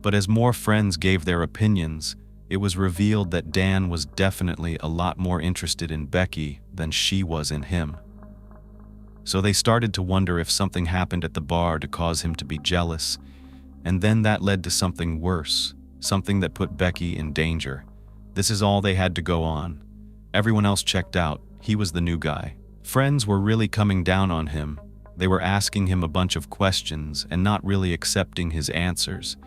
But as more friends gave their opinions, it was revealed that Dan was definitely a lot more interested in Becky than she was in him. So they started to wonder if something happened at the bar to cause him to be jealous, and then that led to something worse, something that put Becky in danger. This is all they had to go on. Everyone else checked out. He was the new guy. Friends were really coming down on him. They were asking him a bunch of questions and not really accepting his answers,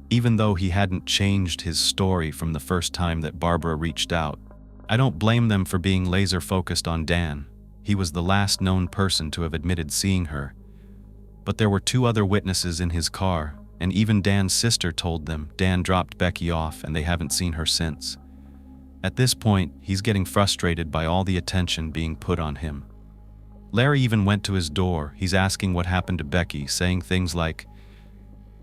even though he hadn't changed his story from the first time that Barbara reached out. I don't blame them for being laser-focused on Dan. He was the last known person to have admitted seeing her. But there were 2 other witnesses in his car, and even Dan's sister told them Dan dropped Becky off and they haven't seen her since. At this point, he's getting frustrated by all the attention being put on him. Larry even went to his door. He's asking what happened to Becky, saying things like,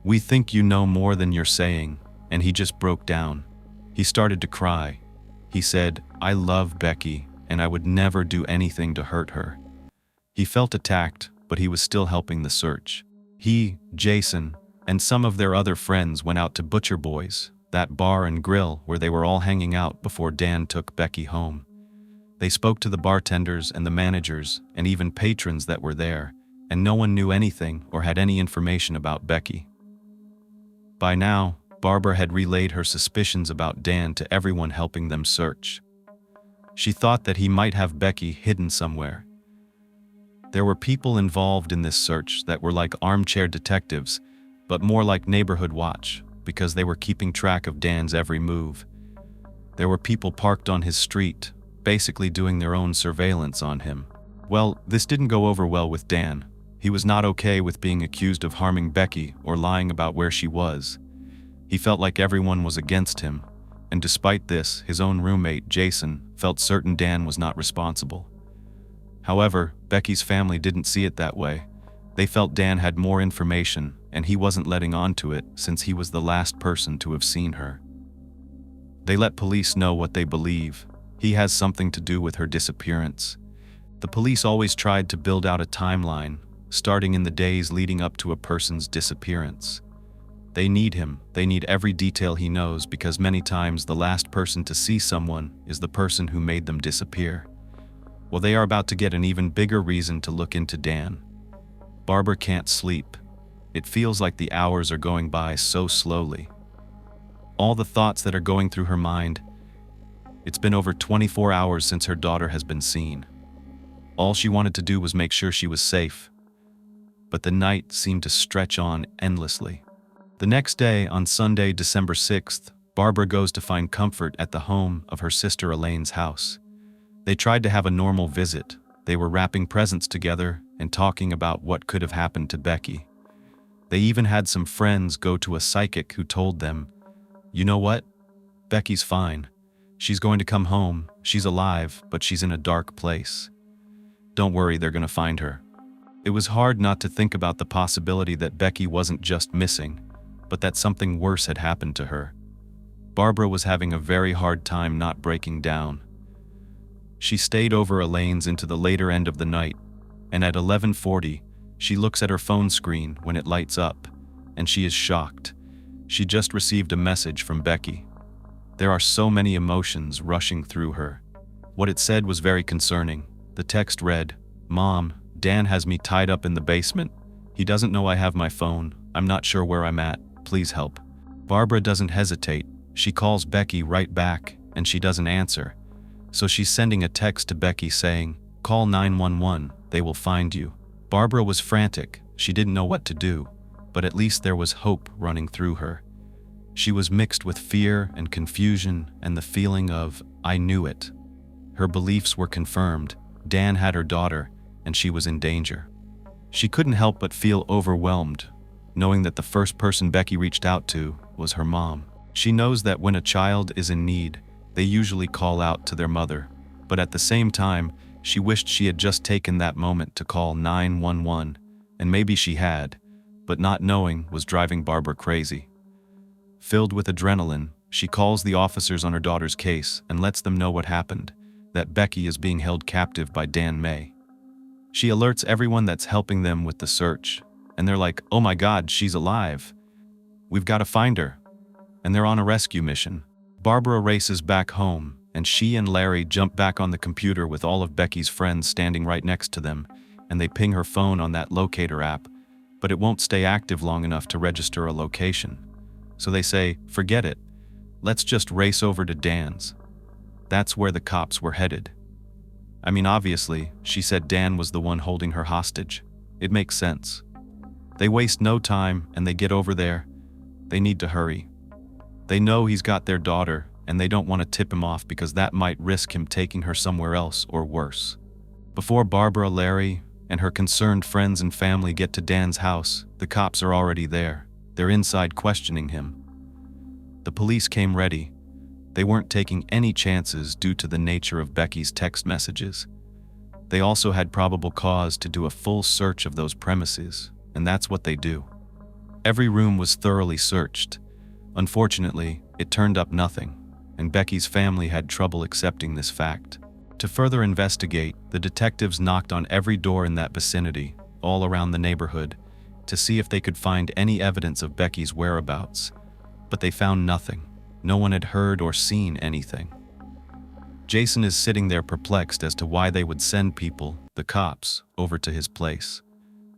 "We think you know more than you're saying," and he just broke down. He started to cry. He said, "I love Becky, and I would never do anything to hurt her." He felt attacked, but he was still helping the search. He, Jason, and some of their other friends went out to Butcher Boys, that bar and grill where they were all hanging out before Dan took Becky home. They spoke to the bartenders and the managers and even patrons that were there, and no one knew anything or had any information about Becky. By now, Barbara had relayed her suspicions about Dan to everyone helping them search. She thought that he might have Becky hidden somewhere. There were people involved in this search that were like armchair detectives, but more like neighborhood watch, because they were keeping track of Dan's every move. There were people parked on his street, basically doing their own surveillance on him. Well, this didn't go over well with Dan. He was not okay with being accused of harming Becky or lying about where she was. He felt like everyone was against him, and despite this, his own roommate, Jason, felt certain Dan was not responsible. However, Becky's family didn't see it that way. They felt Dan had more information, and he wasn't letting on to it since he was the last person to have seen her. They let police know what they believe. He has something to do with her disappearance. The police always tried to build out a timeline, starting in the days leading up to a person's disappearance. They need him. They need every detail he knows because many times the last person to see someone is the person who made them disappear. Well, they are about to get an even bigger reason to look into Dan. Barbara can't sleep. It feels like the hours are going by so slowly. All the thoughts that are going through her mind. It's been over 24 hours since her daughter has been seen. All she wanted to do was make sure she was safe. But the night seemed to stretch on endlessly. The next day, on Sunday, December 6th, Barbara goes to find comfort at the home of her sister Elaine's house. They tried to have a normal visit. They were wrapping presents together and talking about what could have happened to Becky. They even had some friends go to a psychic who told them, "You know what? Becky's fine. She's going to come home. She's alive, but she's in a dark place. Don't worry, they're going to find her." It was hard not to think about the possibility that Becky wasn't just missing, but that something worse had happened to her. Barbara was having a very hard time not breaking down. She stayed over Elaine's into the later end of the night, and at 11:40, she looks at her phone screen when it lights up, and she is shocked. She just received a message from Becky. There are so many emotions rushing through her. What it said was very concerning. The text read, "Mom, Dan has me tied up in the basement. He doesn't know I have my phone. I'm not sure where I'm at. Please help." Barbara doesn't hesitate. She calls Becky right back, and she doesn't answer. So she's sending a text to Becky saying, "Call 911, they will find you." Barbara was frantic. She didn't know what to do, but at least there was hope running through her. She was mixed with fear and confusion and the feeling of, "I knew it." Her beliefs were confirmed. Dan had her daughter, and she was in danger. She couldn't help but feel overwhelmed, knowing that the first person Becky reached out to was her mom. She knows that when a child is in need, they usually call out to their mother, but at the same time, she wished she had just taken that moment to call 911, and maybe she had, but not knowing was driving Barbara crazy. Filled with adrenaline, she calls the officers on her daughter's case and lets them know what happened, that Becky is being held captive by Dan May. She alerts everyone that's helping them with the search, and they're like, "Oh my God, she's alive. We've got to find her." And they're on a rescue mission. Barbara races back home, and she and Larry jump back on the computer with all of Becky's friends standing right next to them, and they ping her phone on that locator app, but it won't stay active long enough to register a location. So they say, "Forget it. Let's just race over to Dan's." That's where the cops were headed. I mean, obviously, she said Dan was the one holding her hostage. It makes sense. They waste no time and they get over there. They need to hurry. They know he's got their daughter, and they don't want to tip him off because that might risk him taking her somewhere else or worse. Before Barbara, Larry, and her concerned friends and family get to Dan's house, the cops are already there. They're inside questioning him. The police came ready. They weren't taking any chances due to the nature of Becky's text messages. They also had probable cause to do a full search of those premises, and that's what they do. Every room was thoroughly searched. Unfortunately, it turned up nothing, and Becky's family had trouble accepting this fact. To further investigate, the detectives knocked on every door in that vicinity, all around the neighborhood, to see if they could find any evidence of Becky's whereabouts, but they found nothing. No one had heard or seen anything. Jason is sitting there perplexed as to why they would send people, the cops, over to his place.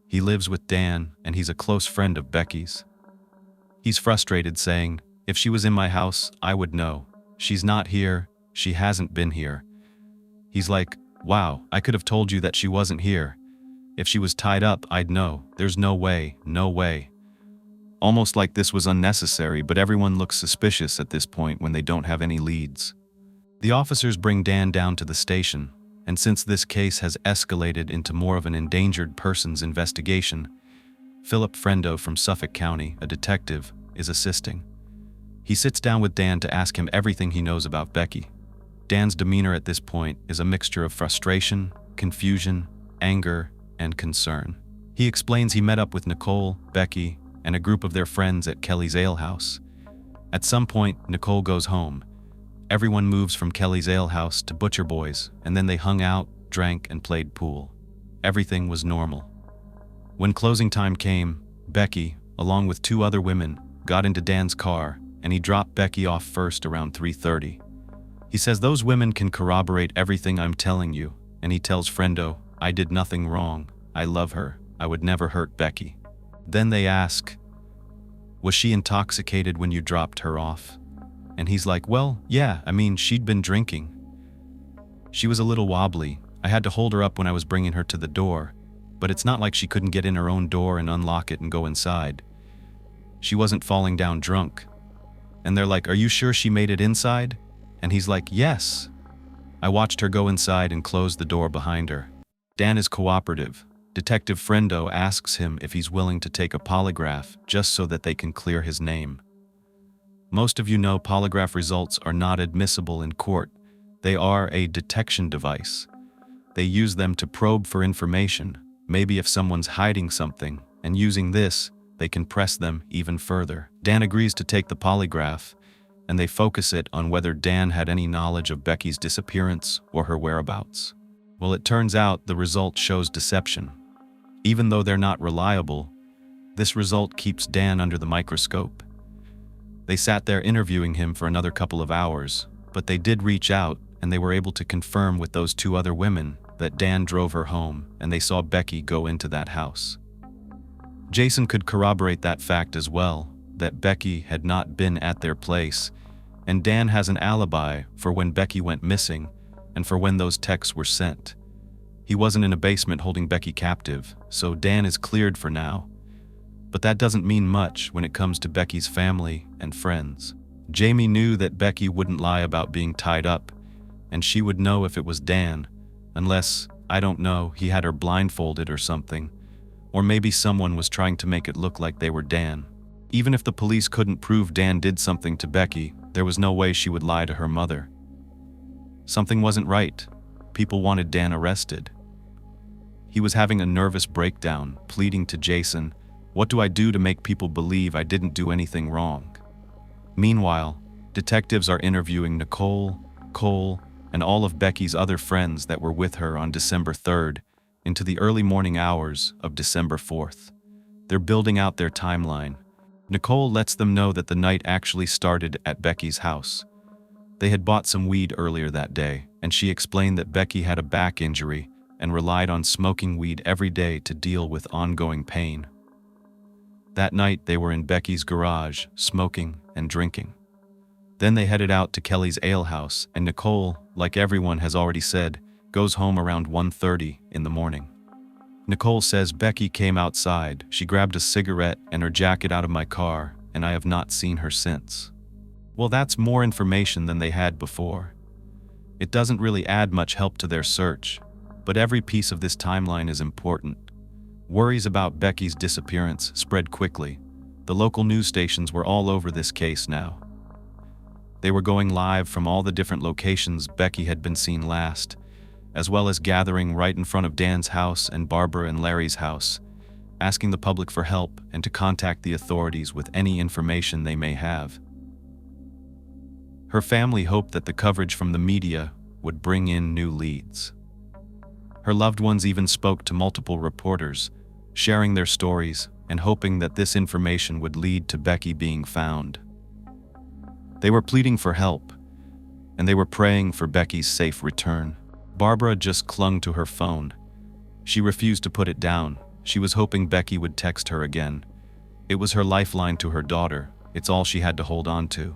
He lives with Dan, and he's a close friend of Becky's. He's frustrated, saying, "If she was in my house, I would know. She's not here, she hasn't been here." He's like, "Wow, I could have told you that she wasn't here. If she was tied up, I'd know. There's no way, no way." Almost like this was unnecessary, but everyone looks suspicious at this point when they don't have any leads. The officers bring Dan down to the station, and since this case has escalated into more of an endangered persons investigation, Philip Frendo from Suffolk County, a detective, is assisting. He sits down with Dan to ask him everything he knows about Becky. Dan's demeanor at this point is a mixture of frustration, confusion, anger, and concern. He explains he met up with Nicole, Becky, and a group of their friends at Kelly's Ale House. At some point, Nicole goes home. Everyone moves from Kelly's Ale House to Butcher Boys, and then they hung out, drank, and played pool. Everything was normal. When closing time came, Becky, along with two other women, got into Dan's car, and he dropped Becky off first around 3:30. He says those women can corroborate everything I'm telling you, and he tells Frendo, "I did nothing wrong. I love her. I would never hurt Becky." Then they ask, "Was she intoxicated when you dropped her off?" And he's like, "Well, yeah, I mean, she'd been drinking. She was a little wobbly. I had to hold her up when I was bringing her to the door, but it's not like she couldn't get in her own door and unlock it and go inside. She wasn't falling down drunk." And they're like, "Are you sure she made it inside?" And he's like, "Yes. I watched her go inside and close the door behind her." Dan is cooperative. Detective Frendo asks him if he's willing to take a polygraph just so that they can clear his name. Most of you know polygraph results are not admissible in court. They are a detection device. They use them to probe for information, maybe if someone's hiding something, and using this, they can press them even further. Dan agrees to take the polygraph, and they focus it on whether Dan had any knowledge of Becky's disappearance or her whereabouts. Well, it turns out the result shows deception. Even though they're not reliable, this result keeps Dan under the microscope. They sat there interviewing him for another couple of hours, but they did reach out, and they were able to confirm with those two other women that Dan drove her home, and they saw Becky go into that house. Jason could corroborate that fact as well, that Becky had not been at their place, and Dan has an alibi for when Becky went missing and for when those texts were sent. He wasn't in a basement holding Becky captive, so Dan is cleared for now. But that doesn't mean much when it comes to Becky's family and friends. Jamie knew that Becky wouldn't lie about being tied up, and she would know if it was Dan, unless, I don't know, he had her blindfolded or something, or maybe someone was trying to make it look like they were Dan. Even if the police couldn't prove Dan did something to Becky, there was no way she would lie to her mother. Something wasn't right. People wanted Dan arrested. He was having a nervous breakdown, pleading to Jason, "What do I do to make people believe I didn't do anything wrong?" Meanwhile, detectives are interviewing Nicole, Cole, and all of Becky's other friends that were with her on December 3rd into the early morning hours of December 4th. They're building out their timeline. Nicole lets them know that the night actually started at Becky's house. They had bought some weed earlier that day, and she explained that Becky had a back injury and relied on smoking weed every day to deal with ongoing pain. That night they were in Becky's garage, smoking and drinking. Then they headed out to Kelly's ale house, and Nicole, like everyone has already said, goes home around 1:30 in the morning. Nicole says Becky came outside, she grabbed a cigarette and her jacket out of my car, and I have not seen her since. Well, that's more information than they had before. It doesn't really add much help to their search, but every piece of this timeline is important. Worries about Becky's disappearance spread quickly. The local news stations were all over this case now. They were going live from all the different locations Becky had been seen last, as well as gathering right in front of Dan's house and Barbara and Larry's house, asking the public for help and to contact the authorities with any information they may have. Her family hoped that the coverage from the media would bring in new leads. Her loved ones even spoke to multiple reporters, sharing their stories and hoping that this information would lead to Becky being found. They were pleading for help, and they were praying for Becky's safe return. Barbara just clung to her phone. She refused to put it down. She was hoping Becky would text her again. It was her lifeline to her daughter. It's all she had to hold on to.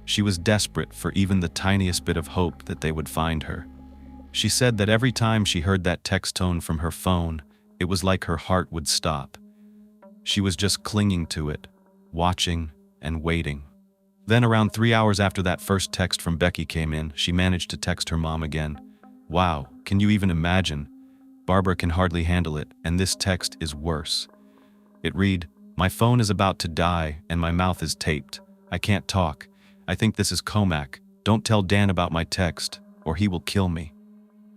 She was desperate for even the tiniest bit of hope that they would find her. She said that every time she heard that text tone from her phone, it was like her heart would stop. She was just clinging to it, watching and waiting. Then around 3 hours after that first text from Becky came in, she managed to text her mom again. Wow, can you even imagine? Barbara can hardly handle it, and this text is worse. It read, "My phone is about to die and my mouth is taped. I can't talk. I think this is Comac. Don't tell Dan about my text, or he will kill me."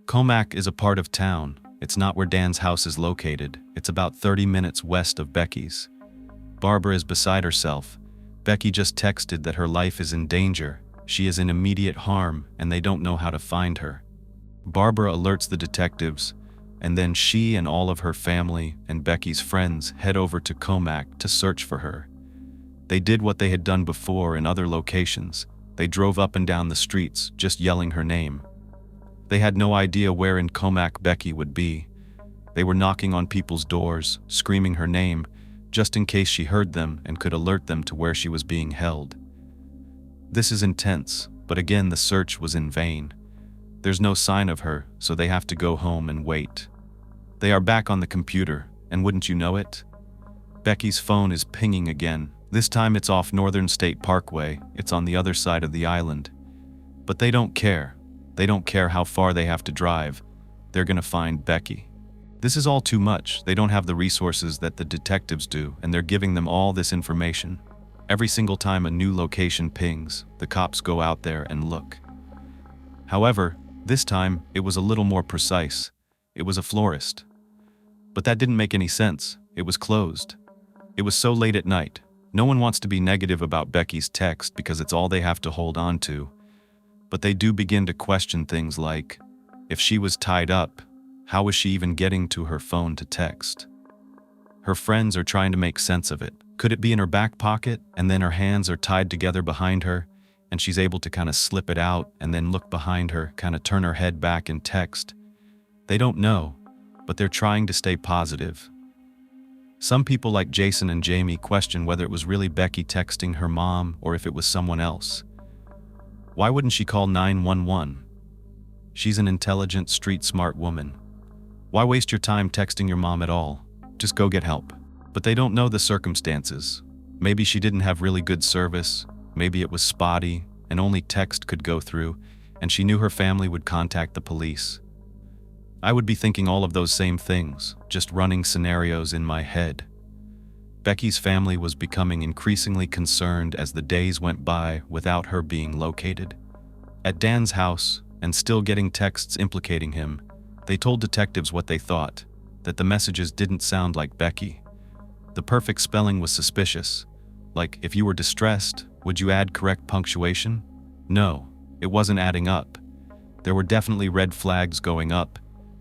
Comac is a part of town. It's not where Dan's house is located. It's about 30 minutes west of Becky's. Barbara is beside herself. Becky just texted that her life is in danger. She is in immediate harm, and they don't know how to find her. Barbara alerts the detectives, and then she and all of her family and Becky's friends head over to Comac to search for her. They did what they had done before in other locations. They drove up and down the streets, just yelling her name. They had no idea where in Comac Becky would be. They were knocking on people's doors, screaming her name, just in case she heard them and could alert them to where she was being held. This is intense, but again the search was in vain. There's no sign of her, so they have to go home and wait. They are back on the computer, and wouldn't you know it? Becky's phone is pinging again. This time it's off Northern State Parkway. It's on the other side of the island. But they don't care. They don't care how far they have to drive. They're gonna find Becky. This is all too much. They don't have the resources that the detectives do, and they're giving them all this information. Every single time a new location pings, the cops go out there and look. However, this time it was a little more precise. It was a florist. But that didn't make any sense. It was closed. It was so late at night. No one wants to be negative about Becky's text because it's all they have to hold on to. But they do begin to question things like, if she was tied up, how was she even getting to her phone to text? Her friends are trying to make sense of it. Could it be in her back pocket, and then her hands are tied together behind her, and she's able to kind of slip it out and then look behind her, kind of turn her head back and text? They don't know, but they're trying to stay positive. Some people like Jason and Jamie question whether it was really Becky texting her mom or if it was someone else. Why wouldn't she call 911? She's an intelligent, street-smart woman. Why waste your time texting your mom at all? Just go get help. But they don't know the circumstances. Maybe she didn't have really good service, maybe it was spotty, and only text could go through, and she knew her family would contact the police. I would be thinking all of those same things, just running scenarios in my head. Becky's family was becoming increasingly concerned as the days went by without her being located. At Dan's house, and still getting texts implicating him, they told detectives what they thought, that the messages didn't sound like Becky. The perfect spelling was suspicious. Like, if you were distressed, would you add correct punctuation? No, it wasn't adding up. There were definitely red flags going up,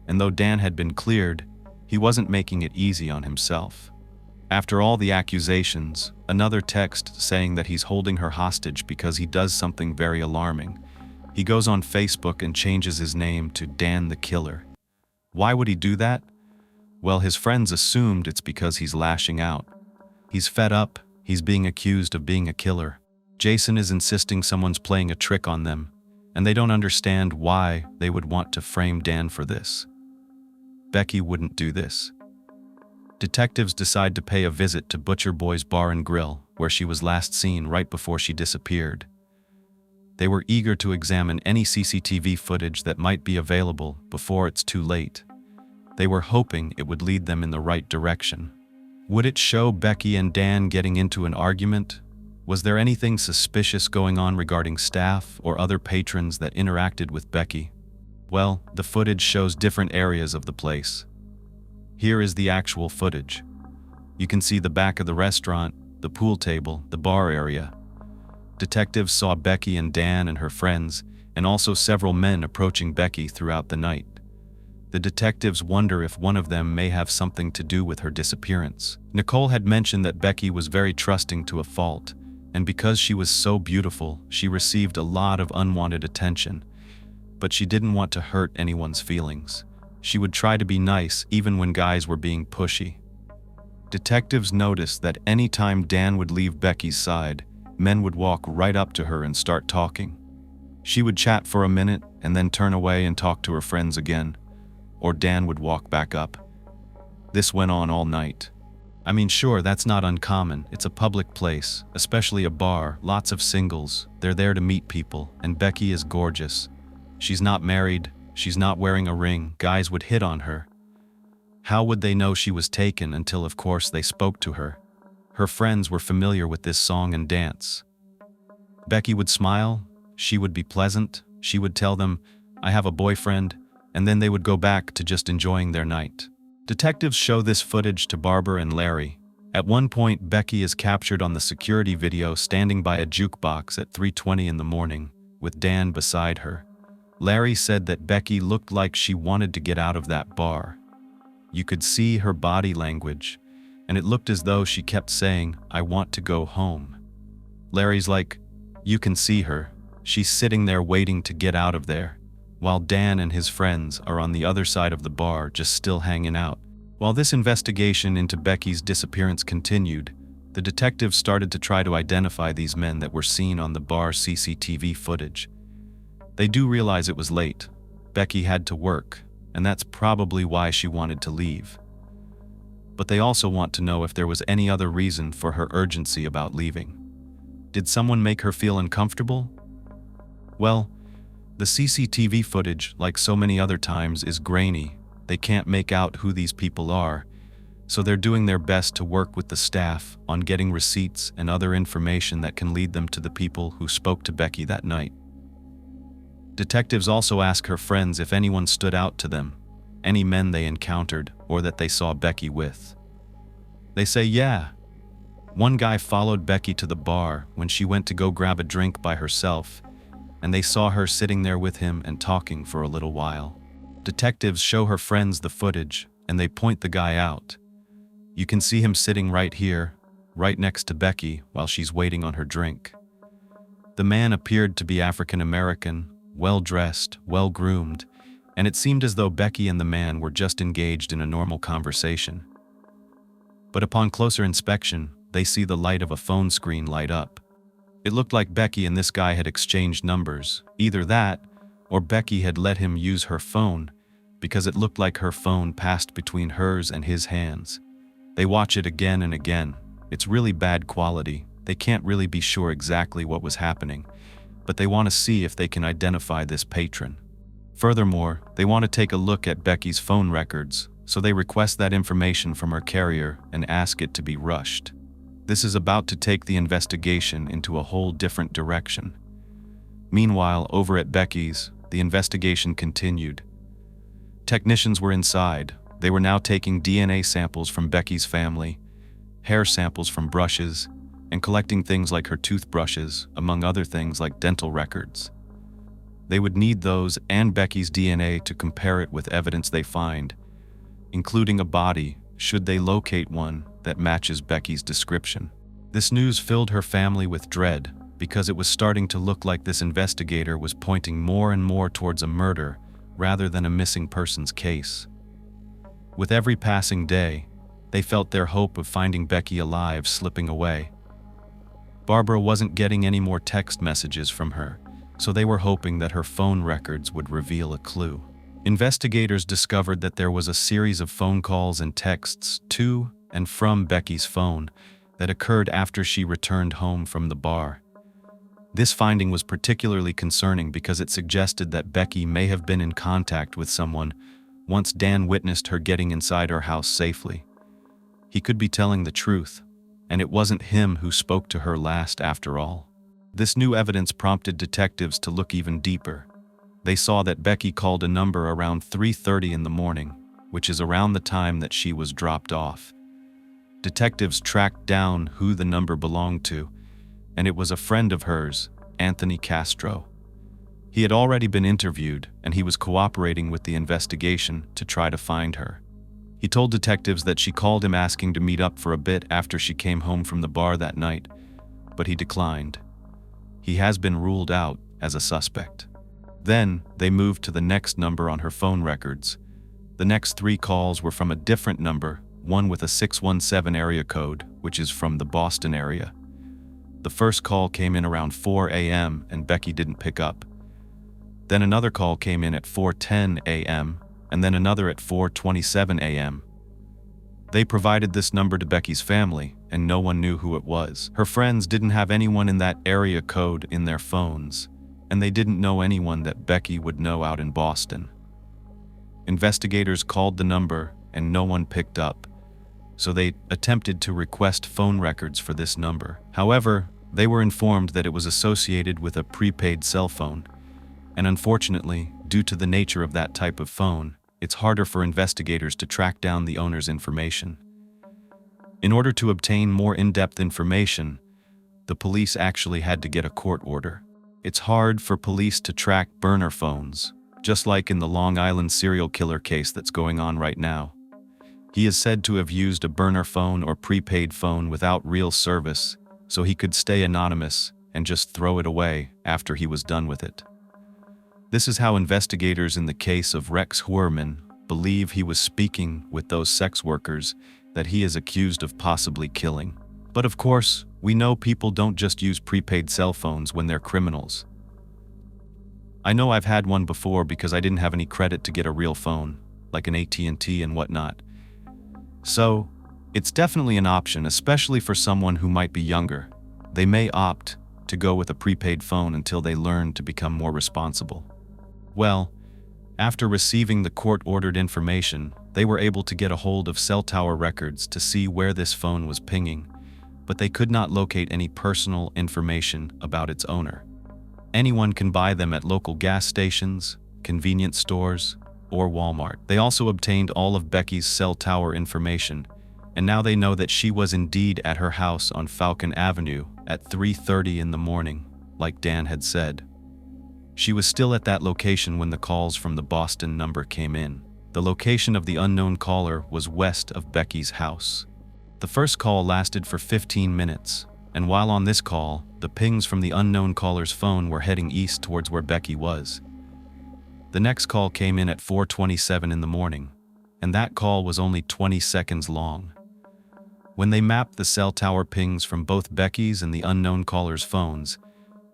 and though Dan had been cleared, he wasn't making it easy on himself. After all the accusations, another text saying that he's holding her hostage because he does something very alarming. He goes on Facebook and changes his name to Dan the Killer. Why would he do that? Well, his friends assumed it's because he's lashing out. He's fed up, he's being accused of being a killer. Jason is insisting someone's playing a trick on them, and they don't understand why they would want to frame Dan for this. Becky wouldn't do this. Detectives decide to pay a visit to Butcher Boy's Bar and Grill, where she was last seen right before she disappeared. They were eager to examine any CCTV footage that might be available before it's too late. They were hoping it would lead them in the right direction. Would it show Becky and Dan getting into an argument? Was there anything suspicious going on regarding staff or other patrons that interacted with Becky? Well, the footage shows different areas of the place. Here is the actual footage. You can see the back of the restaurant, the pool table, the bar area. Detectives saw Becky and Dan and her friends, and also several men approaching Becky throughout the night. The detectives wonder if one of them may have something to do with her disappearance. Nicole had mentioned that Becky was very trusting to a fault, and because she was so beautiful, she received a lot of unwanted attention. But she didn't want to hurt anyone's feelings. She would try to be nice even when guys were being pushy. Detectives noticed that any time Dan would leave Becky's side, men would walk right up to her and start talking. She would chat for a minute and then turn away and talk to her friends again, or Dan would walk back up. This went on all night. I mean, sure, that's not uncommon. It's a public place, especially a bar, lots of singles. They're there to meet people, and Becky is gorgeous. She's not married, she's not wearing a ring, guys would hit on her. How would they know she was taken until, of course, they spoke to her? Her friends were familiar with this song and dance. Becky would smile, she would be pleasant, she would tell them, "I have a boyfriend," and then they would go back to just enjoying their night. Detectives show this footage to Barbara and Larry. At one point, Becky is captured on the security video standing by a jukebox at 3:20 in the morning, with Dan beside her. Larry said that Becky looked like she wanted to get out of that bar. You could see her body language, and it looked as though she kept saying, "I want to go home." Larry's like, "You can see her. She's sitting there waiting to get out of there," while Dan and his friends are on the other side of the bar just still hanging out. While this investigation into Becky's disappearance continued, the detectives started to try to identify these men that were seen on the bar CCTV footage. They do realize it was late. Becky had to work, and that's probably why she wanted to leave. But they also want to know if there was any other reason for her urgency about leaving. Did someone make her feel uncomfortable? Well, the CCTV footage, like so many other times, is grainy. They can't make out who these people are, so they're doing their best to work with the staff on getting receipts and other information that can lead them to the people who spoke to Becky that night. Detectives also ask her friends if anyone stood out to them, any men they encountered or that they saw Becky with. They say yeah. One guy followed Becky to the bar when she went to go grab a drink by herself, and they saw her sitting there with him and talking for a little while. Detectives show her friends the footage, and they point the guy out. You can see him sitting right here, right next to Becky, while she's waiting on her drink. The man appeared to be African American, well-dressed, well-groomed, and it seemed as though Becky and the man were just engaged in a normal conversation. But upon closer inspection, they see the light of a phone screen light up. It looked like Becky and this guy had exchanged numbers, either that, or Becky had let him use her phone, because it looked like her phone passed between hers and his hands. They watch it again and again. It's really bad quality. They can't really be sure exactly what was happening, but they want to see if they can identify this patron. Furthermore, they want to take a look at Becky's phone records, so they request that information from her carrier and ask it to be rushed. This is about to take the investigation into a whole different direction. Meanwhile, over at Becky's, the investigation continued. Technicians were inside. They were now taking DNA samples from Becky's family, hair samples from brushes, and collecting things like her toothbrushes, among other things like dental records. They would need those and Becky's DNA to compare it with evidence they find, including a body, should they locate one that matches Becky's description. This news filled her family with dread, because it was starting to look like this investigator was pointing more and more towards a murder rather than a missing persons case. With every passing day, they felt their hope of finding Becky alive slipping away. Barbara wasn't getting any more text messages from her, so they were hoping that her phone records would reveal a clue. Investigators discovered that there was a series of phone calls and texts to and from Becky's phone that occurred after she returned home from the bar. This finding was particularly concerning because it suggested that Becky may have been in contact with someone once Dan witnessed her getting inside her house safely. He could be telling the truth, and it wasn't him who spoke to her last after all. This new evidence prompted detectives to look even deeper. They saw that Becky called a number around 3:30 in the morning, which is around the time that she was dropped off. Detectives tracked down who the number belonged to, and it was a friend of hers, Anthony Castro. He had already been interviewed, and he was cooperating with the investigation to try to find her. He told detectives that she called him asking to meet up for a bit after she came home from the bar that night, but he declined. He has been ruled out as a suspect. Then, they moved to the next number on her phone records. The next 3 calls were from a different number, one with a 617 area code, which is from the Boston area. The first call came in around 4 a.m. and Becky didn't pick up. Then another call came in at 4:10 a.m. and then another at 4:27 a.m. They provided this number to Becky's family, and no one knew who it was. Her friends didn't have anyone in that area code in their phones, and they didn't know anyone that Becky would know out in Boston. Investigators called the number, and no one picked up, so they attempted to request phone records for this number. However, they were informed that it was associated with a prepaid cell phone, and unfortunately, due to the nature of that type of phone, it's harder for investigators to track down the owner's information. In order to obtain more in-depth information, the police actually had to get a court order. It's hard for police to track burner phones, just like in the Long Island serial killer case that's going on right now. He is said to have used a burner phone or prepaid phone without real service, so he could stay anonymous and just throw it away after he was done with it. This is how investigators in the case of Rex Huerman believe he was speaking with those sex workers that he is accused of possibly killing. But of course, we know people don't just use prepaid cell phones when they're criminals. I know I've had one before because I didn't have any credit to get a real phone, like an AT&T and whatnot. So, it's definitely an option, especially for someone who might be younger. They may opt to go with a prepaid phone until they learn to become more responsible. Well, after receiving the court-ordered information, they were able to get a hold of cell tower records to see where this phone was pinging, but they could not locate any personal information about its owner. Anyone can buy them at local gas stations, convenience stores, or Walmart. They also obtained all of Becky's cell tower information, and now they know that she was indeed at her house on Falcon Avenue at 3:30 in the morning, like Dan had said. She was still at that location when the calls from the Boston number came in. The location of the unknown caller was west of Becky's house. The first call lasted for 15 minutes, and while on this call, the pings from the unknown caller's phone were heading east towards where Becky was. The next call came in at 4:27 in the morning, and that call was only 20 seconds long. When they mapped the cell tower pings from both Becky's and the unknown caller's phones,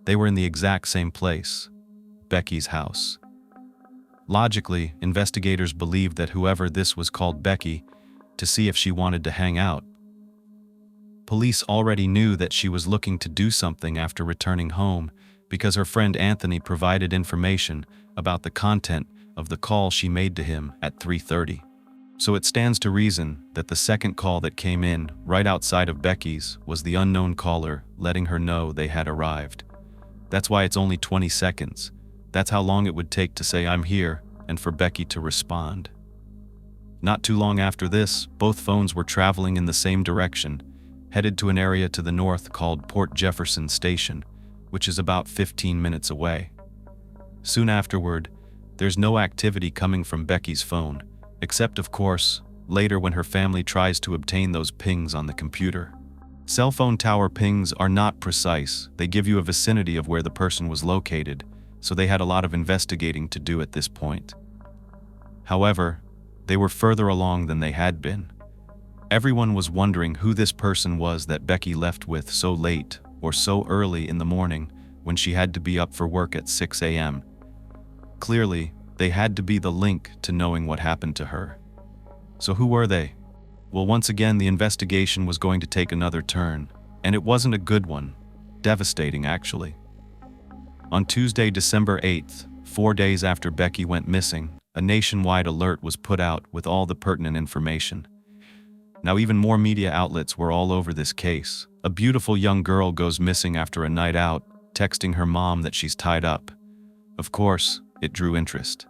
they were in the exact same place, Becky's house. Logically, investigators believed that whoever this was called Becky to see if she wanted to hang out. Police already knew that she was looking to do something after returning home, because her friend Anthony provided information about the content of the call she made to him at 3:30. So it stands to reason that the second call that came in right outside of Becky's was the unknown caller letting her know they had arrived. That's why it's only 20 seconds. That's how long it would take to say "I'm here" and for Becky to respond. Not too long after this, both phones were traveling in the same direction, headed to an area to the north called Port Jefferson Station, which is about 15 minutes away. Soon afterward, there's no activity coming from Becky's phone, except of course, later when her family tries to obtain those pings on the computer. Cell phone tower pings are not precise. They give you a vicinity of where the person was located, so they had a lot of investigating to do at this point. However, they were further along than they had been. Everyone was wondering who this person was that Becky left with so late or so early in the morning when she had to be up for work at 6 a.m. Clearly, they had to be the link to knowing what happened to her. So who were they? Well, once again, the investigation was going to take another turn, and it wasn't a good one. Devastating, actually. On Tuesday, December 8th, 4 days after Becky went missing, a nationwide alert was put out with all the pertinent information. Now, even more media outlets were all over this case. A beautiful young girl goes missing after a night out, texting her mom that she's tied up. Of course, it drew interest.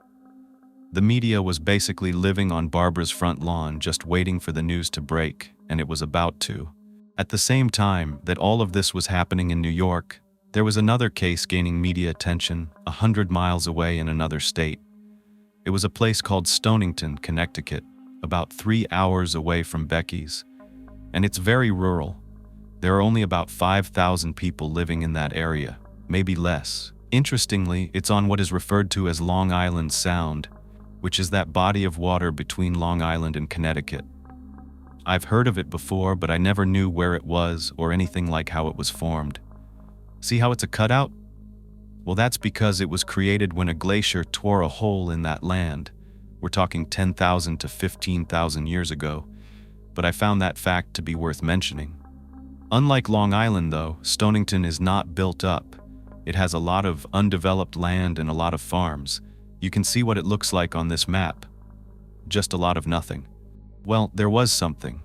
The media was basically living on Barbara's front lawn, just waiting for the news to break, and it was about to. At the same time that all of this was happening in New York, there was another case gaining media attention 100 miles away in another state. It was a place called Stonington, Connecticut, about 3 hours away from Becky's, and it's very rural. There are only about 5,000 people living in that area, maybe less. Interestingly, it's on what is referred to as Long Island Sound, which is that body of water between Long Island and Connecticut. I've heard of it before, but I never knew where it was or anything like how it was formed. See how it's a cutout? Well, that's because it was created when a glacier tore a hole in that land. We're talking 10,000 to 15,000 years ago, but I found that fact to be worth mentioning. Unlike Long Island, though, Stonington is not built up. It has a lot of undeveloped land and a lot of farms. You can see what it looks like on this map. Just a lot of nothing. Well, there was something.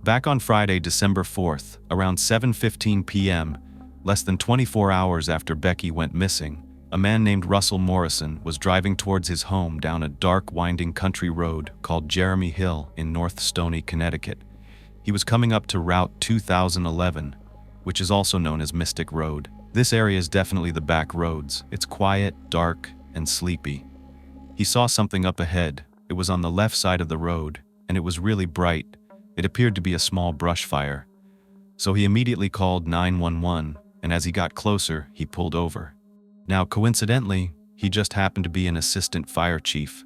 Back on Friday, December 4th, around 7:15 p.m., less than 24 hours after Becky went missing, a man named Russell Morrison was driving towards his home down a dark, winding country road called Jeremy Hill in North Stony, Connecticut. He was coming up to Route 2011, which is also known as Mystic Road. This area is definitely the back roads. It's quiet, dark, and sleepy. He saw something up ahead. It was on the left side of the road, and it was really bright. It appeared to be a small brush fire. So he immediately called 911, and as he got closer, he pulled over. Now, coincidentally, he just happened to be an assistant fire chief.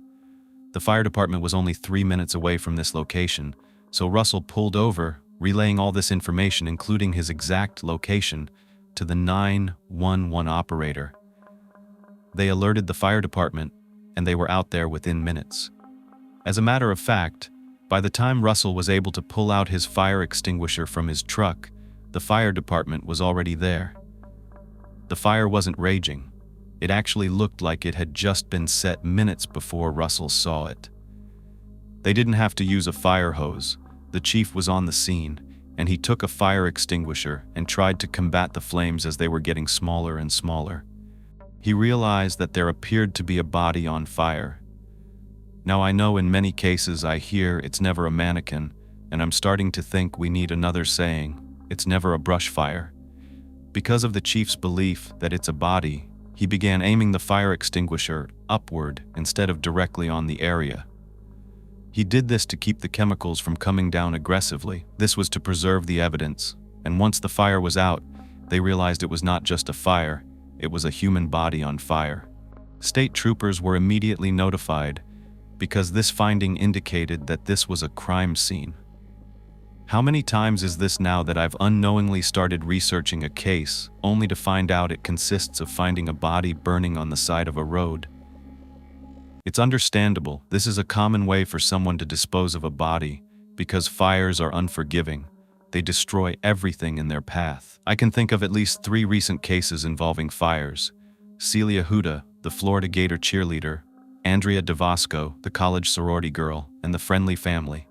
The fire department was only 3 minutes away from this location, so Russell pulled over, relaying all this information, including his exact location, to the 911 operator. They alerted the fire department, and they were out there within minutes. As a matter of fact, by the time Russell was able to pull out his fire extinguisher from his truck, the fire department was already there. The fire wasn't raging. It actually looked like it had just been set minutes before Russell saw it. They didn't have to use a fire hose. The chief was on the scene, and he took a fire extinguisher and tried to combat the flames as they were getting smaller and smaller. He realized that there appeared to be a body on fire. Now, I know in many cases I hear it's never a mannequin, and I'm starting to think we need another saying, it's never a brush fire. Because of the chief's belief that it's a body, he began aiming the fire extinguisher upward instead of directly on the area. He did this to keep the chemicals from coming down aggressively. This was to preserve the evidence, and once the fire was out, they realized it was not just a fire, it was a human body on fire. State troopers were immediately notified because this finding indicated that this was a crime scene. How many times is this now that I've unknowingly started researching a case only to find out it consists of finding a body burning on the side of a road? It's understandable. This is a common way for someone to dispose of a body because fires are unforgiving. They destroy everything in their path. I can think of at least 3 recent cases involving fires: Celia Huda, the Florida Gator cheerleader; Andrea DeVasco, the college sorority girl; and the Friendly family.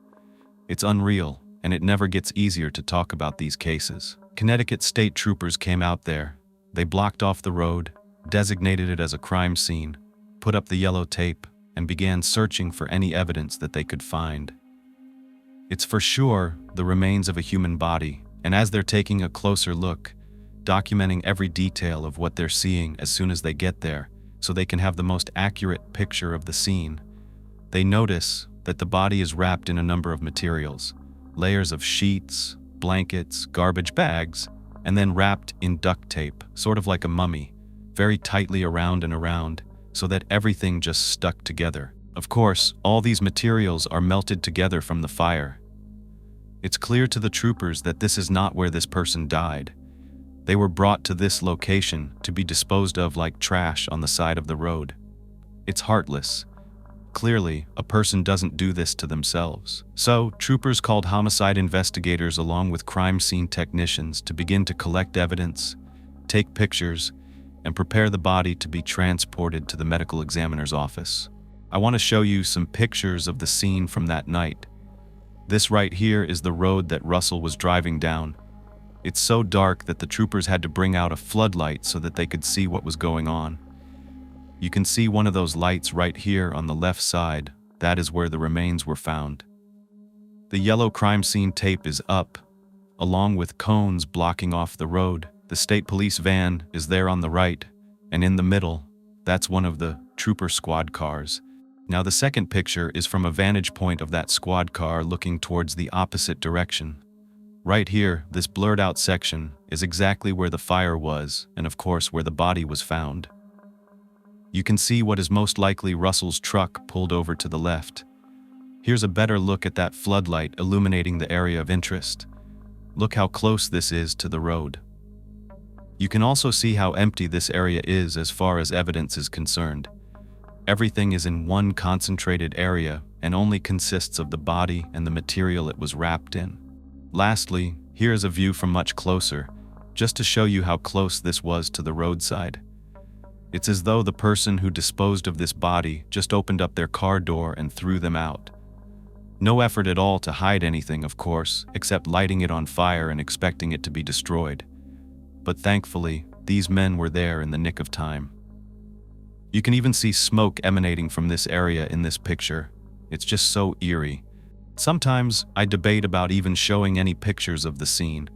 It's unreal, and it never gets easier to talk about these cases. Connecticut state troopers came out there. They blocked off the road, designated it as a crime scene, put up the yellow tape, and began searching for any evidence that they could find. It's for sure the remains of a human body, and as they're taking a closer look, documenting every detail of what they're seeing as soon as they get there, so they can have the most accurate picture of the scene, they notice that the body is wrapped in a number of materials: layers of sheets, blankets, garbage bags, and then wrapped in duct tape, sort of like a mummy, very tightly around and around, so that everything just stuck together. Of course, all these materials are melted together from the fire. It's clear to the troopers that this is not where this person died. They were brought to this location to be disposed of like trash on the side of the road. It's heartless. Clearly, a person doesn't do this to themselves. So, troopers called homicide investigators along with crime scene technicians to begin to collect evidence, take pictures, and prepare the body to be transported to the medical examiner's office. I want to show you some pictures of the scene from that night. This right here is the road that Russell was driving down. It's so dark that the troopers had to bring out a floodlight so that they could see what was going on. You can see one of those lights right here on the left side. That is where the remains were found. The yellow crime scene tape is up, along with cones blocking off the road. The state police van is there on the right, and in the middle, that's one of the trooper squad cars. Now the second picture is from a vantage point of that squad car looking towards the opposite direction. Right here, this blurred out section is exactly where the fire was, and of course where the body was found. You can see what is most likely Russell's truck pulled over to the left. Here's a better look at that floodlight illuminating the area of interest. Look how close this is to the road. You can also see how empty this area is as far as evidence is concerned. Everything is in one concentrated area and only consists of the body and the material it was wrapped in. Lastly, here is a view from much closer, just to show you how close this was to the roadside. It's as though the person who disposed of this body just opened up their car door and threw them out. No effort at all to hide anything, of course, except lighting it on fire and expecting it to be destroyed. But thankfully, these men were there in the nick of time. You can even see smoke emanating from this area in this picture. It's just so eerie. Sometimes I debate about even showing any pictures of the scene.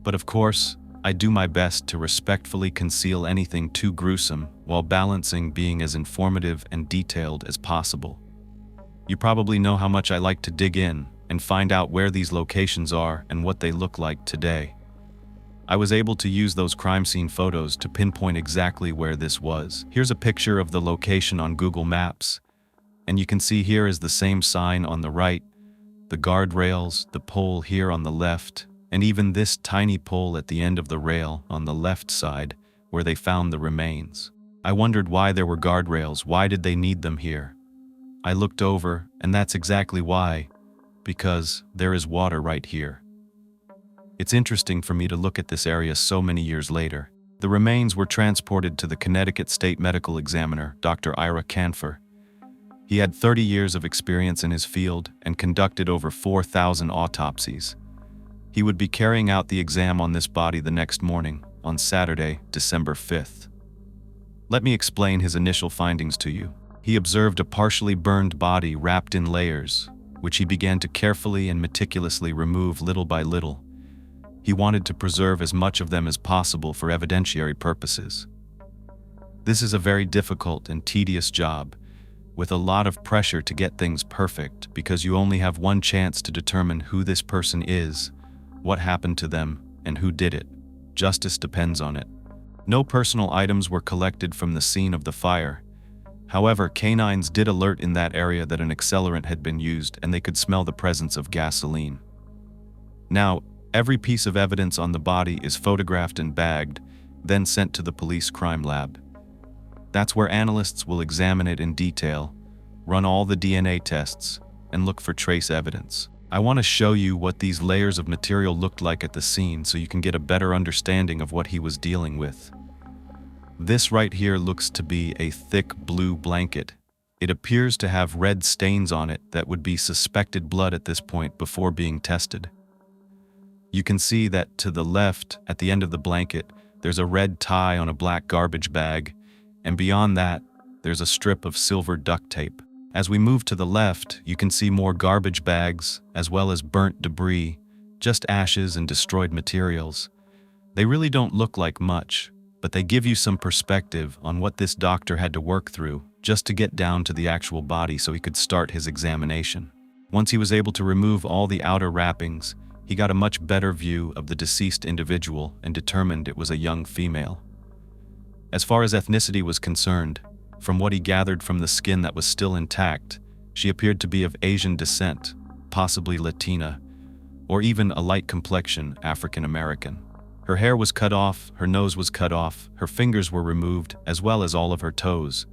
But of course, I do my best to respectfully conceal anything too gruesome while balancing being as informative and detailed as possible. You probably know how much I like to dig in and find out where these locations are and what they look like today. I was able to use those crime scene photos to pinpoint exactly where this was. Here's a picture of the location on Google Maps, and you can see here is the same sign on the right, the guardrails, the pole here on the left, and even this tiny pole at the end of the rail on the left side where they found the remains. I wondered why there were guardrails. Why did they need them here? I looked over, and that's exactly why. Because there is water right here. It's interesting for me to look at this area so many years later. The remains were transported to the Connecticut State Medical Examiner, Dr. Ira Canfer. He had 30 years of experience in his field and conducted over 4,000 autopsies. He would be carrying out the exam on this body the next morning, on Saturday, December 5th. Let me explain his initial findings to you. He observed a partially burned body wrapped in layers, which he began to carefully and meticulously remove little by little. He wanted to preserve as much of them as possible for evidentiary purposes. This is a very difficult and tedious job, with a lot of pressure to get things perfect because you only have one chance to determine who this person is, what happened to them, and who did it. Justice depends on it. No personal items were collected from the scene of the fire. However, canines did alert in that area that an accelerant had been used and they could smell the presence of gasoline. Now, every piece of evidence on the body is photographed and bagged, then sent to the police crime lab. That's where analysts will examine it in detail, run all the DNA tests, and look for trace evidence. I want to show you what these layers of material looked like at the scene so you can get a better understanding of what he was dealing with. This right here looks to be a thick blue blanket. It appears to have red stains on it that would be suspected blood at this point before being tested. You can see that to the left, at the end of the blanket, there's a red tie on a black garbage bag, and beyond that, there's a strip of silver duct tape. As we move to the left, you can see more garbage bags, as well as burnt debris, just ashes and destroyed materials. They really don't look like much, but they give you some perspective on what this doctor had to work through just to get down to the actual body so he could start his examination. Once he was able to remove all the outer wrappings, he got a much better view of the deceased individual and determined it was a young female. As far as ethnicity was concerned, from what he gathered from the skin that was still intact, she appeared to be of Asian descent, possibly Latina, or even a light complexion African American. Her hair was cut off, her nose was cut off, her fingers were removed, as well as all of her toes.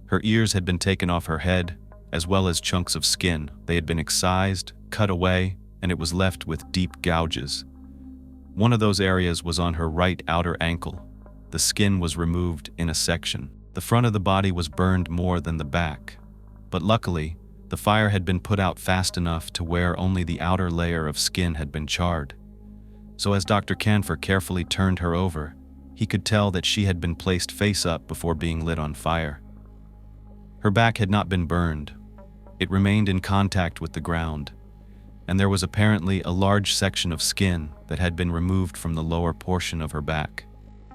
Her ears had been taken off her head, as well as chunks of skin. They had been excised, cut away, and it was left with deep gouges. One of those areas was on her right outer ankle. The skin was removed in a section. The front of the body was burned more than the back, but luckily, the fire had been put out fast enough to where only the outer layer of skin had been charred. So as Dr. Canfer carefully turned her over, he could tell that she had been placed face up before being lit on fire. Her back had not been burned. It remained in contact with the ground, and there was apparently a large section of skin that had been removed from the lower portion of her back.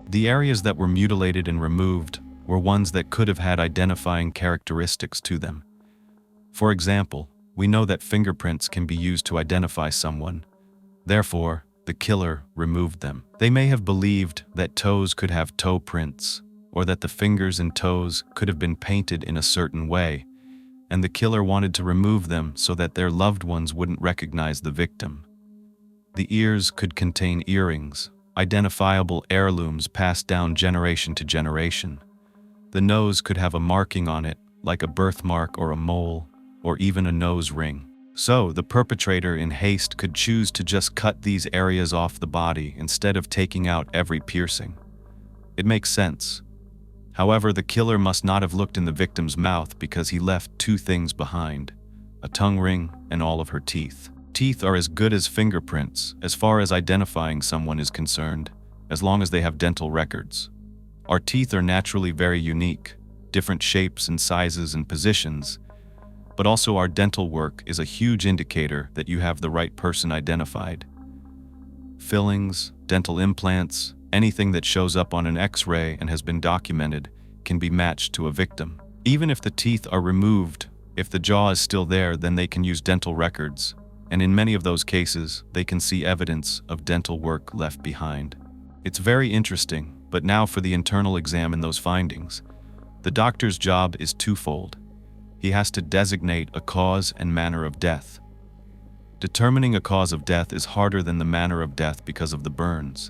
The areas that were mutilated and removed were ones that could have had identifying characteristics to them. For example, we know that fingerprints can be used to identify someone. Therefore, the killer removed them. They may have believed that toes could have toe prints, or that the fingers and toes could have been painted in a certain way, and the killer wanted to remove them so that their loved ones wouldn't recognize the victim. The ears could contain earrings, identifiable heirlooms passed down generation to generation. The nose could have a marking on it, like a birthmark or a mole, or even a nose ring. So, the perpetrator in haste could choose to just cut these areas off the body instead of taking out every piercing. It makes sense. However, the killer must not have looked in the victim's mouth because he left two things behind: a tongue ring and all of her teeth. Teeth are as good as fingerprints as far as identifying someone is concerned, as long as they have dental records. Our teeth are naturally very unique, different shapes and sizes and positions, but also our dental work is a huge indicator that you have the right person identified. Fillings, dental implants, anything that shows up on an X-ray and has been documented can be matched to a victim. Even if the teeth are removed, if the jaw is still there, then they can use dental records, and in many of those cases, they can see evidence of dental work left behind. It's very interesting, but now for the internal exam and those findings. The doctor's job is twofold. He has to designate a cause and manner of death. Determining a cause of death is harder than the manner of death because of the burns.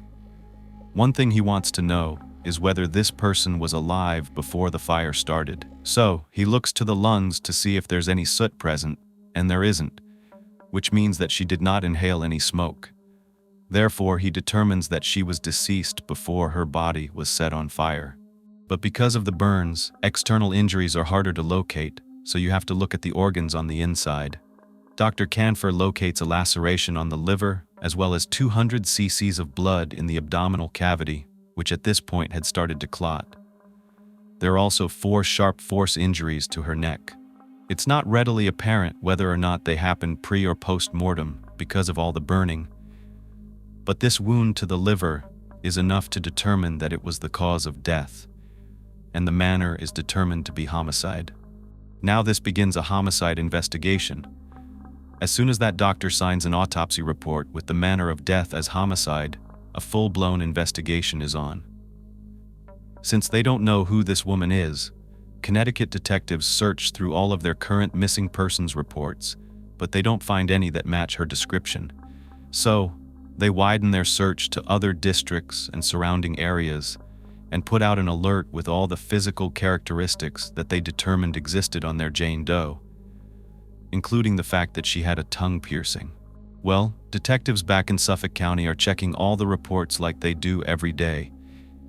One thing he wants to know is whether this person was alive before the fire started. So, he looks to the lungs to see if there's any soot present, and there isn't, which means that she did not inhale any smoke. Therefore, he determines that she was deceased before her body was set on fire. But because of the burns, external injuries are harder to locate, so you have to look at the organs on the inside. Dr. Canfer locates a laceration on the liver, as well as 200 cc's of blood in the abdominal cavity, which at this point had started to clot. There are also 4 sharp force injuries to her neck. It's not readily apparent whether or not they happened pre- or post-mortem because of all the burning, but this wound to the liver is enough to determine that it was the cause of death, and the manner is determined to be homicide. Now this begins a homicide investigation. As soon as that doctor signs an autopsy report with the manner of death as homicide, a full-blown investigation is on. Since they don't know who this woman is, Connecticut detectives search through all of their current missing persons reports, but they don't find any that match her description. So, they widen their search to other districts and surrounding areas and put out an alert with all the physical characteristics that they determined existed on their Jane Doe. including the fact that she had a tongue piercing. Well, detectives back in Suffolk County are checking all the reports like they do every day,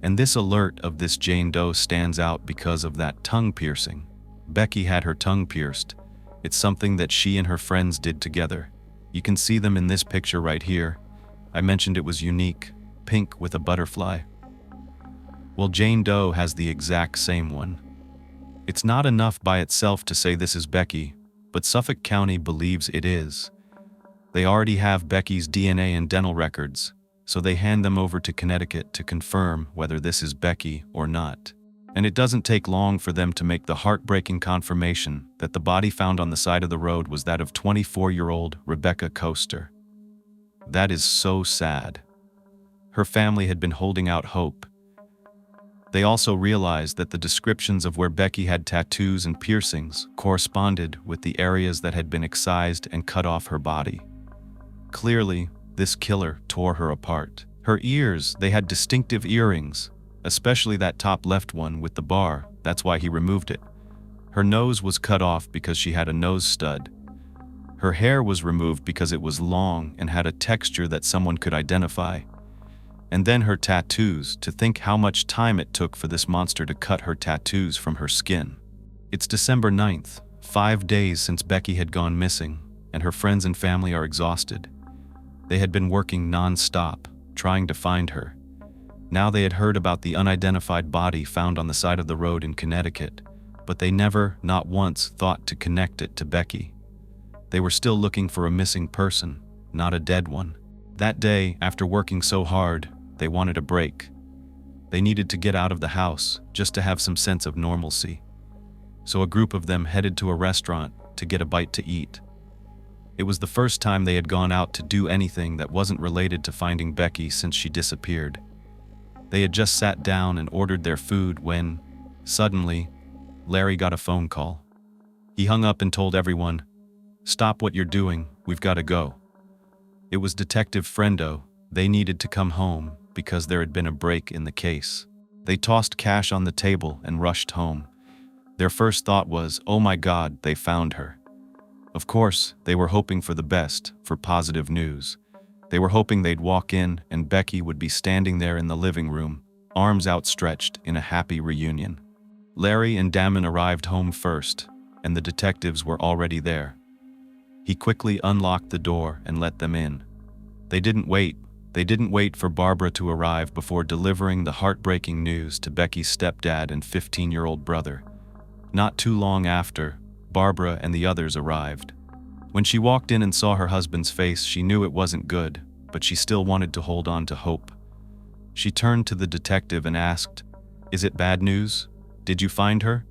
and this alert of this Jane Doe stands out because of that tongue piercing. Becky had her tongue pierced. It's something that she and her friends did together. You can see them in this picture right here. I mentioned it was unique, pink with a butterfly. Well, Jane Doe has the exact same one. It's not enough by itself to say this is Becky, but Suffolk County believes it is. They already have Becky's DNA and dental records, so they hand them over to Connecticut to confirm whether this is Becky or not. And it doesn't take long for them to make the heartbreaking confirmation that the body found on the side of the road was that of 24-year-old Rebecca Coaster. That is so sad. Her family had been holding out hope. They also realized that the descriptions of where Becky had tattoos and piercings corresponded with the areas that had been excised and cut off her body. Clearly, this killer tore her apart. Her ears, they had distinctive earrings, especially that top left one with the bar. That's why he removed it. Her nose was cut off because she had a nose stud. Her hair was removed because it was long and had a texture that someone could identify. And then her tattoos, to think how much time it took for this monster to cut her tattoos from her skin. It's December 9th, 5 days since Becky had gone missing, and her friends and family are exhausted. They had been working non-stop, trying to find her. Now they had heard about the unidentified body found on the side of the road in Connecticut, but they never, not once, thought to connect it to Becky. They were still looking for a missing person, not a dead one. That day, after working so hard, they wanted a break. They needed to get out of the house, just to have some sense of normalcy. So a group of them headed to a restaurant to get a bite to eat. It was the first time they had gone out to do anything that wasn't related to finding Becky since she disappeared. They had just sat down and ordered their food when, suddenly, Larry got a phone call. He hung up and told everyone, "Stop what you're doing, we've got to go." It was Detective Friendo. They needed to come home because there had been a break in the case. They tossed cash on the table and rushed home. Their first thought was, oh my God, they found her. Of course, they were hoping for the best, for positive news. They were hoping they'd walk in and Becky would be standing there in the living room, arms outstretched in a happy reunion. Larry and Damon arrived home first, and the detectives were already there. He quickly unlocked the door and let them in. They didn't wait for Barbara to arrive before delivering the heartbreaking news to Becky's stepdad and 15-year-old brother. Not too long after, Barbara and the others arrived. When she walked in and saw her husband's face, she knew it wasn't good, but she still wanted to hold on to hope. She turned to the detective and asked, "Is it bad news? Did you find her?"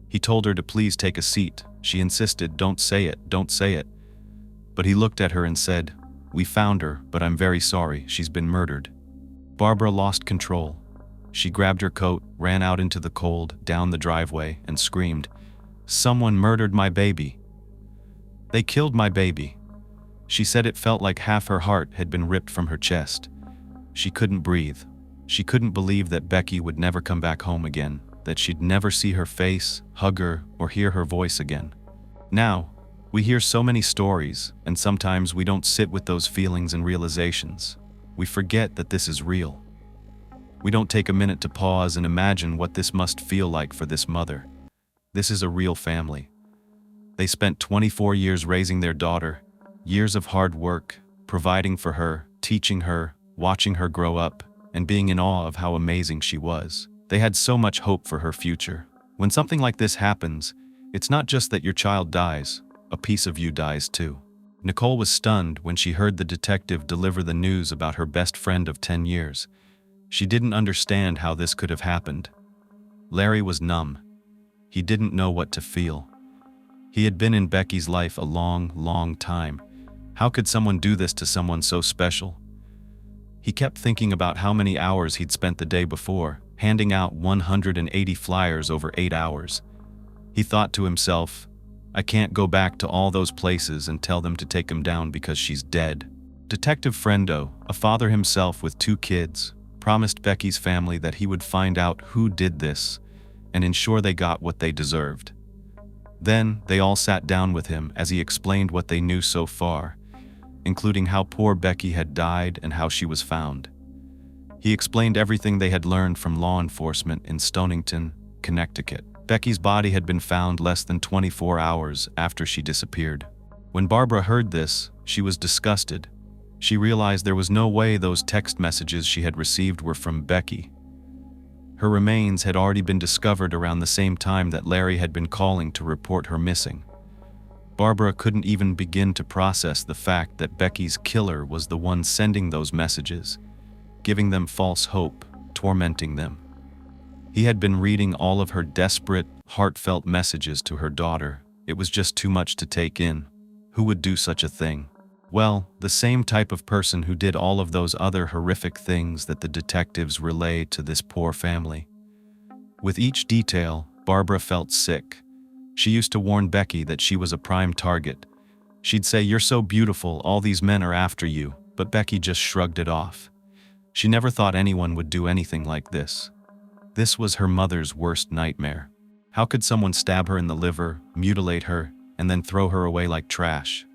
He told her to please take a seat. She insisted, "Don't say it, don't say it." But he looked at her and said, "We found her, but I'm very sorry, she's been murdered." Barbara lost control. She grabbed her coat, ran out into the cold, down the driveway, and screamed, "Someone murdered my baby. They killed my baby." She said it felt like half her heart had been ripped from her chest. She couldn't breathe. She couldn't believe that Becky would never come back home again, that she'd never see her face, hug her, or hear her voice again. Now, we hear so many stories, and sometimes we don't sit with those feelings and realizations. We forget that this is real. We don't take a minute to pause and imagine what this must feel like for this mother. This is a real family. They spent 24 years raising their daughter, years of hard work, providing for her, teaching her, watching her grow up, and being in awe of how amazing she was. They had so much hope for her future. When something like this happens, it's not just that your child dies, a piece of you dies too. Nicole was stunned when she heard the detective deliver the news about her best friend of 10 years. She didn't understand how this could have happened. Larry was numb. He didn't know what to feel. He had been in Becky's life a long, long time. How could someone do this to someone so special? He kept thinking about how many hours he'd spent the day before, handing out 180 flyers over 8 hours. He thought to himself, I can't go back to all those places and tell them to take him down because she's dead. Detective Friendo, a father himself with 2 kids, promised Becky's family that he would find out who did this and ensure they got what they deserved. Then, they all sat down with him as he explained what they knew so far, including how poor Becky had died and how she was found. He explained everything they had learned from law enforcement in Stonington, Connecticut. Becky's body had been found less than 24 hours after she disappeared. When Barbara heard this, she was disgusted. She realized there was no way those text messages she had received were from Becky. Her remains had already been discovered around the same time that Larry had been calling to report her missing. Barbara couldn't even begin to process the fact that Becky's killer was the one sending those messages, giving them false hope, tormenting them. He had been reading all of her desperate, heartfelt messages to her daughter. It was just too much to take in. Who would do such a thing? Well, the same type of person who did all of those other horrific things that the detectives relayed to this poor family. With each detail, Barbara felt sick. She used to warn Becky that she was a prime target. She'd say, "You're so beautiful, all these men are after you," but Becky just shrugged it off. She never thought anyone would do anything like this. This was her mother's worst nightmare. How could someone stab her in the liver, mutilate her, and then throw her away like trash?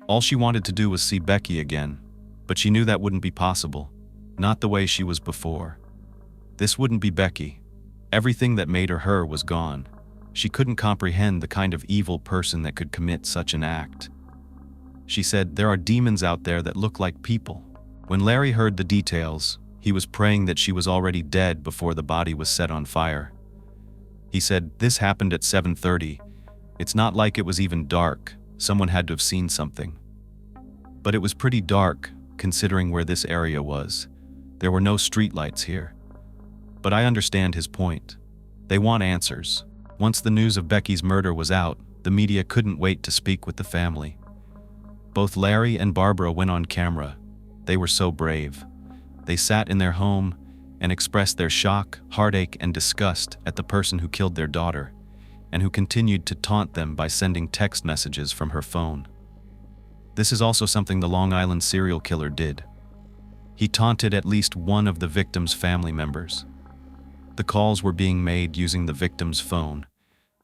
All she wanted to do was see Becky again, but she knew that wouldn't be possible. Not the way she was before. This wouldn't be Becky. Everything that made her her was gone. She couldn't comprehend the kind of evil person that could commit such an act. She said, "There are demons out there that look like people." When Larry heard the details, he was praying that she was already dead before the body was set on fire. He said, "This happened at 7:30. It's not like it was even dark. Someone had to have seen something." But it was pretty dark, considering where this area was. There were no streetlights here. But I understand his point. They want answers. Once the news of Becky's murder was out, the media couldn't wait to speak with the family. Both Larry and Barbara went on camera. They were so brave. They sat in their home and expressed their shock, heartache, and disgust at the person who killed their daughter, and who continued to taunt them by sending text messages from her phone. This is also something the Long Island serial killer did. He taunted at least one of the victim's family members. The calls were being made using the victim's phone,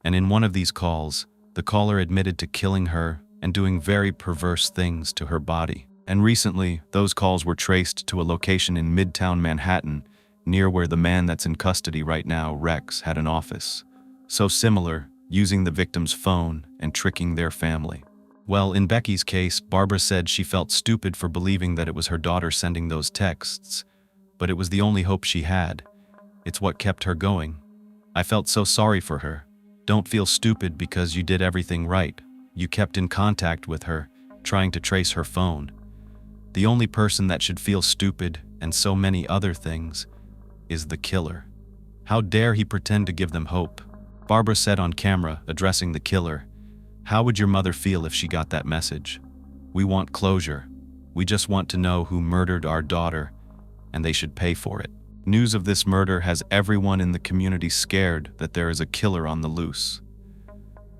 and in one of these calls, the caller admitted to killing her and doing very perverse things to her body. And recently, those calls were traced to a location in Midtown Manhattan, near where the man that's in custody right now, Rex, had an office. So similar, using the victim's phone and tricking their family. Well, in Becky's case, Barbara said she felt stupid for believing that it was her daughter sending those texts, but it was the only hope she had. It's what kept her going. "I felt so sorry for her. Don't feel stupid because you did everything right. You kept in contact with her, trying to trace her phone. The only person that should feel stupid, and so many other things, is the killer. How dare he pretend to give them hope?" Barbara said on camera, addressing the killer, "How would your mother feel if she got that message? We want closure. We just want to know who murdered our daughter, and they should pay for it." News of this murder has everyone in the community scared that there is a killer on the loose.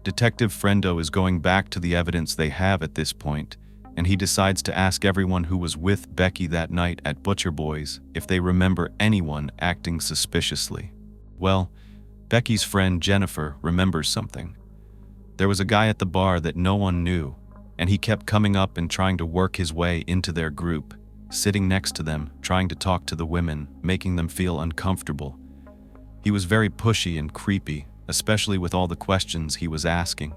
Detective Frendo is going back to the evidence they have at this point, and he decides to ask everyone who was with Becky that night at Butcher Boys if they remember anyone acting suspiciously. Well, Becky's friend Jennifer remembers something. There was a guy at the bar that no one knew, and he kept coming up and trying to work his way into their group, sitting next to them, trying to talk to the women, making them feel uncomfortable. He was very pushy and creepy, especially with all the questions he was asking.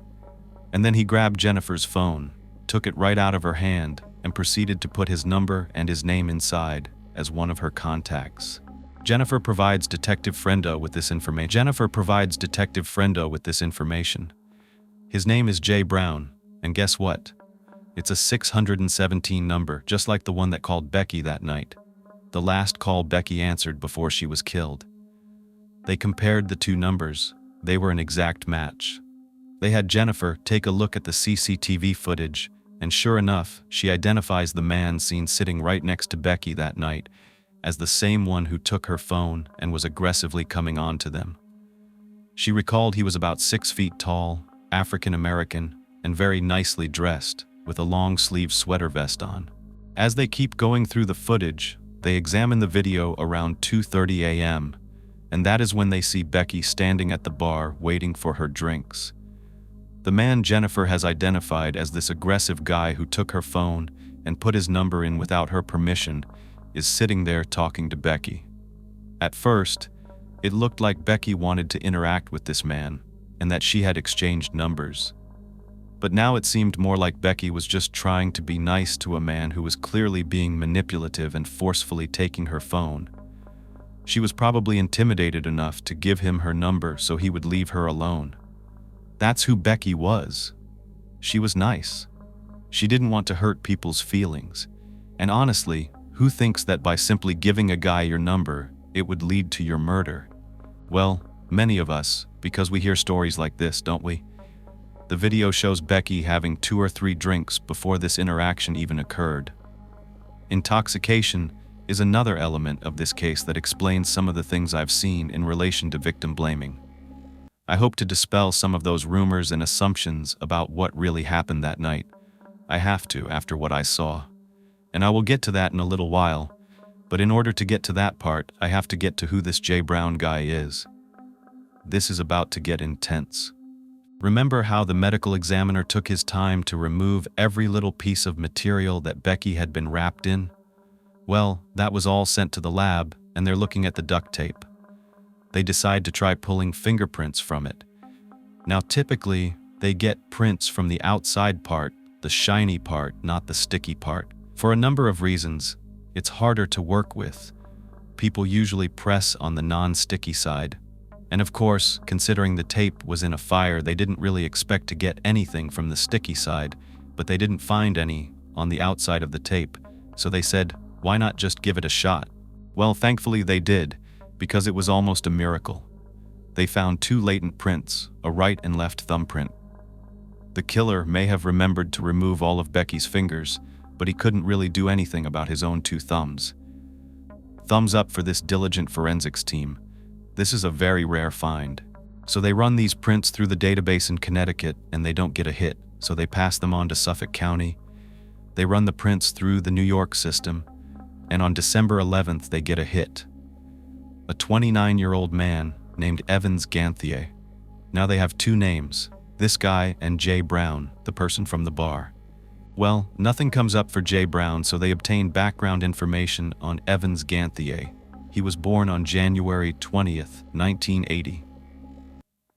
And then he grabbed Jennifer's phone, took it right out of her hand, and proceeded to put his number and his name inside as one of her contacts. Jennifer provides Detective Frendo with this information. His name is Jay Brown, and guess what? It's a 617 number, just like the one that called Becky that night. The last call Becky answered before she was killed. They compared the two numbers. They were an exact match. They had Jennifer take a look at the CCTV footage, and sure enough, she identifies the man seen sitting right next to Becky that night as the same one who took her phone and was aggressively coming on to them. She recalled he was about 6 feet tall, African American, and very nicely dressed, with a long-sleeve sweater vest on. As they keep going through the footage, they examine the video around 2:30 a.m., and that is when they see Becky standing at the bar waiting for her drinks. The man Jennifer has identified as this aggressive guy who took her phone and put his number in without her permission is sitting there talking to Becky. At first, it looked like Becky wanted to interact with this man and that she had exchanged numbers. But now it seemed more like Becky was just trying to be nice to a man who was clearly being manipulative and forcefully taking her phone. She was probably intimidated enough to give him her number so he would leave her alone. That's who Becky was. She was nice. She didn't want to hurt people's feelings. And honestly, who thinks that by simply giving a guy your number, it would lead to your murder? Well, many of us, because we hear stories like this, don't we? The video shows Becky having 2 or 3 drinks before this interaction even occurred. Intoxication is another element of this case that explains some of the things I've seen in relation to victim blaming. I hope to dispel some of those rumors and assumptions about what really happened that night. I have to, after what I saw. And I will get to that in a little while, but in order to get to that part, I have to get to who this Jay Brown guy is. This is about to get intense. Remember how the medical examiner took his time to remove every little piece of material that Becky had been wrapped in? Well, that was all sent to the lab, and they're looking at the duct tape. They decide to try pulling fingerprints from it. Now typically, they get prints from the outside part, the shiny part, not the sticky part. For a number of reasons, it's harder to work with. People usually press on the non-sticky side. And of course, considering the tape was in a fire, they didn't really expect to get anything from the sticky side, but they didn't find any on the outside of the tape, so they said, why not just give it a shot? Well, thankfully they did, because it was almost a miracle. They found 2 latent prints, a right and left thumbprint. The killer may have remembered to remove all of Becky's fingers, but he couldn't really do anything about his own 2 thumbs. Thumbs up for this diligent forensics team. This is a very rare find. So they run these prints through the database in Connecticut and they don't get a hit, so they pass them on to Suffolk County. They run the prints through the New York system, and on December 11th they get a hit. A 29-year-old man named Evans Ganthier. Now they have 2 names, this guy and Jay Brown, the person from the bar. Well, nothing comes up for Jay Brown, so they obtain background information on Evans Ganthier. He was born on January 20th, 1980.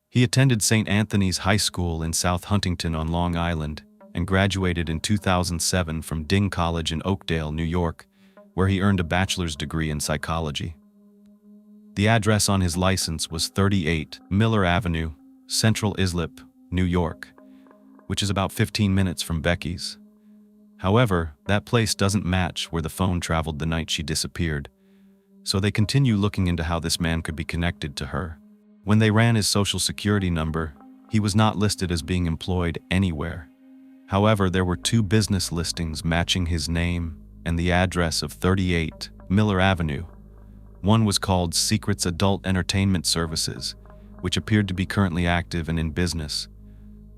He attended St. Anthony's High School in South Huntington on Long Island and graduated in 2007 from Ding College in Oakdale, New York, where he earned a bachelor's degree in psychology. The address on his license was 38 Miller Avenue, Central Islip, New York, which is about 15 minutes from Becky's. However, that place doesn't match where the phone traveled the night she disappeared. So they continue looking into how this man could be connected to her. When they ran his social security number, he was not listed as being employed anywhere. However, there were 2 business listings matching his name and the address of 38 Miller Avenue. One was called Secrets Adult Entertainment Services, which appeared to be currently active and in business.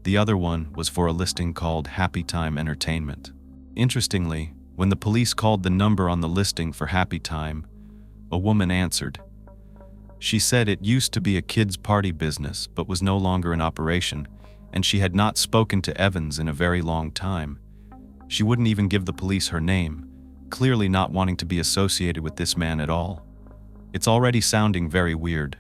The other one was for a listing called Happy Time Entertainment. Interestingly, when the police called the number on the listing for Happy Time, a woman answered. She said it used to be a kids' party business but was no longer in operation, and she had not spoken to Evans in a very long time. She wouldn't even give the police her name, clearly not wanting to be associated with this man at all. It's already sounding very weird.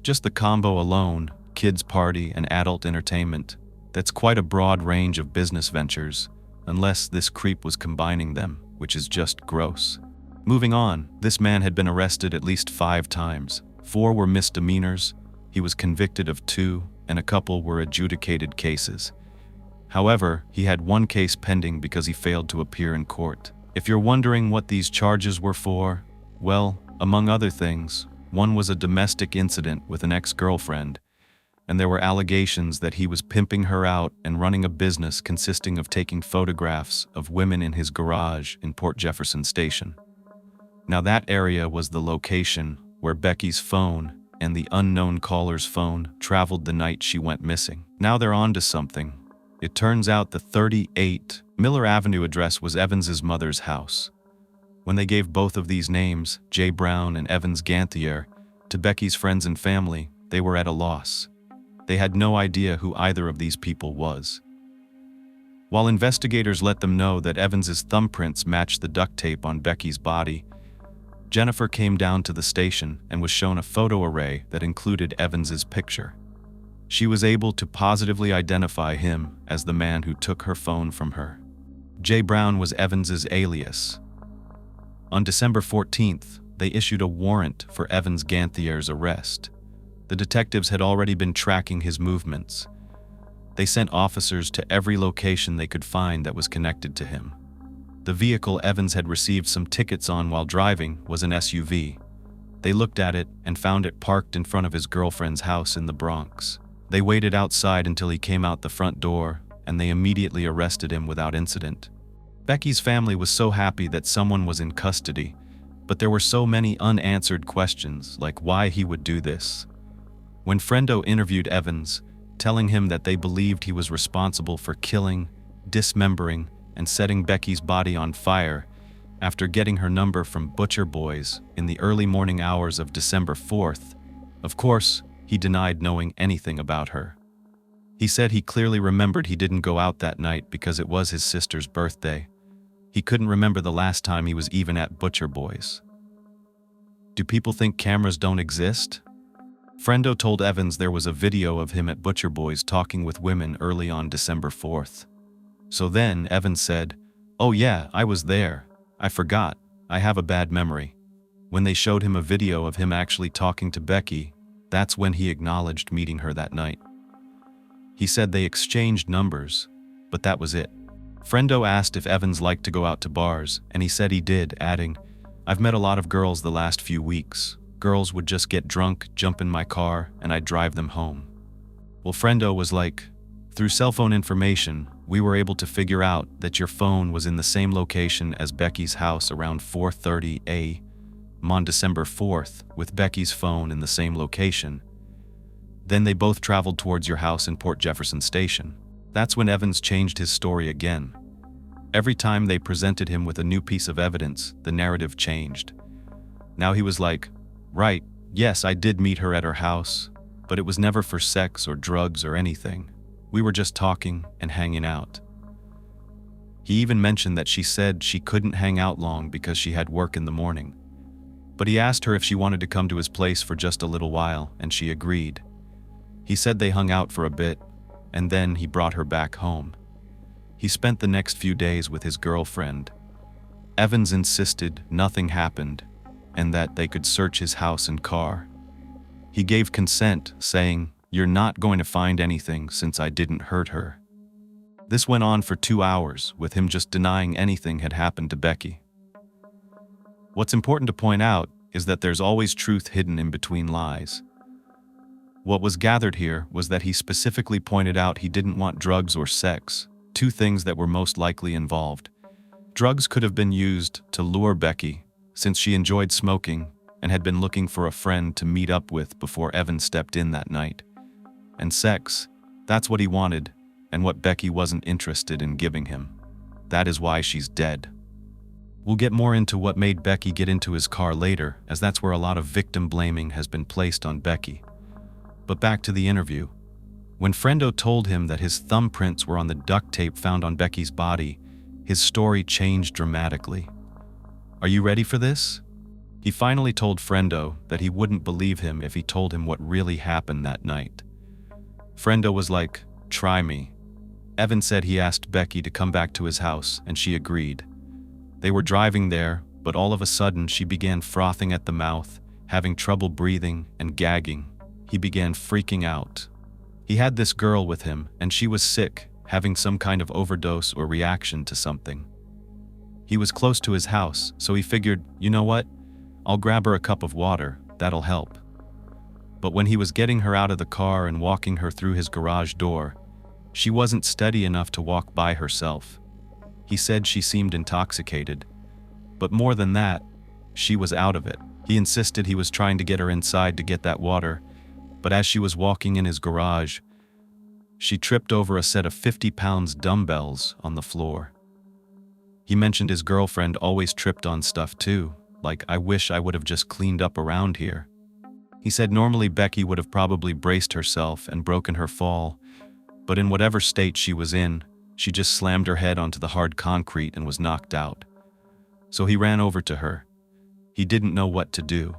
Just the combo alone, kids' party and adult entertainment, that's quite a broad range of business ventures, unless this creep was combining them, which is just gross. Moving on, this man had been arrested at least 5 times. 4 were misdemeanors, he was convicted of 2, and a couple were adjudicated cases. However, he had 1 case pending because he failed to appear in court. If you're wondering what these charges were for, well, among other things, one was a domestic incident with an ex-girlfriend, and there were allegations that he was pimping her out and running a business consisting of taking photographs of women in his garage in Port Jefferson Station. Now that area was the location where Becky's phone and the unknown caller's phone traveled the night she went missing. Now they're on to something. It turns out the 38 Miller Avenue address was Evans's mother's house. When they gave both of these names, Jay Brown and Evans Ganthier, to Becky's friends and family, they were at a loss. They had no idea who either of these people was. While investigators let them know that Evans's thumbprints matched the duct tape on Becky's body, Jennifer came down to the station and was shown a photo array that included Evans's picture. She was able to positively identify him as the man who took her phone from her. Jay Brown was Evans's alias. On December 14th, they issued a warrant for Evans Ganthier's arrest. The detectives had already been tracking his movements. They sent officers to every location they could find that was connected to him. The vehicle Evans had received some tickets on while driving was an SUV. They looked at it and found it parked in front of his girlfriend's house in the Bronx. They waited outside until he came out the front door, and they immediately arrested him without incident. Becky's family was so happy that someone was in custody, but there were so many unanswered questions, like why he would do this. When Frendo interviewed Evans, telling him that they believed he was responsible for killing, dismembering, and setting Becky's body on fire after getting her number from Butcher Boys in the early morning hours of December 4th, of course, he denied knowing anything about her. He said he clearly remembered he didn't go out that night because it was his sister's birthday. He couldn't remember the last time he was even at Butcher Boys. Do people think cameras don't exist? Frendo told Evans there was a video of him at Butcher Boys talking with women early on December 4th. So then Evans said, "Oh yeah, I was there. I forgot. I have a bad memory." When they showed him a video of him actually talking to Becky, that's when he acknowledged meeting her that night. He said they exchanged numbers, but that was it. Frendo asked if Evans liked to go out to bars, and he said he did, adding, "I've met a lot of girls the last few weeks. Girls would just get drunk, jump in my car, and I'd drive them home." Well, Frendo was like, "Through cell phone information, we were able to figure out that your phone was in the same location as Becky's house around 4:30 a.m. on December 4th, with Becky's phone in the same location. Then they both traveled towards your house in Port Jefferson Station." That's when Evans changed his story again. Every time they presented him with a new piece of evidence, the narrative changed. Now he was like, "Right, yes, I did meet her at her house, but it was never for sex or drugs or anything. We were just talking and hanging out." He even mentioned that she said she couldn't hang out long because she had work in the morning. But he asked her if she wanted to come to his place for just a little while, and she agreed. He said they hung out for a bit, and then he brought her back home. He spent the next few days with his girlfriend. Evans insisted nothing happened, and that they could search his house and car. He gave consent, saying, "You're not going to find anything since I didn't hurt her." This went on for 2 hours, with him just denying anything had happened to Becky. What's important to point out is that there's always truth hidden in between lies. What was gathered here was that he specifically pointed out he didn't want drugs or sex, two things that were most likely involved. Drugs could have been used to lure Becky, since she enjoyed smoking and had been looking for a friend to meet up with before Evan stepped in that night. And sex, that's what he wanted, and what Becky wasn't interested in giving him. That is why she's dead. We'll get more into what made Becky get into his car later, as that's where a lot of victim blaming has been placed on Becky. But back to the interview. When Frendo told him that his thumbprints were on the duct tape found on Becky's body, his story changed dramatically. Are you ready for this? He finally told Frendo that he wouldn't believe him if he told him what really happened that night. Frendo was like, "Try me." Evan said he asked Becky to come back to his house, and she agreed. They were driving there, but all of a sudden she began frothing at the mouth, having trouble breathing and gagging. He began freaking out. He had this girl with him, and she was sick, having some kind of overdose or reaction to something. He was close to his house, so he figured, you know what? I'll grab her a cup of water, that'll help. But when he was getting her out of the car and walking her through his garage door, she wasn't steady enough to walk by herself. He said she seemed intoxicated. But more than that, she was out of it. He insisted he was trying to get her inside to get that water, but as she was walking in his garage, she tripped over a set of 50-pound dumbbells on the floor. He mentioned his girlfriend always tripped on stuff too, like, "I wish I would have just cleaned up around here." He said normally Becky would have probably braced herself and broken her fall, but in whatever state she was in, she just slammed her head onto the hard concrete and was knocked out. So he ran over to her. He didn't know what to do.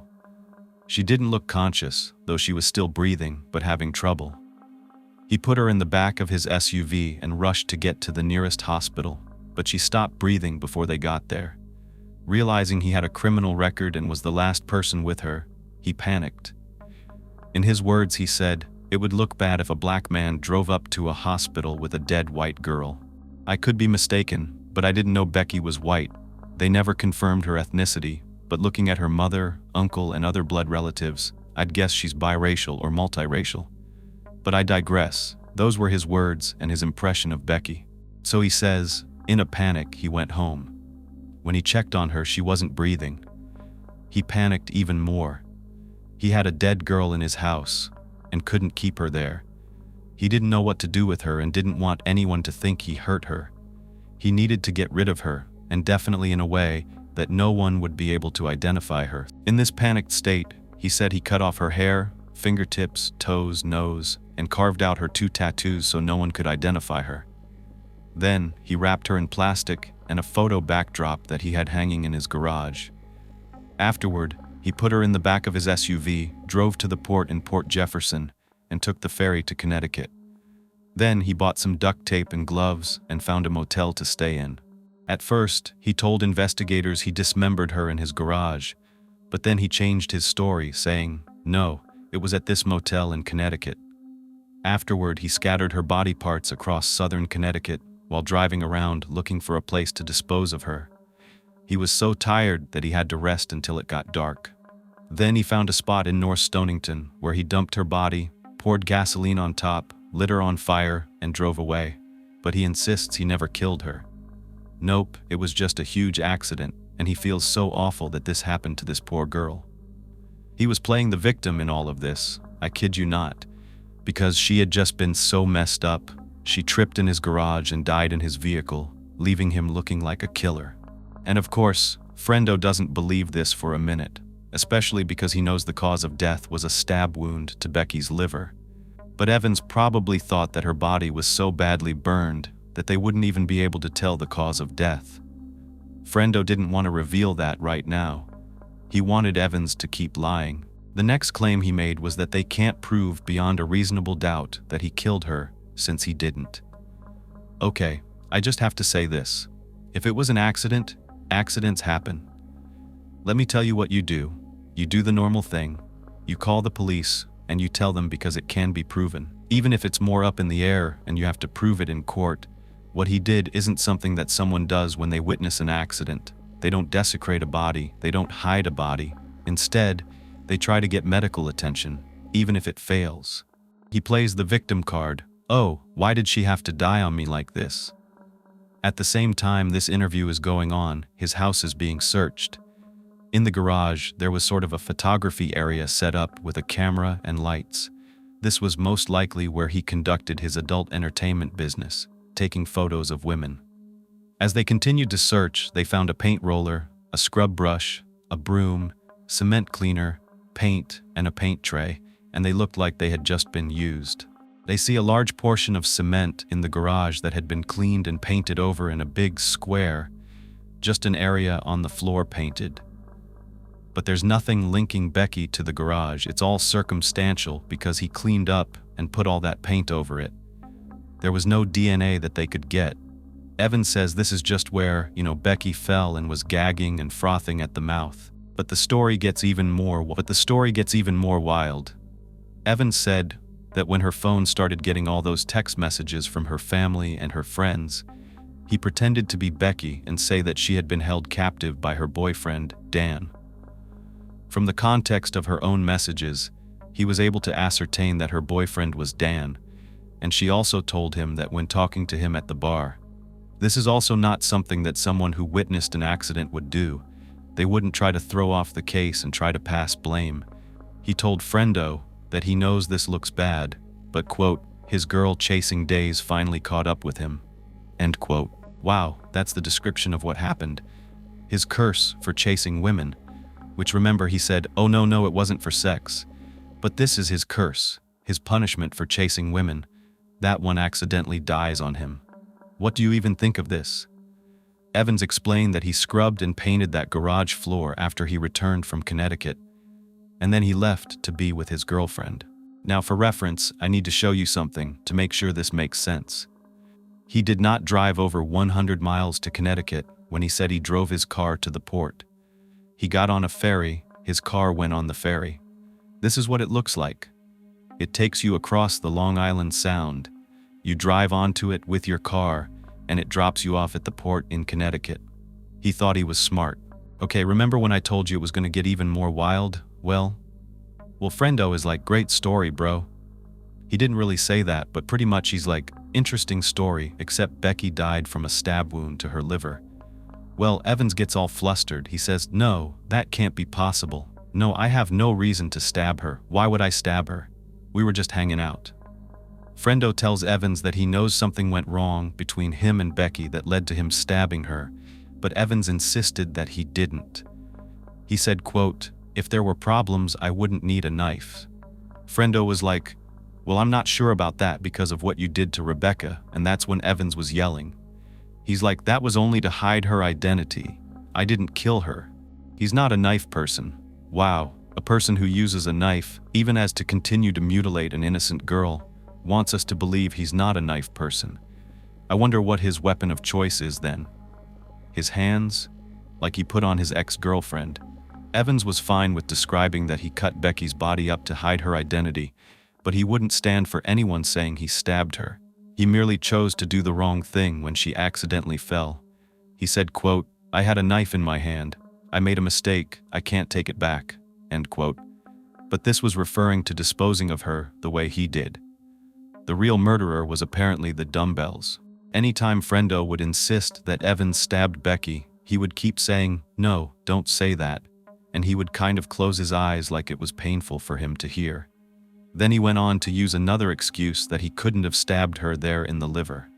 She didn't look conscious, though she was still breathing, but having trouble. He put her in the back of his SUV and rushed to get to the nearest hospital, but she stopped breathing before they got there. Realizing he had a criminal record and was the last person with her, he panicked. In his words, he said, "It would look bad if a black man drove up to a hospital with a dead white girl. I could be mistaken, but I didn't know Becky was white. They never confirmed her ethnicity, but looking at her mother, uncle, and other blood relatives, I'd guess she's biracial or multiracial. But I digress. Those were his words and his impression of Becky. So he says, in a panic, he went home. When he checked on her, she wasn't breathing. He panicked even more. He had a dead girl in his house and couldn't keep her there. He didn't know what to do with her and didn't want anyone to think he hurt her. He needed to get rid of her, and definitely in a way that no one would be able to identify her. In this panicked state, he said he cut off her hair, fingertips, toes, nose, and carved out her 2 tattoos so no one could identify her. Then, he wrapped her in plastic and a photo backdrop that he had hanging in his garage. Afterward, he put her in the back of his SUV, drove to the port in Port Jefferson, and took the ferry to Connecticut. Then he bought some duct tape and gloves and found a motel to stay in. At first, he told investigators he dismembered her in his garage, but then he changed his story, saying, no, it was at this motel in Connecticut. Afterward, he scattered her body parts across southern Connecticut while driving around looking for a place to dispose of her. He was so tired that he had to rest until it got dark. Then he found a spot in North Stonington where he dumped her body, poured gasoline on top, lit her on fire, and drove away. But he insists he never killed her. Nope, it was just a huge accident, and he feels so awful that this happened to this poor girl. He was playing the victim in all of this, I kid you not, because she had just been so messed up. She tripped in his garage and died in his vehicle, leaving him looking like a killer. And of course, Friendo doesn't believe this for a minute, especially because he knows the cause of death was a stab wound to Becky's liver. But Evans probably thought that her body was so badly burned that they wouldn't even be able to tell the cause of death. Friendo didn't want to reveal that right now. He wanted Evans to keep lying. The next claim he made was that they can't prove beyond a reasonable doubt that he killed her, since he didn't. Okay, I just have to say this. If it was an accident, accidents happen. Let me tell you what you do. You do the normal thing. You call the police, and you tell them because it can be proven. Even if it's more up in the air and you have to prove it in court, what he did isn't something that someone does when they witness an accident. They don't desecrate a body, they don't hide a body. Instead, they try to get medical attention, even if it fails. He plays the victim card. Oh, why did she have to die on me like this? At the same time this interview is going on, his house is being searched. In the garage, there was sort of a photography area set up with a camera and lights. This was most likely where he conducted his adult entertainment business, taking photos of women. As they continued to search, they found a paint roller, a scrub brush, a broom, cement cleaner, paint, and a paint tray, and they looked like they had just been used. They see a large portion of cement in the garage that had been cleaned and painted over in a big square, just an area on the floor painted. But there's nothing linking Becky to the garage. It's all circumstantial because he cleaned up and put all that paint over it. There was no DNA that they could get. Evans says this is just where, Becky fell and was gagging and frothing at the mouth. But the story gets even more wild. Evans said that when her phone started getting all those text messages from her family and her friends, he pretended to be Becky and say that she had been held captive by her boyfriend, Dan. From the context of her own messages, he was able to ascertain that her boyfriend was Dan, and she also told him that when talking to him at the bar. This is also not something that someone who witnessed an accident would do. They wouldn't try to throw off the case and try to pass blame. He told Friendo that he knows this looks bad, but, quote, his girl chasing days finally caught up with him, end quote. Wow, that's the description of what happened. His curse for chasing women, which remember he said, oh no, it wasn't for sex. But this is his curse, his punishment for chasing women. That one accidentally dies on him. What do you even think of this? Evans explained that he scrubbed and painted that garage floor after he returned from Connecticut, and then he left to be with his girlfriend. Now for reference, I need to show you something to make sure this makes sense. He did not drive over 100 miles to Connecticut when he said he drove his car to the port. He got on a ferry, his car went on the ferry. This is what it looks like. It takes you across the Long Island Sound. You drive onto it with your car, and it drops you off at the port in Connecticut. He thought he was smart. Okay, remember when I told you it was going to get even more wild? Well, Friendo is like, great story, bro. He didn't really say that, but pretty much he's like, interesting story, except Becky died from a stab wound to her liver. Well, Evans gets all flustered. He says, no, that can't be possible. No, I have no reason to stab her. Why would I stab her? We were just hanging out. Friendo tells Evans that he knows something went wrong between him and Becky that led to him stabbing her, but Evans insisted that he didn't. He said, quote, if there were problems, I wouldn't need a knife. Friendo was like, well, I'm not sure about that because of what you did to Rebecca, and that's when Evans was yelling. He's like, that was only to hide her identity. I didn't kill her. He's not a knife person. Wow, a person who uses a knife, even as to continue to mutilate an innocent girl, wants us to believe he's not a knife person. I wonder what his weapon of choice is then. His hands? Like he put on his ex-girlfriend. Evans was fine with describing that he cut Becky's body up to hide her identity, but he wouldn't stand for anyone saying he stabbed her. He merely chose to do the wrong thing when she accidentally fell. He said, quote, I had a knife in my hand. I made a mistake. I can't take it back, end quote. But this was referring to disposing of her the way he did. The real murderer was apparently the dumbbells. Anytime Friendo would insist that Evans stabbed Becky, he would keep saying, no, don't say that, and he would kind of close his eyes like it was painful for him to hear. Then he went on to use another excuse that he couldn't have stabbed her there in the liver.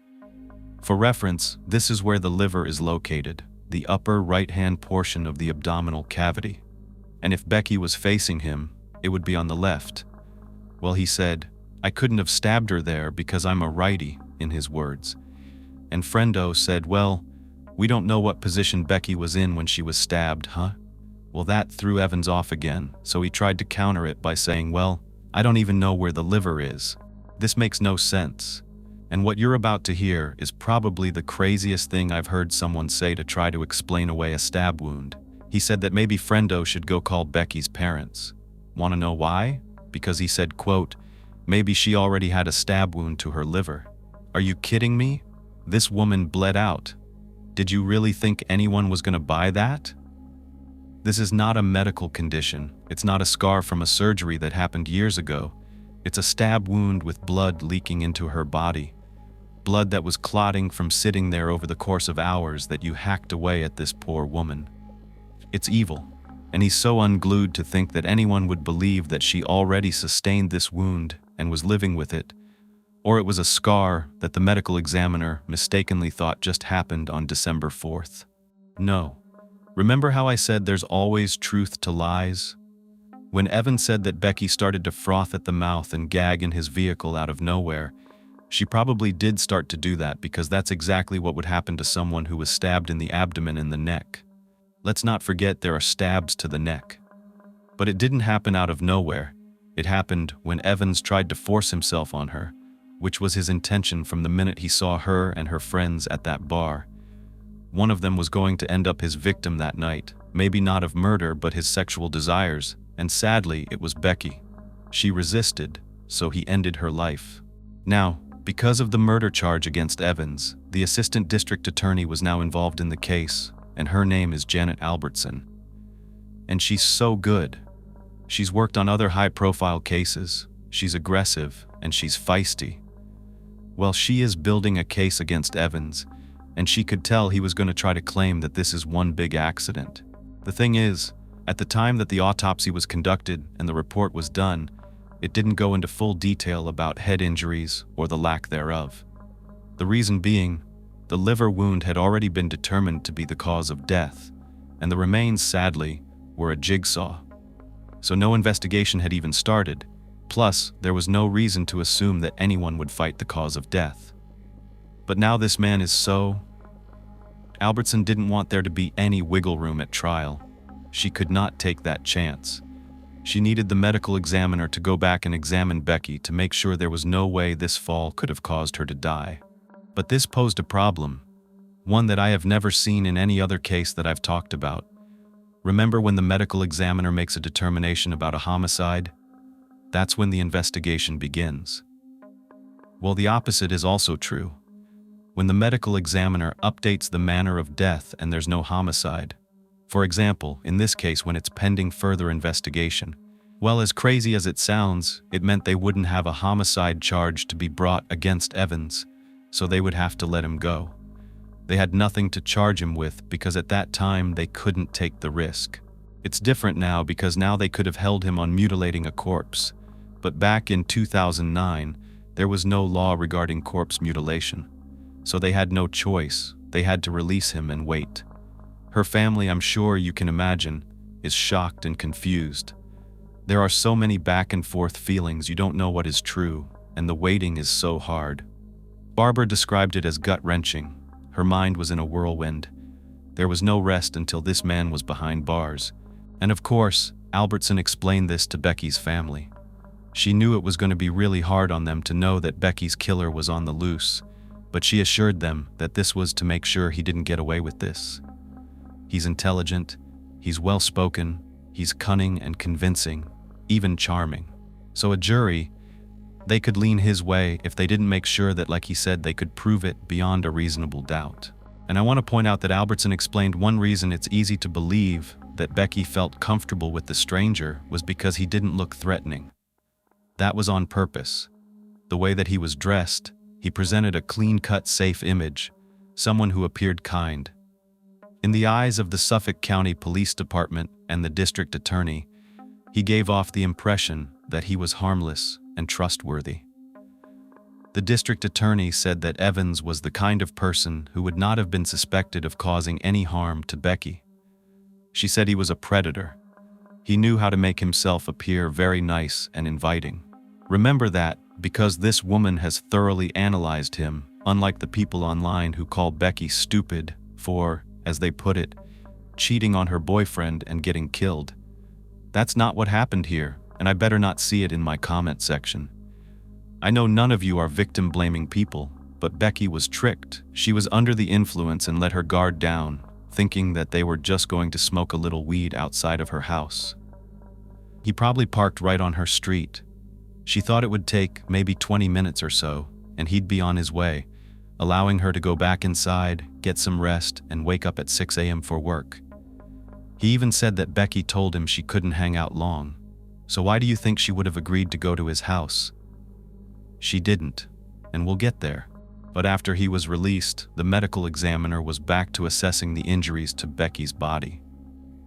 For reference, this is where the liver is located, the upper right-hand portion of the abdominal cavity. And if Becky was facing him, it would be on the left. Well, he said, I couldn't have stabbed her there because I'm a righty, in his words. And Friendo said, well, we don't know what position Becky was in when she was stabbed, huh? Well, that threw Evans off again, so he tried to counter it by saying, well, I don't even know where the liver is. This makes no sense. And what you're about to hear is probably the craziest thing I've heard someone say to try to explain away a stab wound. He said that maybe Friendo should go call Becky's parents. Want to know why? Because he said, quote, maybe she already had a stab wound to her liver. Are you kidding me? This woman bled out. Did you really think anyone was going to buy that? This is not a medical condition. It's not a scar from a surgery that happened years ago. It's a stab wound with blood leaking into her body. Blood that was clotting from sitting there over the course of hours that you hacked away at this poor woman. It's evil, and he's so unglued to think that anyone would believe that she already sustained this wound and was living with it, or it was a scar that the medical examiner mistakenly thought just happened on December 4th. No. Remember how I said there's always truth to lies? When Evan said that Becky started to froth at the mouth and gag in his vehicle out of nowhere, she probably did start to do that because that's exactly what would happen to someone who was stabbed in the abdomen and the neck. Let's not forget there are stabs to the neck. But it didn't happen out of nowhere. It happened when Evans tried to force himself on her, which was his intention from the minute he saw her and her friends at that bar. One of them was going to end up his victim that night, maybe not of murder but his sexual desires, and sadly it was Becky. She resisted, so he ended her life. Now, because of the murder charge against Evans, the assistant district attorney was now involved in the case, and her name is Janet Albertson. And she's so good. She's worked on other high-profile cases, she's aggressive, and she's feisty. Well, she is building a case against Evans, and she could tell he was going to try to claim that this is one big accident. The thing is, at the time that the autopsy was conducted and the report was done, it didn't go into full detail about head injuries or the lack thereof. The reason being, the liver wound had already been determined to be the cause of death, and the remains, sadly, were a jigsaw. so no investigation had even started. Plus, there was no reason to assume that anyone would fight the cause of death. But now this man is so... Albertson didn't want there to be any wiggle room at trial. She could not take that chance. She needed the medical examiner to go back and examine Becky to make sure there was no way this fall could have caused her to die. But this posed a problem, one that I have never seen in any other case that I've talked about. Remember when the medical examiner makes a determination about a homicide? That's when the investigation begins. Well, the opposite is also true. When the medical examiner updates the manner of death and there's no homicide, for example, in this case when it's pending further investigation, well, as crazy as it sounds, it meant they wouldn't have a homicide charge to be brought against Evans, so they would have to let him go. They had nothing to charge him with because at that time they couldn't take the risk. It's different now because now they could have held him on mutilating a corpse. But back in 2009, there was no law regarding corpse mutilation. So they had no choice. They had to release him and wait. Her family, I'm sure you can imagine, is shocked and confused. There are so many back and forth feelings you don't know what is true, and the waiting is so hard. Barbara described it as gut-wrenching. Her mind was in a whirlwind. There was no rest until this man was behind bars. And of course, Albertson explained this to Becky's family. She knew it was going to be really hard on them to know that Becky's killer was on the loose, but she assured them that this was to make sure he didn't get away with this. He's intelligent, he's well-spoken, he's cunning and convincing, even charming. So a jury, they could lean his way if they didn't make sure that, like he said, they could prove it beyond a reasonable doubt. And I want to point out that Albertson explained one reason it's easy to believe that Becky felt comfortable with the stranger was because he didn't look threatening. That was on purpose. The way that he was dressed, he presented a clean-cut, safe image, someone who appeared kind. In the eyes of the Suffolk County Police Department and the district attorney, he gave off the impression that he was harmless and trustworthy. The district attorney said that Evans was the kind of person who would not have been suspected of causing any harm to Becky. She said he was a predator. He knew how to make himself appear very nice and inviting. Remember that, because this woman has thoroughly analyzed him, unlike the people online who call Becky stupid for, as they put it, cheating on her boyfriend and getting killed. That's not what happened here, and I better not see it in my comment section. I know none of you are victim-blaming people, but Becky was tricked. She was under the influence and let her guard down, thinking that they were just going to smoke a little weed outside of her house. He probably parked right on her street. She thought it would take maybe 20 minutes or so, and he'd be on his way, allowing her to go back inside, get some rest, and wake up at 6 a.m. for work. He even said that Becky told him she couldn't hang out long. So why do you think she would have agreed to go to his house? She didn't, and we'll get there. But after he was released, the medical examiner was back to assessing the injuries to Becky's body.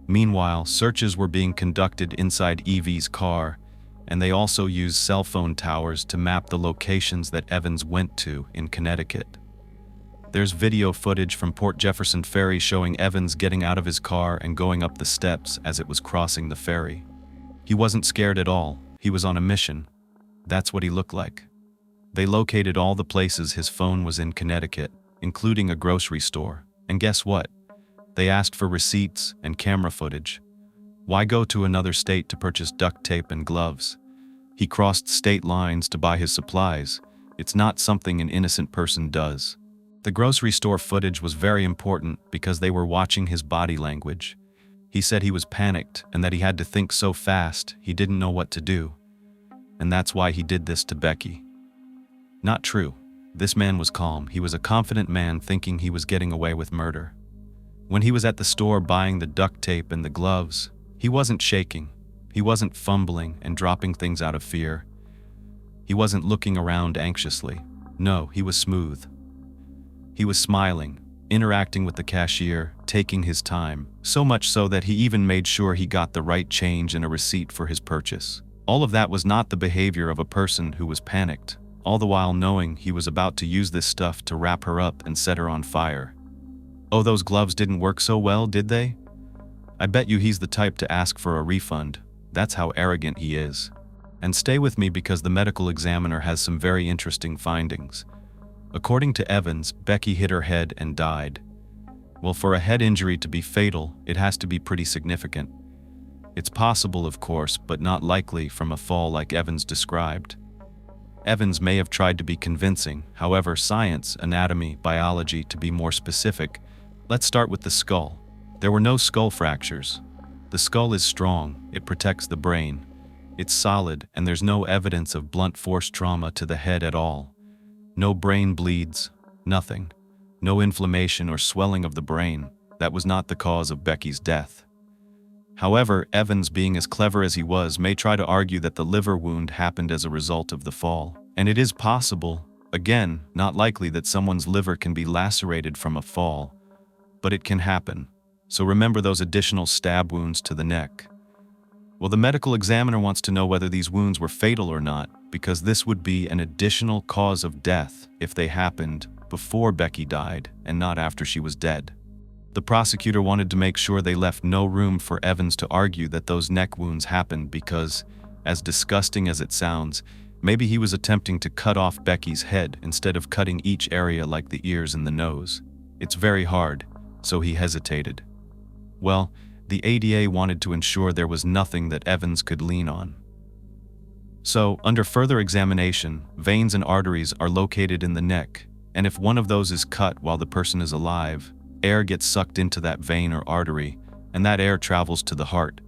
Meanwhile, searches were being conducted inside Evie's car, and they also used cell phone towers to map the locations that Evans went to in Connecticut. There's video footage from Port Jefferson Ferry showing Evans getting out of his car and going up the steps as it was crossing the ferry. He wasn't scared at all. He was on a mission. That's what he looked like. They located all the places his phone was in Connecticut, including a grocery store. And guess what? They asked for receipts and camera footage. Why go to another state to purchase duct tape and gloves? He crossed state lines to buy his supplies. It's not something an innocent person does. The grocery store footage was very important because they were watching his body language. He said he was panicked and that he had to think so fast he didn't know what to do. And that's why he did this to Becky. Not true. This man was calm. He was a confident man thinking he was getting away with murder. When he was at the store buying the duct tape and the gloves, he wasn't shaking. He wasn't fumbling and dropping things out of fear. He wasn't looking around anxiously. No, he was smooth. He was smiling, interacting with the cashier, taking his time, so much so that he even made sure he got the right change and a receipt for his purchase. All of that was not the behavior of a person who was panicked, all the while knowing he was about to use this stuff to wrap her up and set her on fire. Oh, those gloves didn't work so well, did they? I bet you he's the type to ask for a refund. That's how arrogant he is. And stay with me because the medical examiner has some very interesting findings. According to Evans, Becky hit her head and died. Well, for a head injury to be fatal, it has to be pretty significant. It's possible, of course, but not likely from a fall like Evans described. Evans may have tried to be convincing, however, science, anatomy, biology, to be more specific. Let's start with the skull. There were no skull fractures. The skull is strong, it protects the brain. It's solid, and there's no evidence of blunt force trauma to the head at all. No brain bleeds, nothing. No inflammation or swelling of the brain. That was not the cause of Becky's death. However, Evans, being as clever as he was, may try to argue that the liver wound happened as a result of the fall. And it is possible, again, not likely that someone's liver can be lacerated from a fall, but it can happen. So remember those additional stab wounds to the neck. Well, the medical examiner wants to know whether these wounds were fatal or not, because this would be an additional cause of death if they happened before Becky died and not after she was dead. The prosecutor wanted to make sure they left no room for Evans to argue that those neck wounds happened because, as disgusting as it sounds, maybe he was attempting to cut off Becky's head instead of cutting each area like the ears and the nose. It's very hard, so he hesitated. Well, the ADA wanted to ensure there was nothing that Evans could lean on. So, under further examination, veins and arteries are located in the neck, and if one of those is cut while the person is alive, air gets sucked into that vein or artery, and that air travels to the heart.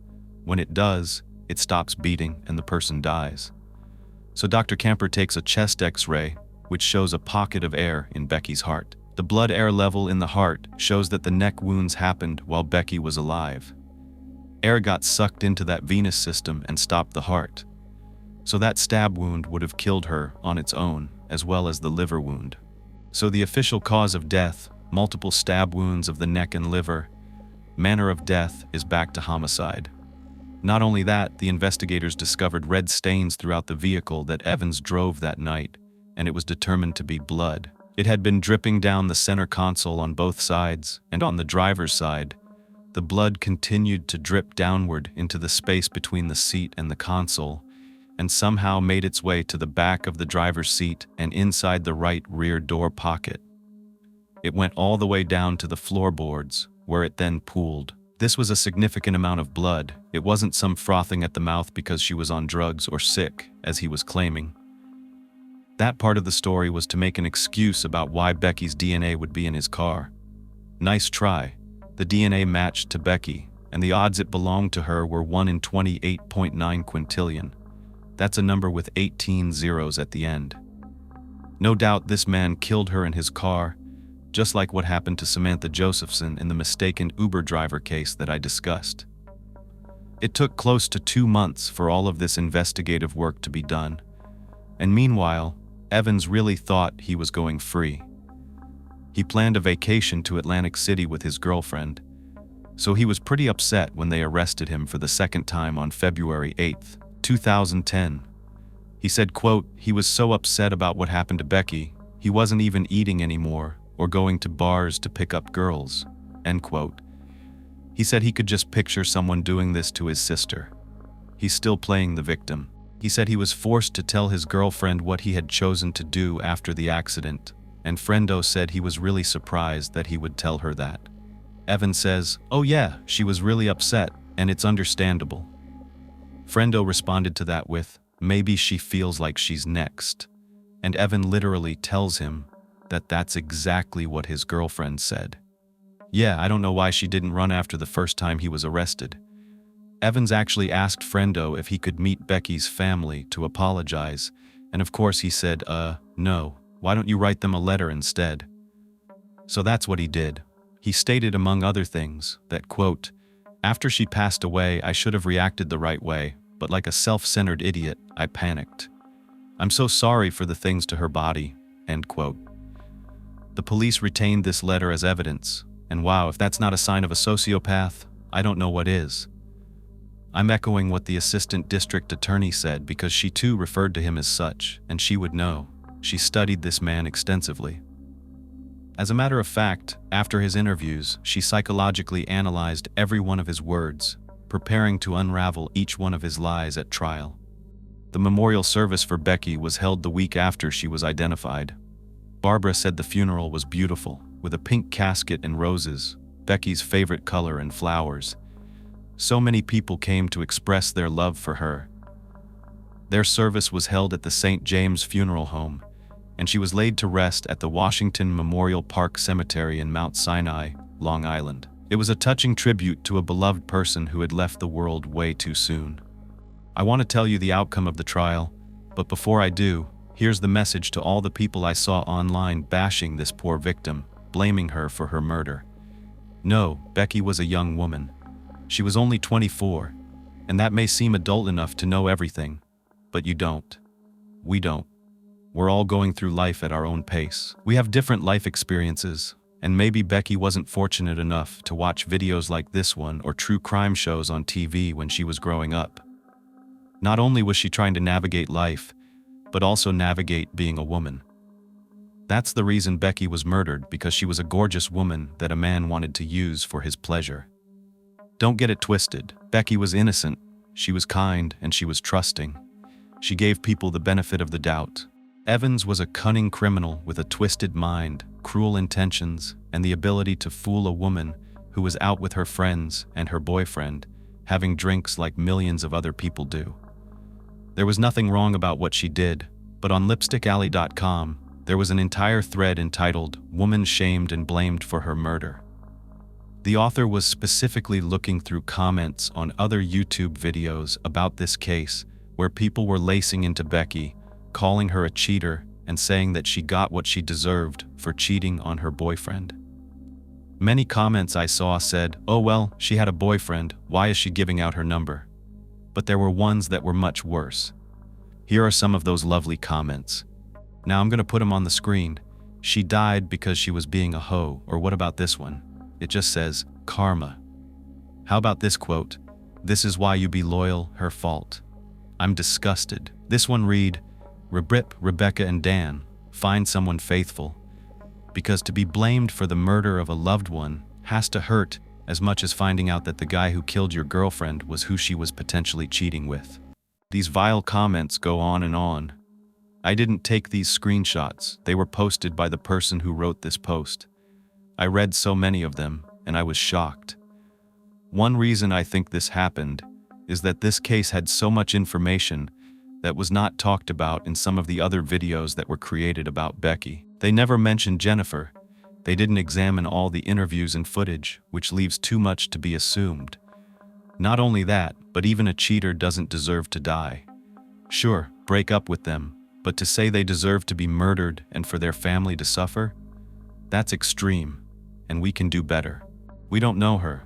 When it does, it stops beating and the person dies. So Dr. Camper takes a chest X-ray, which shows a pocket of air in Becky's heart. The blood air level in the heart shows that the neck wounds happened while Becky was alive. Air got sucked into that venous system and stopped the heart. So that stab wound would have killed her on its own, as well as the liver wound. So the official cause of death, multiple stab wounds of the neck and liver, manner of death is back to homicide. Not only that, the investigators discovered red stains throughout the vehicle that Evans drove that night, and it was determined to be blood. It had been dripping down the center console on both sides, and on the driver's side, the blood continued to drip downward into the space between the seat and the console, and somehow made its way to the back of the driver's seat and inside the right rear door pocket. It went all the way down to the floorboards, where it then pooled. This was a significant amount of blood. It wasn't some frothing at the mouth because she was on drugs or sick, as he was claiming. That part of the story was to make an excuse about why Becky's DNA would be in his car. Nice try. The DNA matched to Becky, and the odds it belonged to her were 1 in 28.9 quintillion. That's a number with 18 zeros at the end. No doubt this man killed her in his car, just like what happened to Samantha Josephson in the mistaken Uber driver case that I discussed. It took close to 2 months for all of this investigative work to be done, and meanwhile, Evans really thought he was going free. He planned a vacation to Atlantic City with his girlfriend, so he was pretty upset when they arrested him for the second time on February 8th, 2010. He said, quote, he was so upset about what happened to Becky, he wasn't even eating anymore or going to bars to pick up girls, end quote. He said he could just picture someone doing this to his sister. He's still playing the victim. He said he was forced to tell his girlfriend what he had chosen to do after the accident, and Friendo said he was really surprised that he would tell her that. Evan says, oh yeah, she was really upset, and it's understandable. Friendo responded to that with, maybe she feels like she's next, and Evan literally tells him that that's exactly what his girlfriend said. Yeah, I don't know why she didn't run after the first time he was arrested. Evans actually asked Friendo if he could meet Becky's family to apologize, and of course he said, no, why don't you write them a letter instead? So that's what he did. He stated, among other things, that, quote, after she passed away, I should have reacted the right way, but like a self-centered idiot, I panicked. I'm so sorry for the things to her body, end quote. The police retained this letter as evidence, and wow, if that's not a sign of a sociopath, I don't know what is. I'm echoing what the assistant district attorney said because she too referred to him as such, and she would know. She studied this man extensively. As a matter of fact, after his interviews, she psychologically analyzed every one of his words, preparing to unravel each one of his lies at trial. The memorial service for Becky was held the week after she was identified. Barbara said the funeral was beautiful, with a pink casket and roses, Becky's favorite color, and flowers. So many people came to express their love for her. Their service was held at the St. James Funeral Home, and she was laid to rest at the Washington Memorial Park Cemetery in Mount Sinai, Long Island. It was a touching tribute to a beloved person who had left the world way too soon. I want to tell you the outcome of the trial, but before I do, here's the message to all the people I saw online bashing this poor victim, blaming her for her murder. No, Becky was a young woman. She was only 24, and that may seem adult enough to know everything, but you don't. We don't. We're all going through life at our own pace. We have different life experiences, and maybe Becky wasn't fortunate enough to watch videos like this one or true crime shows on TV when she was growing up. Not only was she trying to navigate life, but also navigate being a woman. That's the reason Becky was murdered, because she was a gorgeous woman that a man wanted to use for his pleasure. Don't get it twisted. Becky was innocent, she was kind, and she was trusting. She gave people the benefit of the doubt. Evans was a cunning criminal with a twisted mind, cruel intentions, and the ability to fool a woman who was out with her friends and her boyfriend, having drinks like millions of other people do. There was nothing wrong about what she did, but on lipstickalley.com, there was an entire thread entitled "Woman Shamed and Blamed for Her Murder." The author was specifically looking through comments on other YouTube videos about this case, where people were lacing into Becky, calling her a cheater, and saying that she got what she deserved for cheating on her boyfriend. Many comments I saw said, "Oh well, she had a boyfriend, why is she giving out her number?" But there were ones that were much worse. Here are some of those lovely comments. Now I'm going to put them on the screen. She died because she was being a hoe, or what about this one? It just says, karma. How about this quote? This is why you be loyal, her fault. I'm disgusted. This one read, Rebecca and Dan, find someone faithful. Because to be blamed for the murder of a loved one has to hurt as much as finding out that the guy who killed your girlfriend was who she was potentially cheating with. These vile comments go on and on. I didn't take these screenshots. They were posted by the person who wrote this post. I read so many of them, and I was shocked. One reason I think this happened is that this case had so much information that was not talked about in some of the other videos that were created about Becky. They never mentioned Jennifer. They didn't examine all the interviews and footage, which leaves too much to be assumed. Not only that, but even a cheater doesn't deserve to die. Sure, break up with them, but to say they deserve to be murdered and for their family to suffer? That's extreme, and we can do better. We don't know her.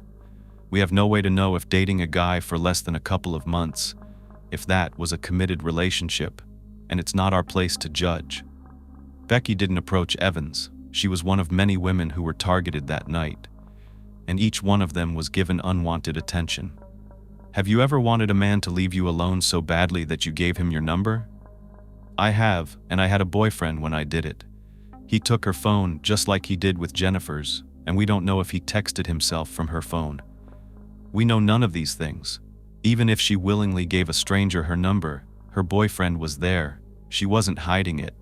We have no way to know if dating a guy for less than a couple of months, if that was a committed relationship, and it's not our place to judge. Becky didn't approach Evans. She was one of many women who were targeted that night, and each one of them was given unwanted attention. Have you ever wanted a man to leave you alone so badly that you gave him your number? I have, and I had a boyfriend when I did it. He took her phone just like he did with Jennifer's, and we don't know if he texted himself from her phone. We know none of these things. Even if she willingly gave a stranger her number, her boyfriend was there. She wasn't hiding it.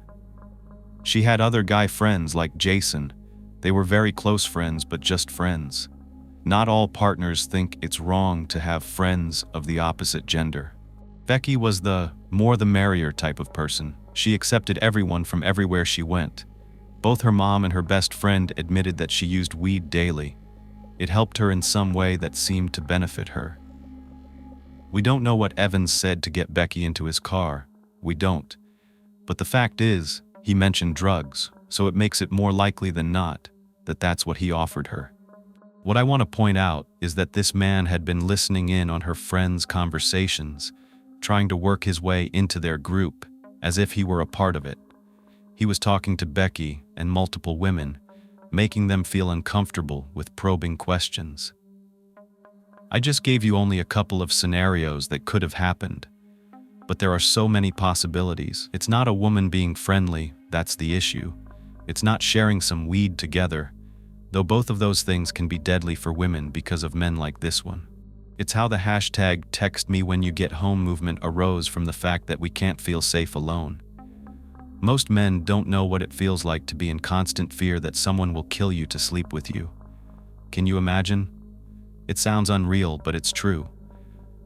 She had other guy friends like Jason. They were very close friends, but just friends. Not all partners think it's wrong to have friends of the opposite gender. Becky was the more the merrier type of person. She accepted everyone from everywhere she went. Both her mom and her best friend admitted that she used weed daily. It helped her in some way that seemed to benefit her. We don't know what Evans said to get Becky into his car. We don't. But the fact is, he mentioned drugs, so it makes it more likely than not that that's what he offered her. What I want to point out is that this man had been listening in on her friends' conversations, trying to work his way into their group, as if he were a part of it. He was talking to Becky and multiple women, making them feel uncomfortable with probing questions. I just gave you only a couple of scenarios that could have happened, but there are so many possibilities. It's not a woman being friendly, that's the issue. It's not sharing some weed together, though both of those things can be deadly for women because of men like this one. It's how the hashtag #TextMeWhenYouGetHome movement arose from the fact that we can't feel safe alone. Most men don't know what it feels like to be in constant fear that someone will kill you to sleep with you. Can you imagine? It sounds unreal, but it's true.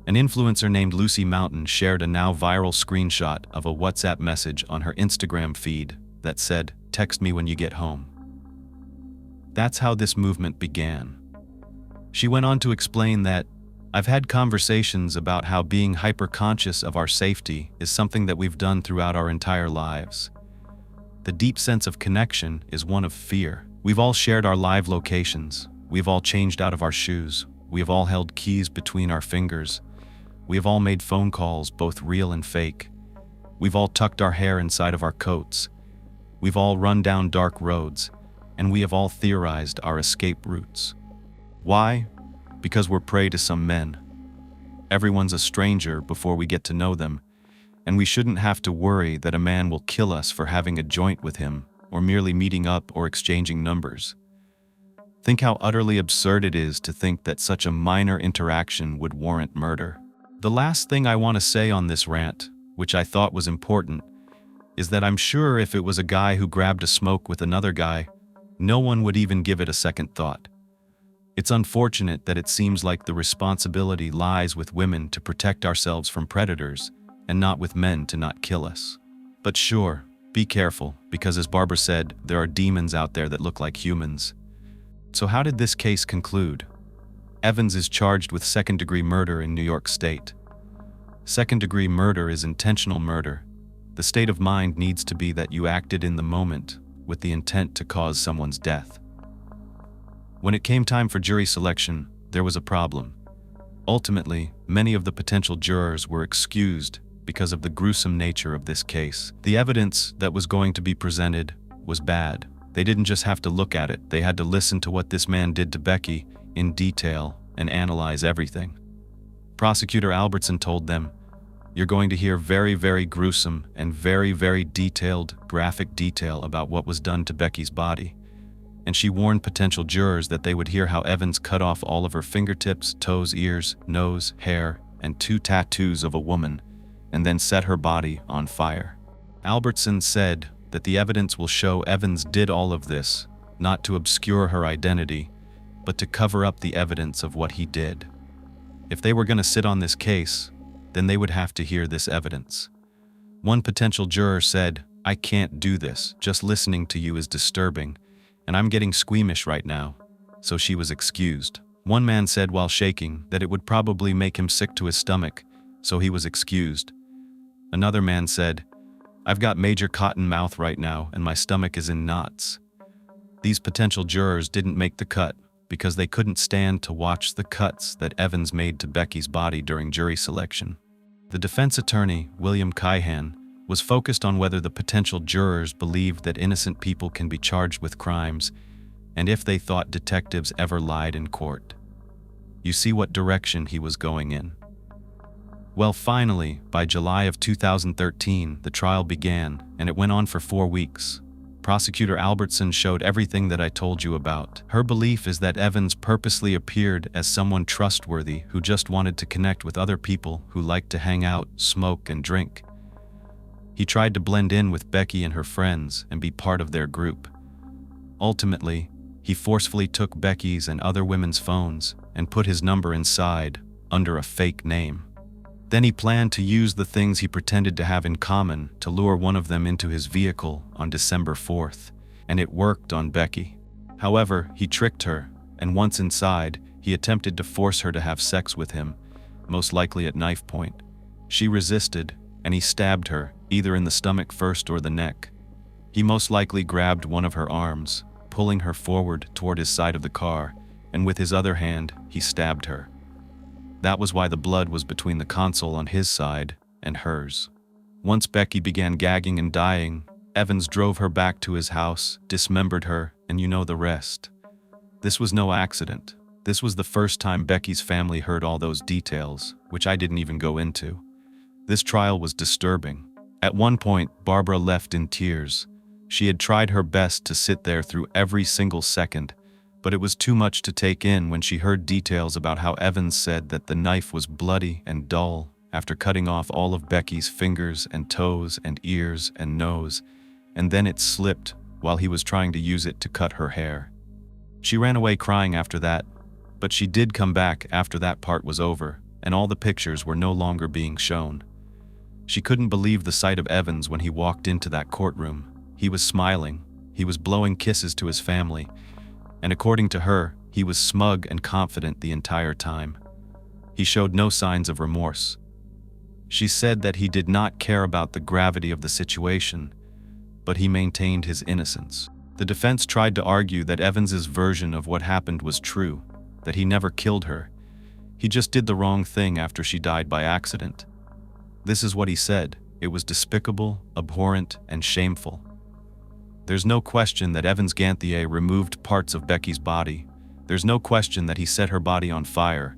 An influencer named Lucy Mountain shared a now viral screenshot of a WhatsApp message on her Instagram feed that said, "Text me when you get home." That's how this movement began. She went on to explain that, "I've had conversations about how being hyper-conscious of our safety is something that we've done throughout our entire lives. The deep sense of connection is one of fear. We've all shared our live locations. We've all changed out of our shoes. We have all held keys between our fingers. We have all made phone calls, both real and fake. We've all tucked our hair inside of our coats. We've all run down dark roads, and we have all theorized our escape routes. Why? Because we're prey to some men. Everyone's a stranger before we get to know them, and we shouldn't have to worry that a man will kill us for having a joint with him, or merely meeting up or exchanging numbers. Think how utterly absurd it is to think that such a minor interaction would warrant murder." The last thing I want to say on this rant, which I thought was important, is that I'm sure if it was a guy who grabbed a smoke with another guy, no one would even give it a second thought. It's unfortunate that it seems like the responsibility lies with women to protect ourselves from predators, and not with men to not kill us. But sure, be careful, because as Barbara said, there are demons out there that look like humans. So how did this case conclude? Evans is charged with second-degree murder in New York State. Second-degree murder is intentional murder. The state of mind needs to be that you acted in the moment with the intent to cause someone's death. When it came time for jury selection, there was a problem. Ultimately, many of the potential jurors were excused because of the gruesome nature of this case. The evidence that was going to be presented was bad. They didn't just have to look at it, they had to listen to what this man did to Becky in detail and analyze everything. Prosecutor Albertson told them, "You're going to hear very, very gruesome and very, very detailed, graphic detail about what was done to Becky's body." And she warned potential jurors that they would hear how Evans cut off all of her fingertips, toes, ears, nose, hair, and 2 tattoos of a woman, and then set her body on fire. Albertson said that the evidence will show Evans did all of this, not to obscure her identity, but to cover up the evidence of what he did. If they were going to sit on this case, then they would have to hear this evidence. One potential juror said, "I can't do this, just listening to you is disturbing, and I'm getting squeamish right now," so she was excused. One man said while shaking that it would probably make him sick to his stomach, so he was excused. Another man said, "I've got major cotton mouth right now and my stomach is in knots." These potential jurors didn't make the cut because they couldn't stand to watch the cuts that Evans made to Becky's body during jury selection. The defense attorney, William Kaihan, was focused on whether the potential jurors believed that innocent people can be charged with crimes, and if they thought detectives ever lied in court. You see what direction he was going in. Well, finally, by July of 2013, the trial began, and it went on for 4 weeks. Prosecutor Albertson showed everything that I told you about. Her belief is that Evans purposely appeared as someone trustworthy who just wanted to connect with other people who liked to hang out, smoke, and drink. He tried to blend in with Becky and her friends and be part of their group. Ultimately, he forcefully took Becky's and other women's phones and put his number inside under a fake name. Then he planned to use the things he pretended to have in common to lure one of them into his vehicle on December 4th, and it worked on Becky. However, he tricked her, and once inside, he attempted to force her to have sex with him, most likely at knife point. She resisted, and he stabbed her, either in the stomach first or the neck. He most likely grabbed one of her arms, pulling her forward toward his side of the car, and with his other hand, he stabbed her. That was why the blood was between the console on his side and hers. Once Becky began gagging and dying, Evans drove her back to his house, dismembered her, and you know the rest. This was no accident. This was the first time Becky's family heard all those details, which I didn't even go into. This trial was disturbing. At one point, Barbara left in tears. She had tried her best to sit there through every single second, But it was too much to take in when she heard details about how Evans said that the knife was bloody and dull after cutting off all of Becky's fingers and toes and ears and nose, and then it slipped while he was trying to use it to cut her hair. She ran away crying after that, but she did come back after that part was over, and all the pictures were no longer being shown. She couldn't believe the sight of Evans when he walked into that courtroom. He was smiling, he was blowing kisses to his family, and according to her, he was smug and confident the entire time. He showed no signs of remorse. She said that he did not care about the gravity of the situation, but he maintained his innocence. The defense tried to argue that Evans's version of what happened was true, that he never killed her. He just did the wrong thing after she died by accident. This is what he said. It was despicable, abhorrent, and shameful. There's no question that Evans Ganthier removed parts of Becky's body. There's no question that he set her body on fire,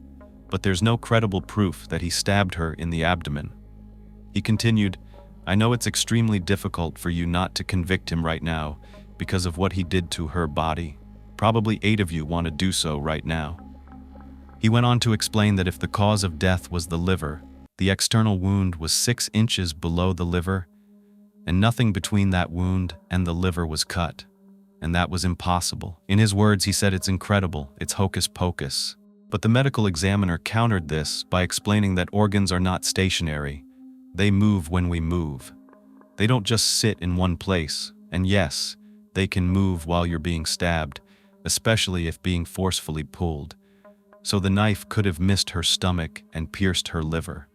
but there's no credible proof that he stabbed her in the abdomen. He continued, "I know it's extremely difficult for you not to convict him right now because of what he did to her body. Probably 8 of you want to do so right now." He went on to explain that if the cause of death was the liver, the external wound was 6 inches below the liver, and nothing between that wound and the liver was cut, and that was impossible. In his words, he said it's incredible, it's hocus pocus. But the medical examiner countered this by explaining that organs are not stationary. They move when we move. They don't just sit in one place, and yes, they can move while you're being stabbed, especially if being forcefully pulled. So the knife could have missed her stomach and pierced her liver.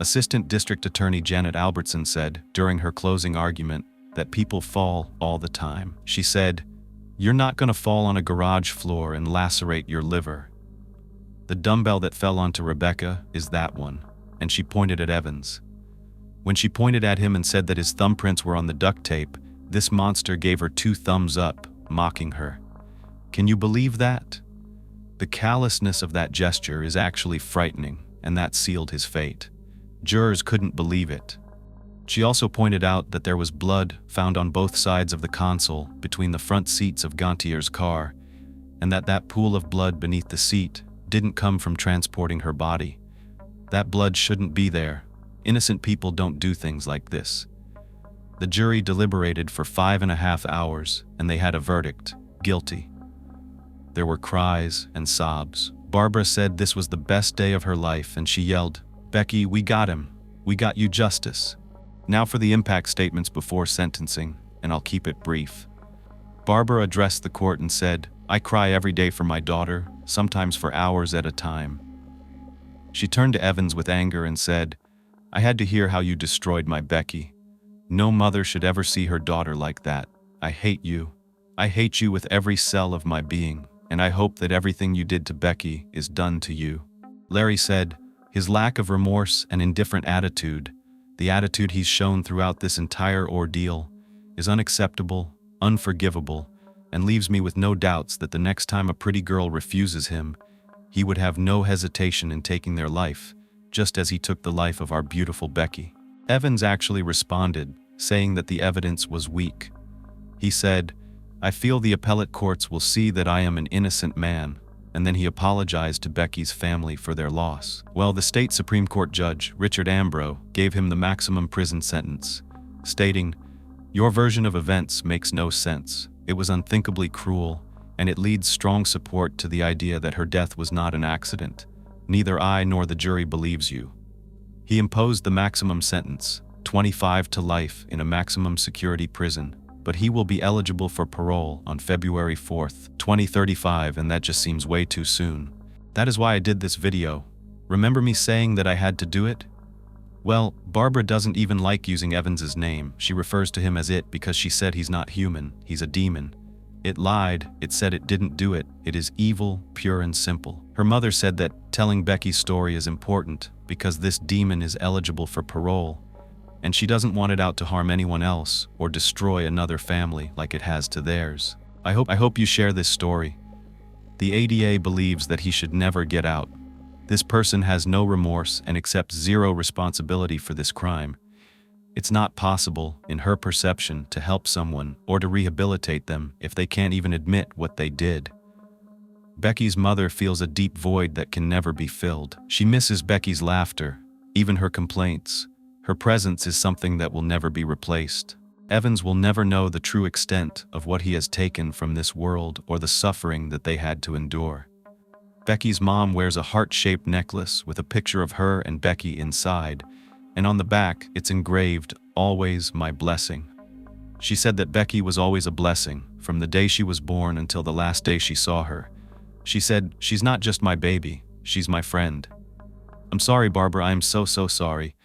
Assistant District Attorney Janet Albertson said, during her closing argument, that people fall all the time. She said, "You're not going to fall on a garage floor and lacerate your liver. The dumbbell that fell onto Rebecca is that one," and she pointed at Evans. When she pointed at him and said that his thumbprints were on the duct tape, this monster gave her 2 thumbs up, mocking her. Can you believe that? The callousness of that gesture is actually frightening, and that sealed his fate. Jurors couldn't believe it. She also pointed out that there was blood found on both sides of the console between the front seats of Gantier's car, and that pool of blood beneath the seat didn't come from transporting her body. That blood shouldn't be there. Innocent people don't do things like this. The jury deliberated for 5.5 hours, and they had a verdict: guilty. There were cries and sobs. Barbara said this was the best day of her life, and she yelled, "Becky, we got him. We got you justice." Now for the impact statements before sentencing, and I'll keep it brief. Barbara addressed the court and said, "I cry every day for my daughter, sometimes for hours at a time." She turned to Evans with anger and said, "I had to hear how you destroyed my Becky. No mother should ever see her daughter like that. I hate you. I hate you with every cell of my being, and I hope that everything you did to Becky is done to you." Larry said, "His lack of remorse and indifferent attitude, the attitude he's shown throughout this entire ordeal, is unacceptable, unforgivable, and leaves me with no doubts that the next time a pretty girl refuses him, he would have no hesitation in taking their life, just as he took the life of our beautiful Becky." Evans actually responded, saying that the evidence was weak. He said, "I feel the appellate courts will see that I am an innocent man," and then he apologized to Becky's family for their loss. Well, the state Supreme Court judge, Richard Ambrose, gave him the maximum prison sentence, stating, "Your version of events makes no sense. It was unthinkably cruel, and it leads strong support to the idea that her death was not an accident. Neither I nor the jury believes you." He imposed the maximum sentence, 25 to life in a maximum security prison, but he will be eligible for parole on February 4th, 2035, and that just seems way too soon. That is why I did this video. Remember me saying that I had to do it? Well, Barbara doesn't even like using Evans's name. She refers to him as it because she said he's not human, he's a demon. It lied, it said it didn't do it. It is evil, pure and simple. Her mother said that telling Becky's story is important because this demon is eligible for parole, and she doesn't want it out to harm anyone else or destroy another family like it has to theirs. I hope you share this story. The ADA believes that he should never get out. This person has no remorse and accepts zero responsibility for this crime. It's not possible, in her perception, to help someone or to rehabilitate them if they can't even admit what they did. Becky's mother feels a deep void that can never be filled. She misses Becky's laughter, even her complaints. Her presence is something that will never be replaced. Evans will never know the true extent of what he has taken from this world or the suffering that they had to endure. Becky's mom wears a heart-shaped necklace with a picture of her and Becky inside, and on the back it's engraved, "Always my blessing." She said that Becky was always a blessing, from the day she was born until the last day she saw her. She said, "She's not just my baby, she's my friend." "I'm sorry, Barbara, I am so sorry.